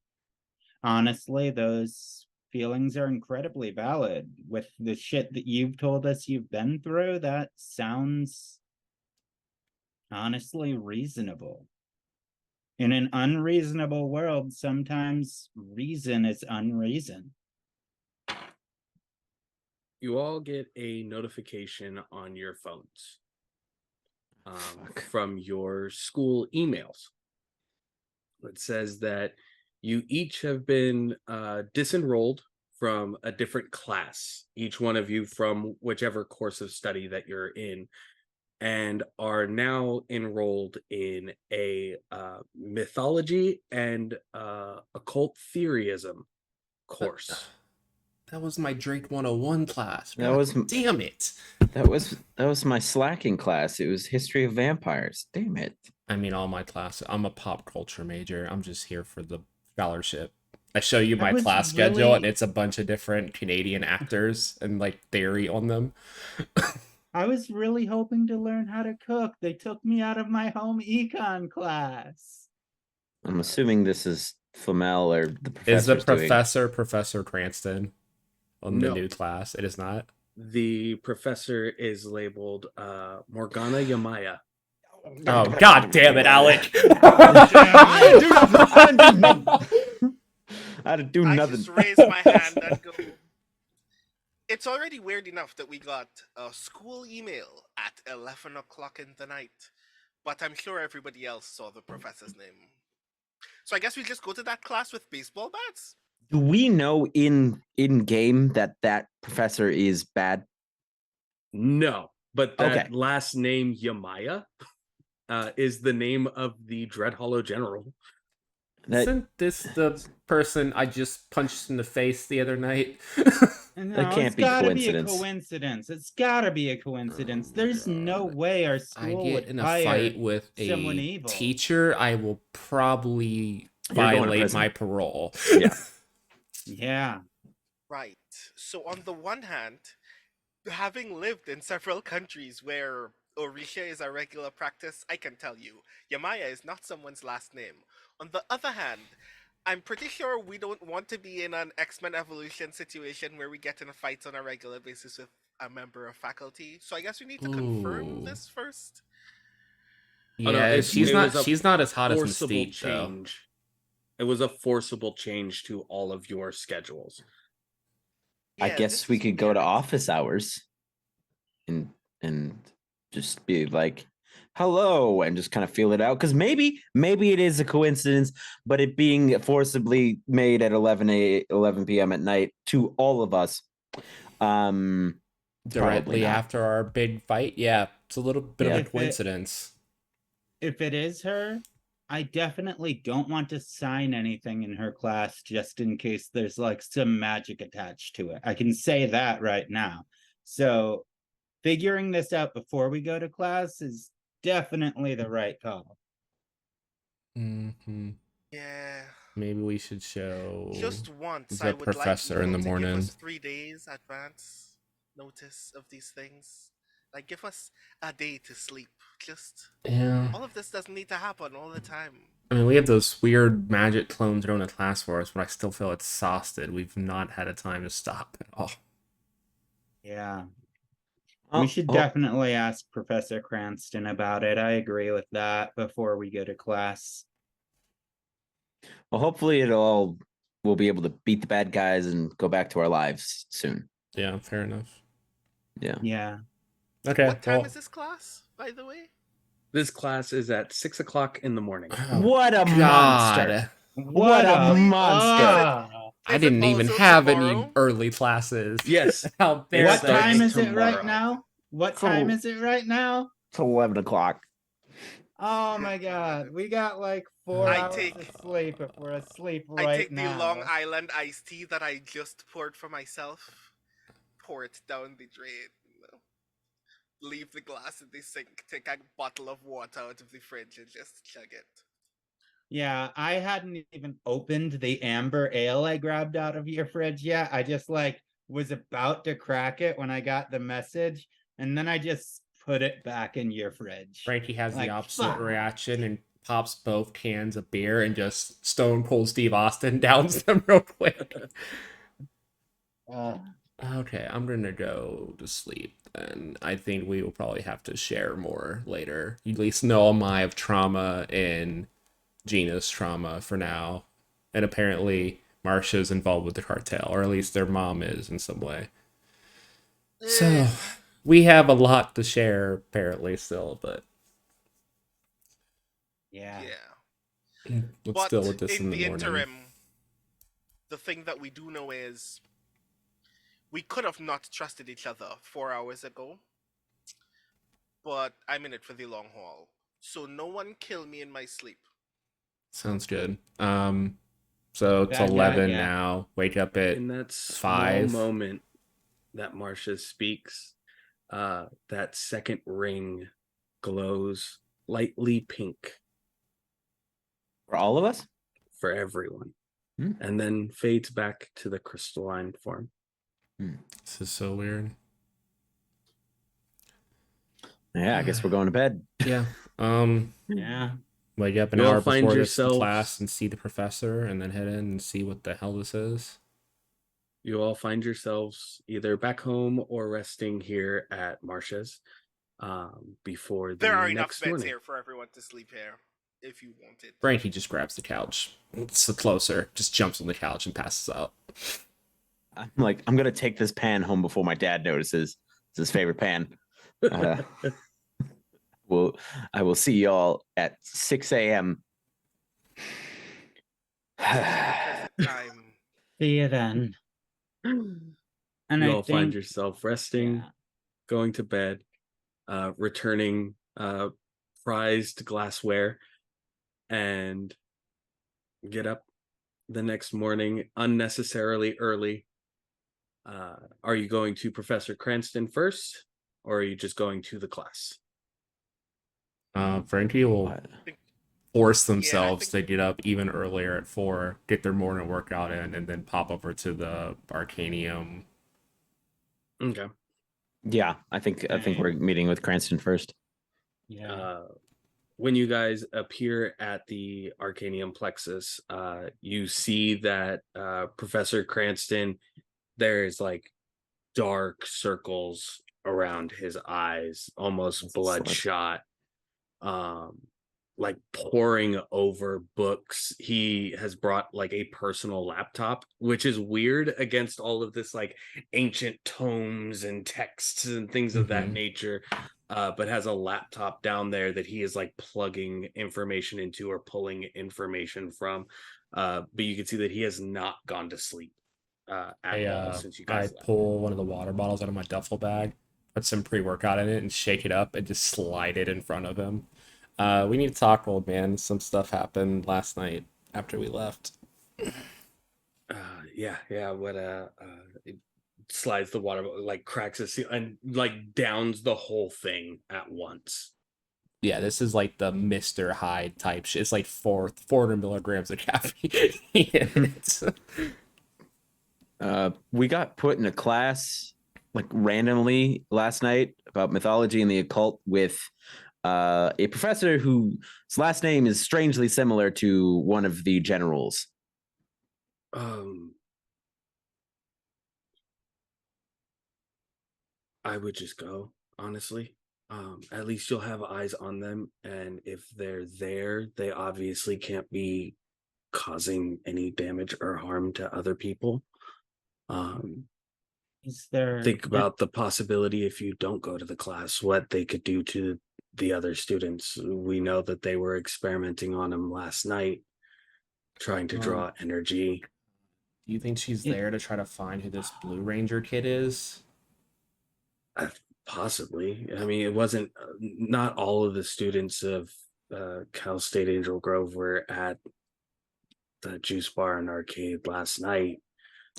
honestly, those feelings are incredibly valid. With the shit that you've told us you've been through, that sounds honestly reasonable. In an unreasonable world, sometimes reason is unreason. You all get a notification on your phones from your school emails. It says that you each have been disenrolled from a different class, each one of you from whichever course of study that you're in, and are now enrolled in a mythology and occult theoryism course. That was my Drake 101 class. That God was- damn it. That was my slacking class. It was history of vampires. Damn it. I mean, all my classes. I'm a pop culture major. I'm just here for the scholarship. I show you my was class schedule, really- and it's a bunch of different Canadian actors and like theory on them. I was really hoping to learn how to cook. They took me out of my home econ class. I'm assuming this is Flamel or the Is the professor's doing. Professor Cranston on the No. new class? It is not. The professor is labeled Morgana Yamaya. Oh, god damn it, Alec. I had to do I nothing. just raise my hand and go. It's already weird enough that we got a school email at 11 o'clock in the night, but I'm sure everybody else saw the professor's name. So I guess we just go to that class with baseball bats? Do we know in game that professor is bad? No, but that Okay. last name Yamaya is the name of the Dread Hollow General. That- Isn't this the person I just punched in the face the other night? No, That can't it's be gotta coincidence. be a coincidence. It's gotta be a coincidence. There's no way our I school get would in a hire fight with someone a evil. teacher, I will probably You're going to violate prison. my parole. Yeah. Yeah. Right. So on the one hand, having lived in several countries where Orisha is a regular practice, I can tell you, Yamaya is not someone's last name. On the other hand, I'm pretty sure we don't want to be in an X-Men Evolution situation where we get in fights on a regular basis with a member of faculty. So I guess we need to confirm Ooh. this first. Yeah, Oh, no, she's it not. was a She's not as hot as Forcible Mystique, though. change. It was a forcible change to all of your schedules. I Yeah, guess this we is could go to weird. office hours and just be like, hello, and just kind of feel it out. Because maybe it is a coincidence, but it being forcibly made at 11 p.m. at night to all of us. Probably Directly not. after our big fight. Yeah, it's a little bit Yeah. of a coincidence. If it is her, I definitely don't want to sign anything in her class just in case there's like some magic attached to it. I can say that right now. So figuring this out before we go to class is definitely the right call. Hmm. Yeah. Maybe we should show Just once, the I would like professor in the Pluto to give morning. us 3 days advance notice of these things. Like, give us a day to sleep. Just Yeah. all of this doesn't need to happen all the time. I mean, we have those weird magic clones thrown in class for us, but I still feel exhausted. We've not had a time to stop at all. Yeah. Oh, We should oh, definitely ask Professor Cranston about it. I agree with that before we go to class. well, hopefully we'll be able to beat the bad guys and go back to our lives soon. Yeah, fair enough. Yeah. Yeah. Okay. What time well, is this class, by the way? This class is at 6 o'clock in the morning. oh, What a monster! What a a monster! I Is it didn't even also have any tomorrow? early classes. Yes. How They're What starting time is it tomorrow. right now? What So- time is it right now? It's 11 o'clock. Oh my god. We got like 4 I hours take- of sleep if we're asleep I right take now. the Long Island iced tea that I just poured for myself, pour it down the drain, leave the glass in the sink, take a bottle of water out of the fridge and just chug it. Yeah, I hadn't even opened the amber ale I grabbed out of your fridge yet. I just like was about to crack it when I got the message, and then I just put it back in your fridge. Frankie has Like, the opposite fuck. reaction and pops both cans of beer and just Stone Cold Steve Austin downs them real quick. Okay, I'm gonna go to sleep, and I think we will probably have to share more later. You at least know my of trauma and Gina's trauma for now, and apparently Marcia's involved with the cartel, or at least their mom is in some way. So we have a lot to share apparently still, but Yeah. let's deal But with this in in the the morning. interim, the thing that we do know is we could have not trusted each other 4 hours ago, but I'm in it for the long haul. So no one kill me in my sleep. Sounds good. So it's Bad guy, 11 yeah. now. Wake up at In that small 5. moment that Marcia speaks, that second ring glows lightly pink For all of us? for everyone, Hmm. and then fades back to the crystalline form. This is so weird. Yeah, I guess we're going to bed. Yeah. Yeah. Wake up an You all hour find before this yourselves- class and see the professor, and then head in and see what the hell this is. You all find yourselves either back home or resting here at Marcia's before the There are enough next beds morning. here for everyone to sleep here if you want it. Frankie just grabs the couch. It's closer. Just jumps on the couch and passes out. I'm like, I'm gonna take this pan home before my dad notices. It's his favorite pan. I will see y'all at 6 a.m. Time. See you then. And You I all think find yourself resting, yeah. going to bed, returning prized glassware, and get up the next morning unnecessarily early. Are you going to Professor Cranston first, or are you just going to the class? Frankie will force Yeah, themselves to get up even earlier at 4, get their morning workout in, and then pop over to the Arcanium. Okay. Yeah, I think we're meeting with Cranston first. Yeah. When you guys appear at the Arcanium Plexus, you see that Professor Cranston, there's like dark circles around his eyes, almost bloodshot, like poring over books. He has brought like a personal laptop, which is weird against all of this like ancient tomes and texts and things of that nature, but has a laptop down there that he is like plugging information into or pulling information from. But you can see that he has not gone to sleep at all since you guys I left. pull one of the water bottles out of my duffel bag, put some pre-workout in it, and shake it up and just slide it in front of him. We need to talk, old man. Some stuff happened last night after we left. Yeah. What it slides the water, like cracks the seal and like downs the whole thing at once. Yeah, this is like the Mr. Hyde type shit. It's like 400 milligrams of caffeine in it. We got put in a class like randomly last night about mythology and the occult with a professor whose last name is strangely similar to one of the generals. I would just go, honestly. At least you'll have eyes on them, and if they're there, they obviously can't be causing any damage or harm to other people. Is there Think about the possibility if you don't go to the class, what they could do to the other students. We know that they were experimenting on him last night, trying to draw energy. Do you think she's there to try to find who this Blue Ranger kid is? Possibly. I mean, it wasn't not all of the students of Cal State Angel Grove were at the juice bar and arcade last night.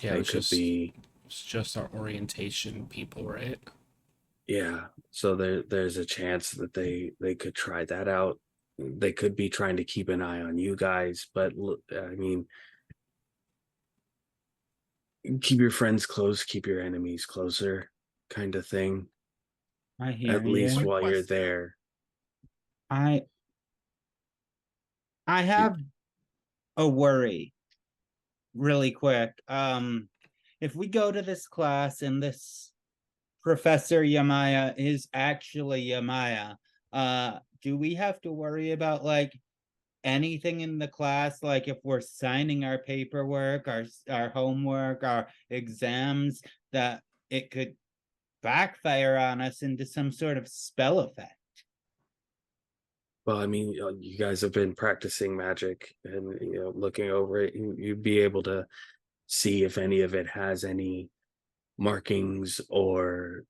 Yeah, They could be. It's just our orientation people, right? Yeah. So there's a chance that they could try that out. They could be trying to keep an eye on you guys, but I mean, keep your friends close, keep your enemies closer, kind of thing. I hear At least you. while you're Question. there. I have a worry really quick. if we go to this class and this Professor Yamaya is actually Yamaya, do we have to worry about like anything in the class, like if we're signing our paperwork, our homework, our exams, that it could backfire on us into some sort of spell effect? Well, I mean, you guys have been practicing magic and looking over it. You'd be able to see if any of it has any markings or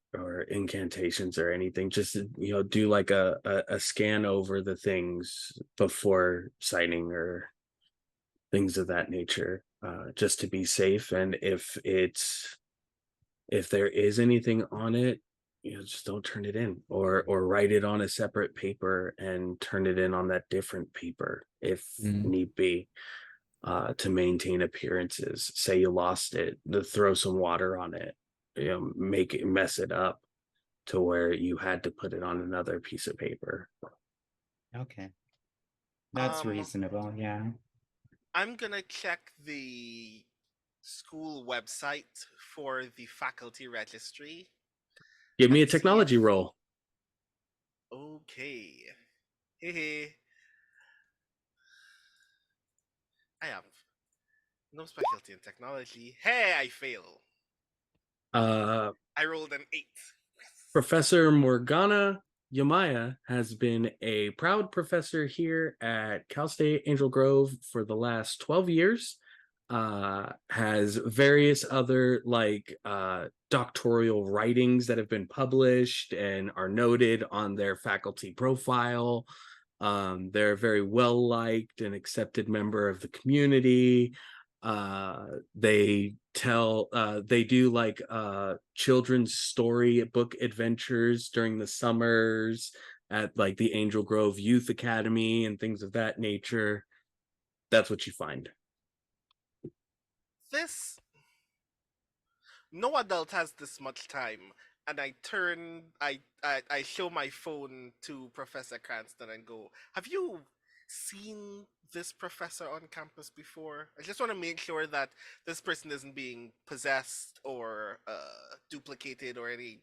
incantations or anything. Just do like a scan over the things before signing or things of that nature, just to be safe. And if there is anything on it, just don't turn it in, or write it on a separate paper and turn it in on that different paper if need be, to maintain appearances. Say you lost it, to throw some water on it, mess it up to where you had to put it on another piece of paper. Okay. That's reasonable, yeah. I'm gonna check the school website for the faculty registry. Give me a And see technology if- roll. Okay. Hehe. I have no specialty in technology. Hey, I fail. I rolled an 8. Professor Morgana Yamaya has been a proud professor here at Cal State Angel Grove for the last 12 years. Has various other doctoral writings that have been published and are noted on their faculty profile. They're a very well liked and accepted member of the community. They do children's storybook adventures during the summers at like the Angel Grove Youth Academy and things of that nature. That's what you find. No adult has this much time, and I show my phone to Professor Cranston and go, have you seen this professor on campus before? I just want to make sure that this person isn't being possessed or duplicated or any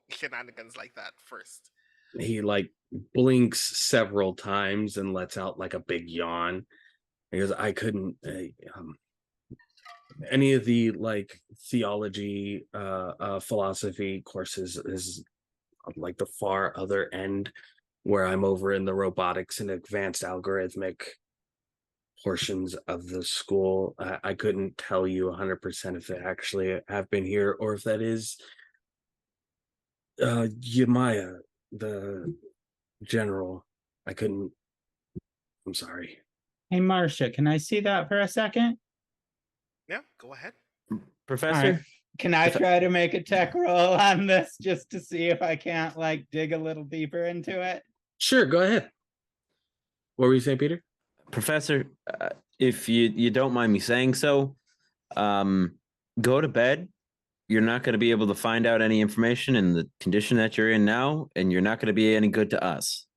shenanigans like that first. He blinks several times and lets out like a big yawn. He goes, I couldn't any of the theology philosophy courses is like the far other end, where I'm over in the robotics and advanced algorithmic portions of the school. I couldn't tell you 100% if they actually have been here or if that is Yamaya, the general. I'm sorry. Hey, Marcia, can I see that for a second? Yeah, go ahead. Professor? Right. Can I try to make a tech roll on this just to see if I can't dig a little deeper into it? Sure, go ahead. What were you saying, Peter? Professor, if you don't mind me saying so, go to bed. You're not going to be able to find out any information in the condition that you're in now, and you're not going to be any good to us.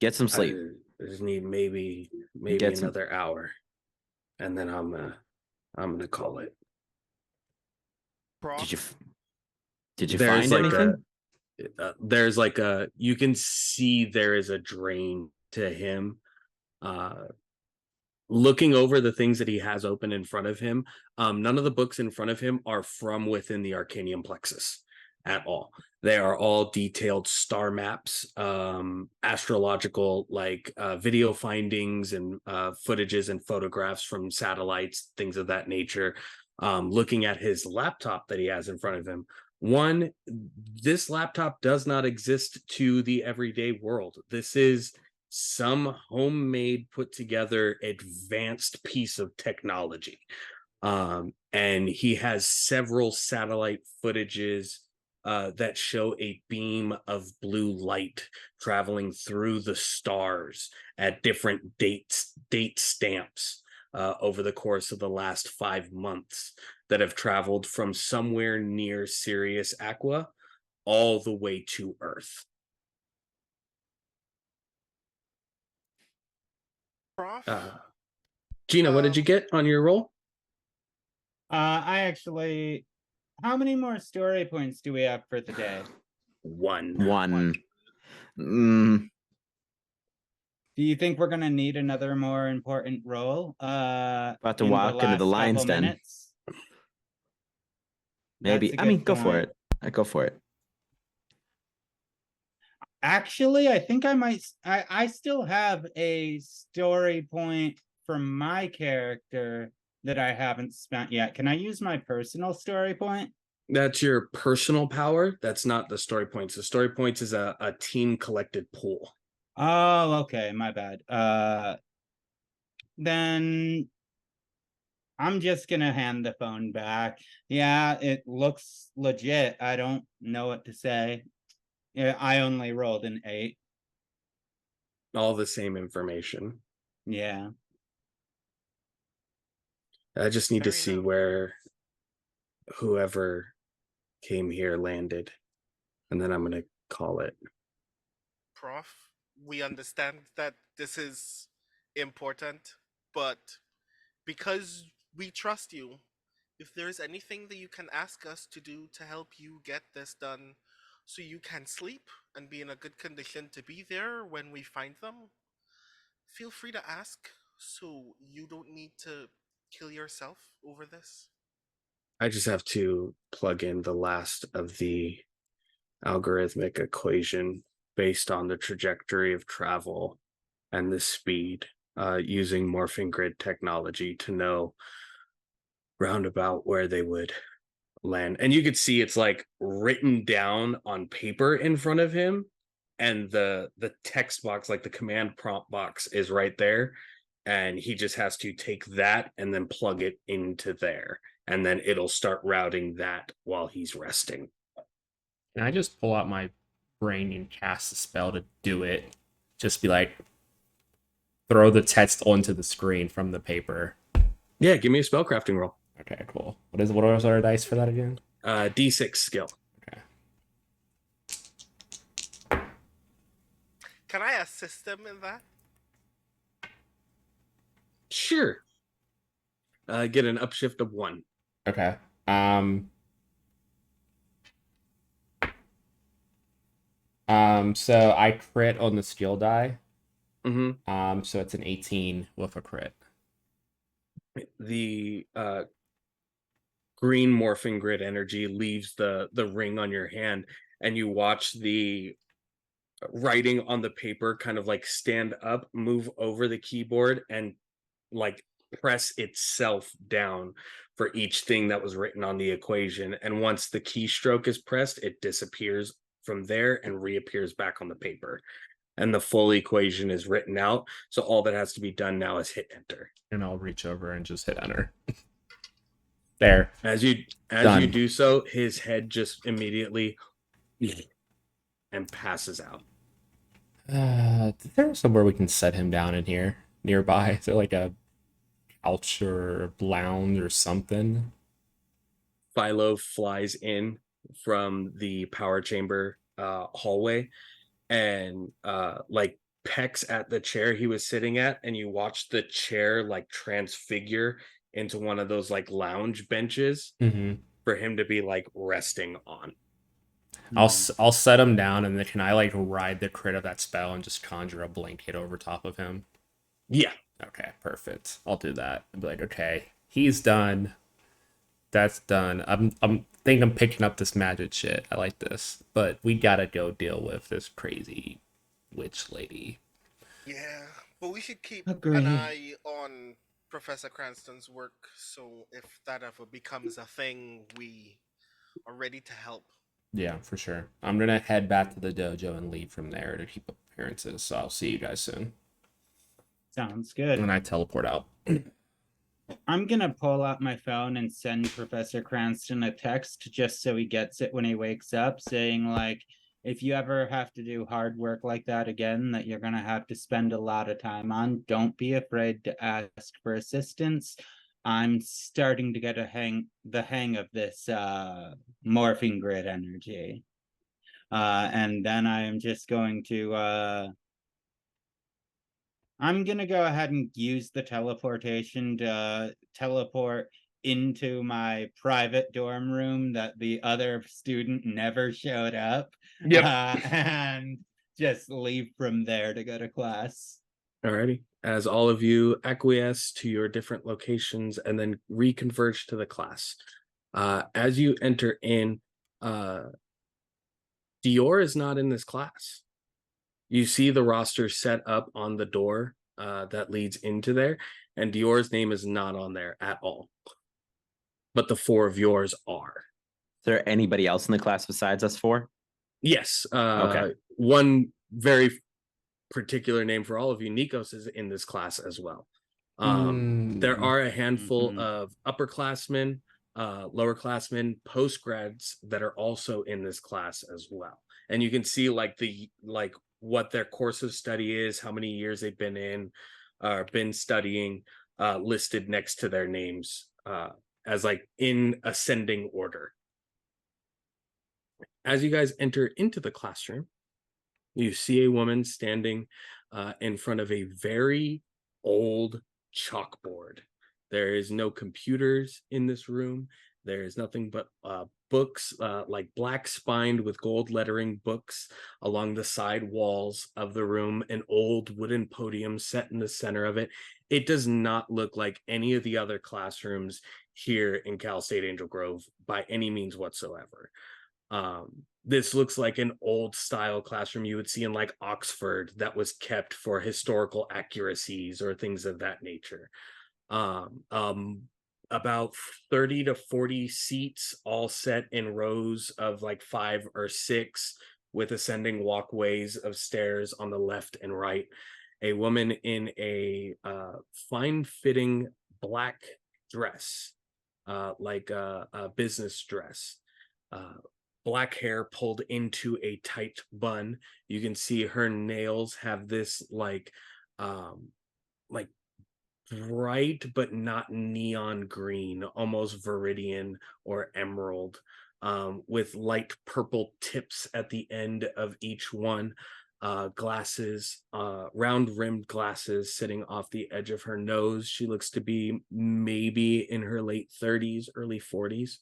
Get some sleep. I just need maybe another hour, and then I'm gonna call it. Prof? Did you find anything? There's you can see there is a drain to him. Looking over the things that he has open in front of him, none of the books in front of him are from within the Arcanium plexus at all. They are all detailed star maps, astrological video findings and footages and photographs from satellites, things of that nature. Looking at his laptop that he has in front of him, this laptop does not exist to the everyday world. This is some homemade, put together, advanced piece of technology. And he has several satellite footages that show a beam of blue light traveling through the stars at different date stamps over the course of the last 5 months, that have traveled from somewhere near Sirius Aqua all the way to Earth. Prof? Gina, what did you get on your roll? I actually, how many more story points do we have for the day? One. Mm, Do you think we're gonna need another more important role? About to in walk into the last lion's couple den. minutes? Maybe. That's a I mean, good go for point. it. I go for it. Actually, I think I still have a story point from my character that I haven't spent yet. Can I use my personal story point? That's your personal power. That's not the story points. The story points is a team collected pool. Oh, okay, my bad. Then I'm just gonna hand the phone back. Yeah, it looks legit. I don't know what to say. Yeah, I only rolled an 8. All the same information. Yeah. I just need to Fair see enough. where whoever came here landed, and then I'm gonna call it. Prof, we understand that this is important, but because we trust you, if there's anything that you can ask us to do to help you get this done so you can sleep and be in a good condition to be there when we find them, feel free to ask so you don't need to kill yourself over this. I just have to plug in the last of the algorithmic equation based on the trajectory of travel and the speed, using Morphing Grid technology to know roundabout where they would land. And you could see it's like written down on paper in front of him, and the text box, like the command prompt box, is right there, and he just has to take that and then plug it into there, and then it'll start routing that while he's resting. Can I just pull out my brain and cast a spell to do it? Just be like, throw the text onto the screen from the paper. Yeah, give me a spellcrafting roll. Okay, cool. What are our dice for that again? D6 skill. Okay. Can I assist them in that? Sure. Get an upshift of 1. Okay. So I crit on the skill die. Mm-hmm. So it's an 18 with a crit. The green morphing grid energy leaves the ring on your hand, and you watch the writing on the paper kind of like stand up, move over the keyboard, and like press itself down for each thing that was written on the equation. And once the keystroke is pressed, it disappears from there and reappears back on the paper, and the full equation is written out. So all that has to be done now is hit enter. And I'll reach over and just hit enter. There. As you Done. do so, his head just immediately and passes out. There's somewhere we can set him down in here nearby. Is there like a couch or lounge or something? Philo flies in from the power chamber hallway, and like pecks at the chair he was sitting at, and you watch the chair like transfigure into one of those like lounge benches for him to be like resting on. I'll set him down, and then can I like ride the crit of that spell and just conjure a blanket over top of him? Yeah. Okay, perfect. I'll do that. I'll be like, okay, he's done. That's done. I'm picking up this magic shit. I like this, but we gotta go deal with this crazy witch lady. Yeah, but we should keep Agree. an eye on Professor Cranston's work, so if that ever becomes a thing, we are ready to help. Yeah, for sure. I'm gonna head back to the dojo and leave from there to keep up appearances. So I'll see you guys soon. Sounds good. And I teleport out. I'm gonna pull out my phone and send Professor Cranston a text just so he gets it when he wakes up, saying like, if you ever have to do hard work like that again, that you're gonna have to spend a lot of time on, don't be afraid to ask for assistance. I'm starting to get the hang of this morphing grid energy. And then I am just going to I'm gonna go ahead and use the teleportation to teleport into my private dorm room that the other student never showed up. Yep. And just leave from there to go to class. Alrighty. As all of you acquiesce to your different locations and then reconverge to the class. As you enter in, Dior is not in this class. You see the roster set up on the door that leads into there, and Dior's name is not on there at all. But the four of yours are. Is there anybody else in the class besides us four? Yes. Okay. One very particular name for all of you, Nikos, is in this class as well. There are a handful of upperclassmen, lowerclassmen, postgrads that are also in this class as well. And you can see like what their course of study is, how many years they've been in, been studying, listed next to their names as like in ascending order. As you guys enter into the classroom, you see a woman standing in front of a very old chalkboard. There is no computers in this room. There is nothing but books, like black spined with gold lettering books along the side walls of the room, an old wooden podium set in the center of it. It does not look like any of the other classrooms here in Cal State Angel Grove by any means whatsoever. This looks like an old style classroom you would see in like Oxford that was kept for historical accuracies or things of that nature. About 30 to 40 seats all set in rows of like 5 or 6 with ascending walkways of stairs on the left and right. A woman in a fine fitting black dress, like a business dress, black hair pulled into a tight bun. You can see her nails have this like bright but not neon green, almost viridian or emerald, with light purple tips at the end of each one. Glasses, round rimmed glasses sitting off the edge of her nose. She looks to be maybe in her late 30s, early 40s.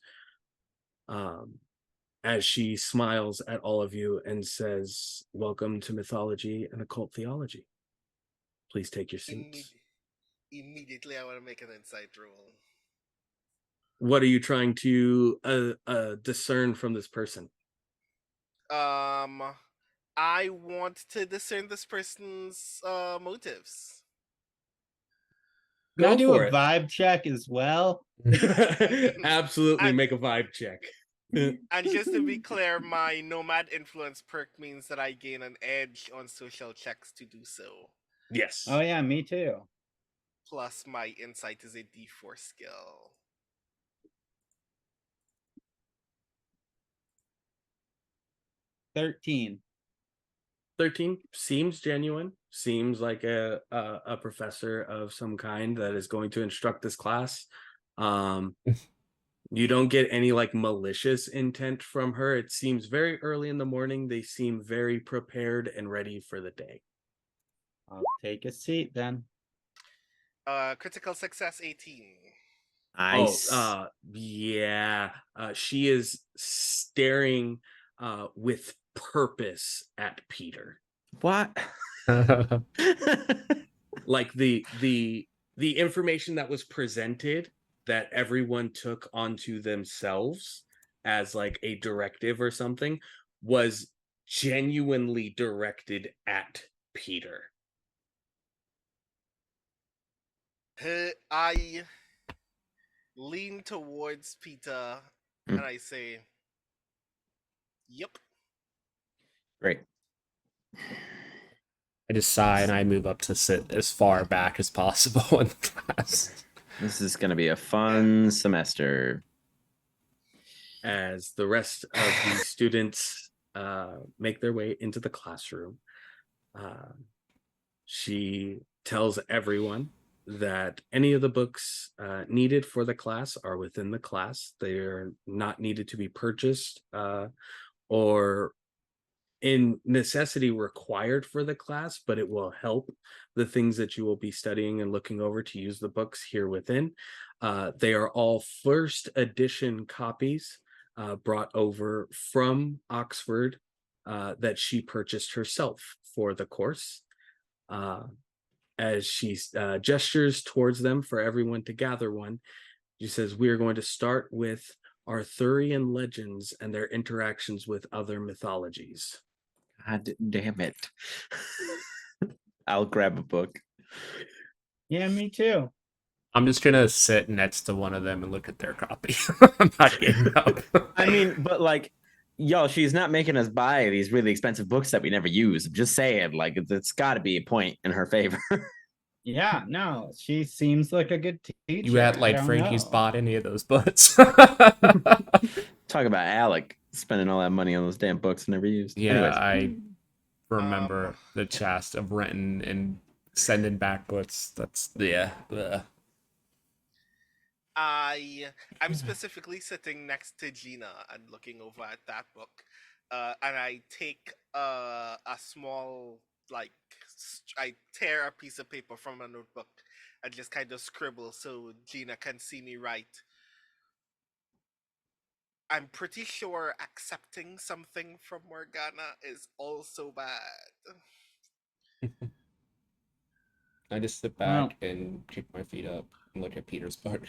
As she smiles at all of you and says, "Welcome to Mythology and Occult Theology. Please take your seats." Immediately, I want to make an insight roll. What are you trying to discern from this person? I want to discern this person's motives. Can I Go do for a it. vibe check as well? Absolutely, make a vibe check. And just to be clear, my Nomad Influence perk means that I gain an edge on social checks to do so. Yes. Oh yeah, me too. Plus, my insight is a D4 skill. 13. 13 seems genuine, seems like a professor of some kind that is going to instruct this class. You don't get any like malicious intent from her. It seems very early in the morning. They seem very prepared and ready for the day. I'll take a seat then. Critical success 18. Nice. Yeah. She is staring with purpose at Peter. What? Like the information that was presented that everyone took onto themselves as like a directive or something was genuinely directed at Peter. I lean towards Peter and I say, "Yep." Great. I just sigh and I move up to sit as far back as possible in class. This is going to be a fun semester. As the rest of the students make their way into the classroom, she tells everyone that any of the books needed for the class are within the class. They are not needed to be purchased or in necessity required for the class, but it will help the things that you will be studying and looking over to use the books here within. They are all first edition copies brought over from Oxford that she purchased herself for the course. As she gestures towards them for everyone to gather one, she says, "We are going to start with Arthurian legends and their interactions with other mythologies." God damn it. I'll grab a book. Yeah, me too. I'm just gonna sit next to one of them and look at their copy. I'm not getting up. I mean, but like, yo, she's not making us buy these really expensive books that we never use. I'm just saying, like, it's got to be a point in her favor. Yeah, no, she seems like a good teacher. You act I like don't Frankie's know. bought any of those books. Talk about Alec spending all that money on those damn books never used. Yeah, Anyways, I remember the chest of renting and sending back books. That's bleh. I'm specifically sitting next to Gina and looking over at that book, and I take a small I tear a piece of paper from a notebook and just kind of scribble so Gina can see me write. I'm pretty sure accepting something from Morgana is also bad. I just sit Well, back and kick my feet up and look at Peter's book.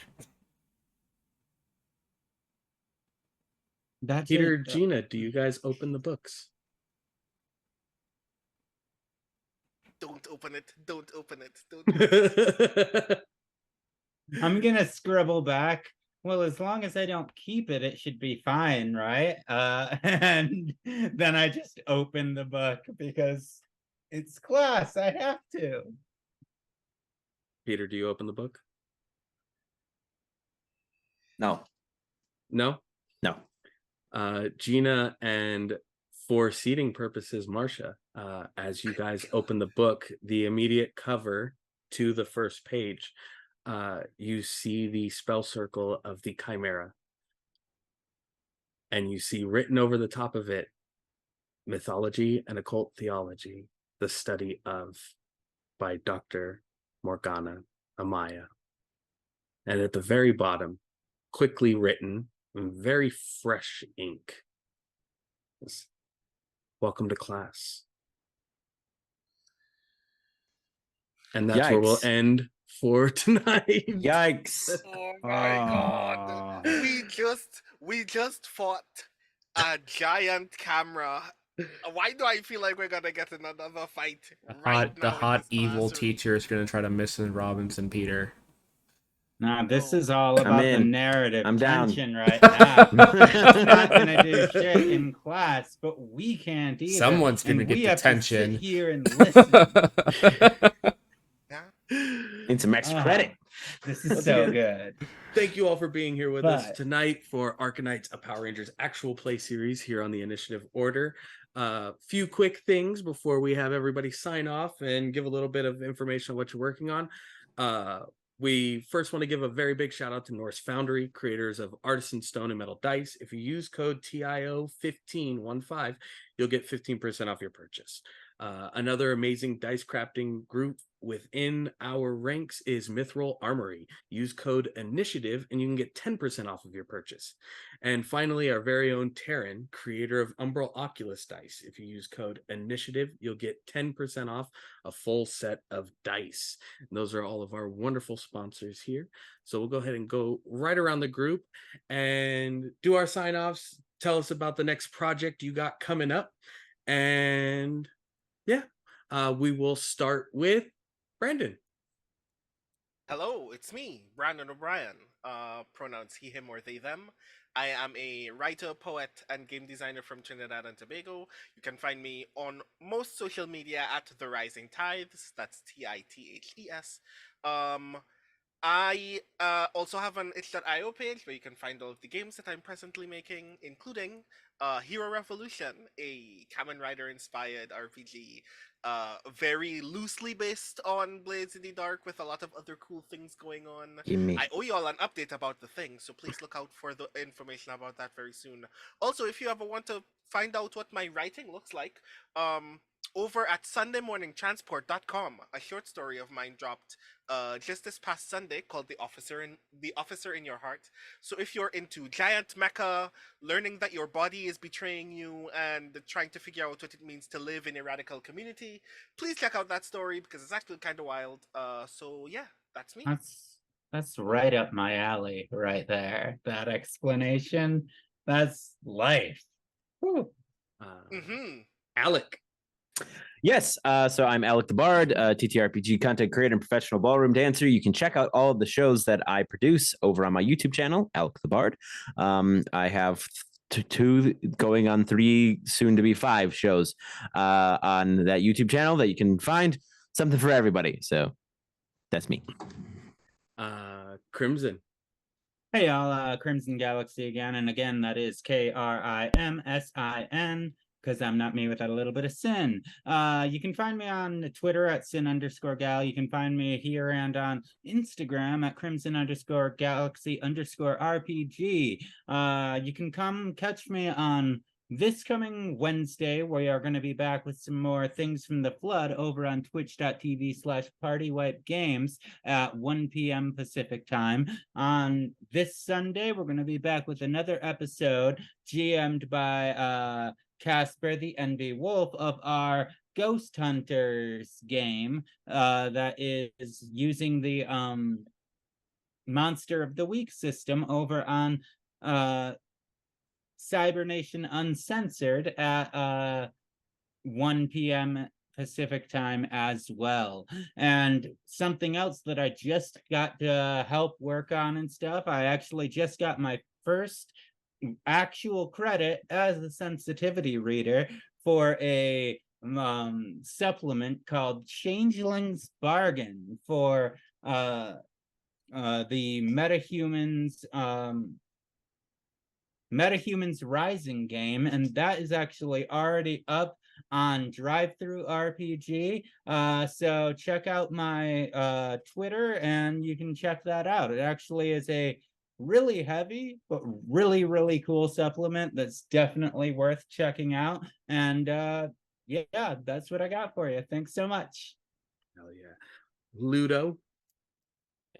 that's Peter, it. Gina, do you guys open the books? Don't open it. Don't open it. Don't open it. I'm gonna scribble back. Well, as long as I don't keep it, it should be fine, right? And then I just open the book because it's class. I have to. Peter, do you open the book? no, No? no. Gina, and for seating purposes, Marcia, as you guys open the book, the immediate cover to the first page, you see the spell circle of the Chimera. And you see written over the top of it, Mythology and Occult Theology, the study of, by Dr. Morgana Amaya. And at the very bottom, quickly written in very fresh ink, is, "Welcome to class." And that's where we'll Yikes. end for tonight. Yikes. Oh my god. Oh. We just fought a giant camera. Why do I feel like we're gonna get in another fight right The now? hot in this evil classroom? teacher is gonna try to miss Robinson Peter. Nah, this No. is all I'm about the in. narrative I'm down. tension right now. It's not gonna do shit in class, but we can't either. Someone's gonna and get we the have tension. to sit here and listen. Yeah. Need some extra credit. This is Once so again, good. Thank you all for being here with us But- tonight for ArcaKnights, a Power Rangers actual play series here on the Initiative Order. Few quick things before we have everybody sign off and give a little bit of information on what you're working on. We first want to give a very big shout out to Norse Foundry, creators of Artisan Stone and Metal Dice. If you use code TIO1515, you'll get 15% off your purchase. Another amazing dice crafting group within our ranks is Mithril Armory. Use code Initiative and you can get 10% off of your purchase. And finally, our very own Terran, creator of Umbral Oculus Dice. If you use code Initiative, you'll get 10% off a full set of dice. And those are all of our wonderful sponsors here. So we'll go ahead and go right around the group and do our sign-offs. Tell us about the next project you got coming up. And yeah, we will start with Brandon. Hello, it's me, Brandon O'Brien. Pronouns he, him, or they, them. I am a writer, poet, and game designer from Trinidad and Tobago. You can find me on most social media at The Rising Tides. That's TITHES. I also have an itch.io page where you can find all of the games that I'm presently making, including Hero Revolution, a Kamen Rider inspired RPG, very loosely based on Blades in the Dark with a lot of other cool things going on. Gimme. I owe you all an update about the thing, so please look out for the information about that very soon. Also, if you ever want to find out what my writing looks like, over at sundaymorningtransport.com, a short story of mine dropped just this past Sunday called The Officer in Your Heart. So if you're into giant mecha, learning that your body is betraying you, and trying to figure out what it means to live in a radical community, please check out that story because it's actually kind of wild. So yeah, that's me. That's right up my alley right there. That explanation. That's life. Whew. Alec. Yes, so I'm Alec the Bard, TTRPG content creator and professional ballroom dancer. You can check out all of the shows that I produce over on my YouTube channel, Alec the Bard. I have two going on 3, soon to be 5 shows on that YouTube channel that you can find. Something for everybody. So that's me. Krimsin. Hey y'all, Crimson Galaxy again, and again that is Krimsin, because I'm not me without a little bit of sin. You can find me on Twitter at sin_gal. You can find me here and on Instagram at crimson_galaxy_RPG. You can come catch me on this coming Wednesday. We are going to be back with some more Things from the Flood over on twitch.tv/partywipegames at 1 p.m. Pacific time. On this Sunday, we're going to be back with another episode GM'd by Casper the Envy Wolf of our Ghost Hunters game that is using the Monster of the Week system over on Cybernation Uncensored at 1 p.m. Pacific time as well. And something else that I just got to help work on and stuff, I actually just got my first actual credit as a sensitivity reader for a supplement called Changeling's Bargain for the MetaHumans Rising game, and that is actually already up on Drive-Thru RPG. So check out my Twitter and you can check that out. It actually is a really heavy but really, really cool supplement that's definitely worth checking out. And yeah, that's what I got for you. Thanks so much. Hell yeah. Ludo.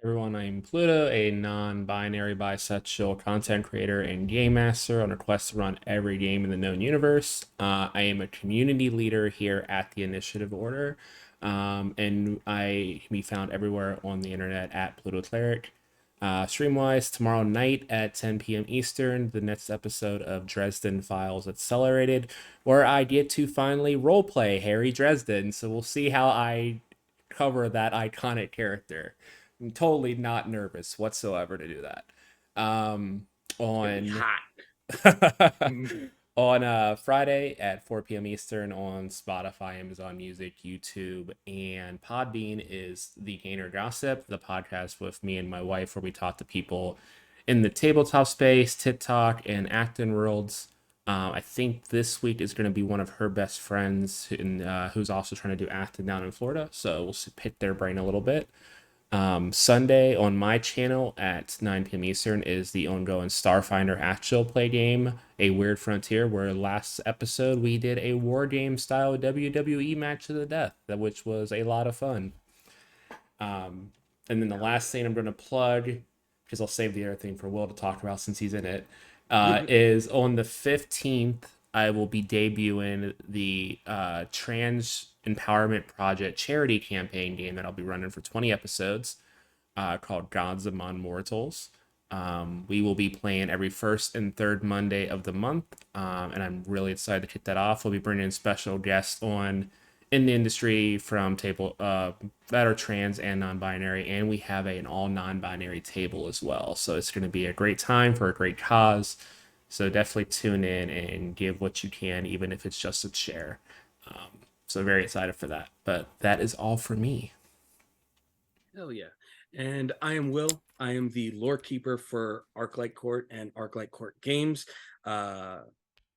Everyone, I'm Pluto, a non-binary bisexual content creator and game master on a quest to run every game in the known universe. I am a community leader here at the Initiative Order, and I can be found everywhere on the internet at Pluto Cleric. Stream-wise, tomorrow night at 10 p.m. Eastern, the next episode of Dresden Files Accelerated, where I get to finally roleplay Harry Dresden, so we'll see how I cover that iconic character. I'm totally not nervous whatsoever to do that. On Friday at 4 p.m. Eastern on Spotify, Amazon Music, YouTube, and Podbean is The Gainer Gossip, the podcast with me and my wife where we talk to people in the tabletop space, TikTok, and acting worlds. I think this week is going to be one of her best friends who's also trying to do acting down in Florida, so we'll pick their brain a little bit. Sunday on my channel at 9 p.m. Eastern is the ongoing Starfinder actual play game, A Weird Frontier, where last episode we did a war game style WWE match to the death, which was a lot of fun. And then the last thing I'm going to plug, because I'll save the other thing for Will to talk about since he's in it, is on the 15th, I will be debuting the Trans Empowerment Project charity campaign game that I'll be running for 20 episodes called Gods Among Mortals. We will be playing every first and third Monday of the month, and I'm really excited to kick that off. We'll be bringing in special guests on in the industry from table that are trans and non-binary, and we have an all non-binary table as well. So it's going to be a great time for a great cause. So definitely tune in and give what you can, even if it's just a share. So very excited for that. But that is all for me. Hell yeah. And I am Will. I am the lore keeper for ArcLight Court and ArcLight Court Games.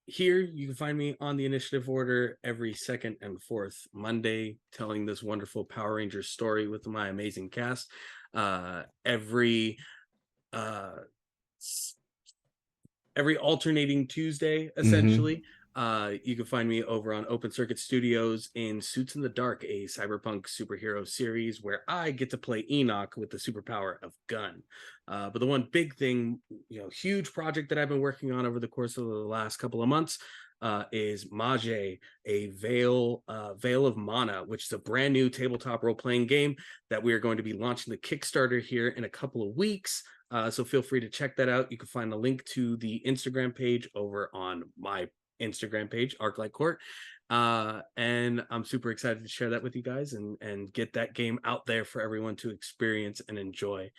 Here, you can find me on the initiative order every second and fourth Monday, telling this wonderful Power Rangers story with my amazing cast. Every alternating Tuesday, essentially. You can find me over on Open Circuit Studios in Suits in the Dark, a cyberpunk superhero series where I get to play Enoch with the superpower of gun. But the one big thing, huge project that I've been working on over the course of the last couple of months is Mage, a Veil of Mana, which is a brand new tabletop role-playing game that we are going to be launching the Kickstarter here in a couple of weeks. So feel free to check that out. You can find the link to the Instagram page over on my Instagram page, ArcLight Court. And I'm super excited to share that with you guys and get that game out there for everyone to experience and enjoy.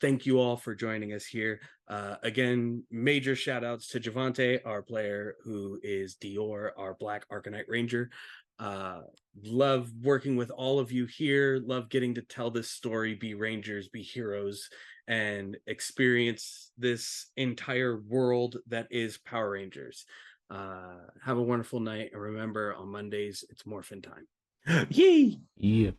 Thank you all for joining us here. Again, major shout outs to Javante, our player, who is Dior, our Black ArcaKnight Ranger. Love working with all of you here. Love getting to tell this story, be Rangers, be heroes, and experience this entire world that is Power Rangers. Have a wonderful night, and remember, on Mondays it's morphin' time. Yay! Yeah.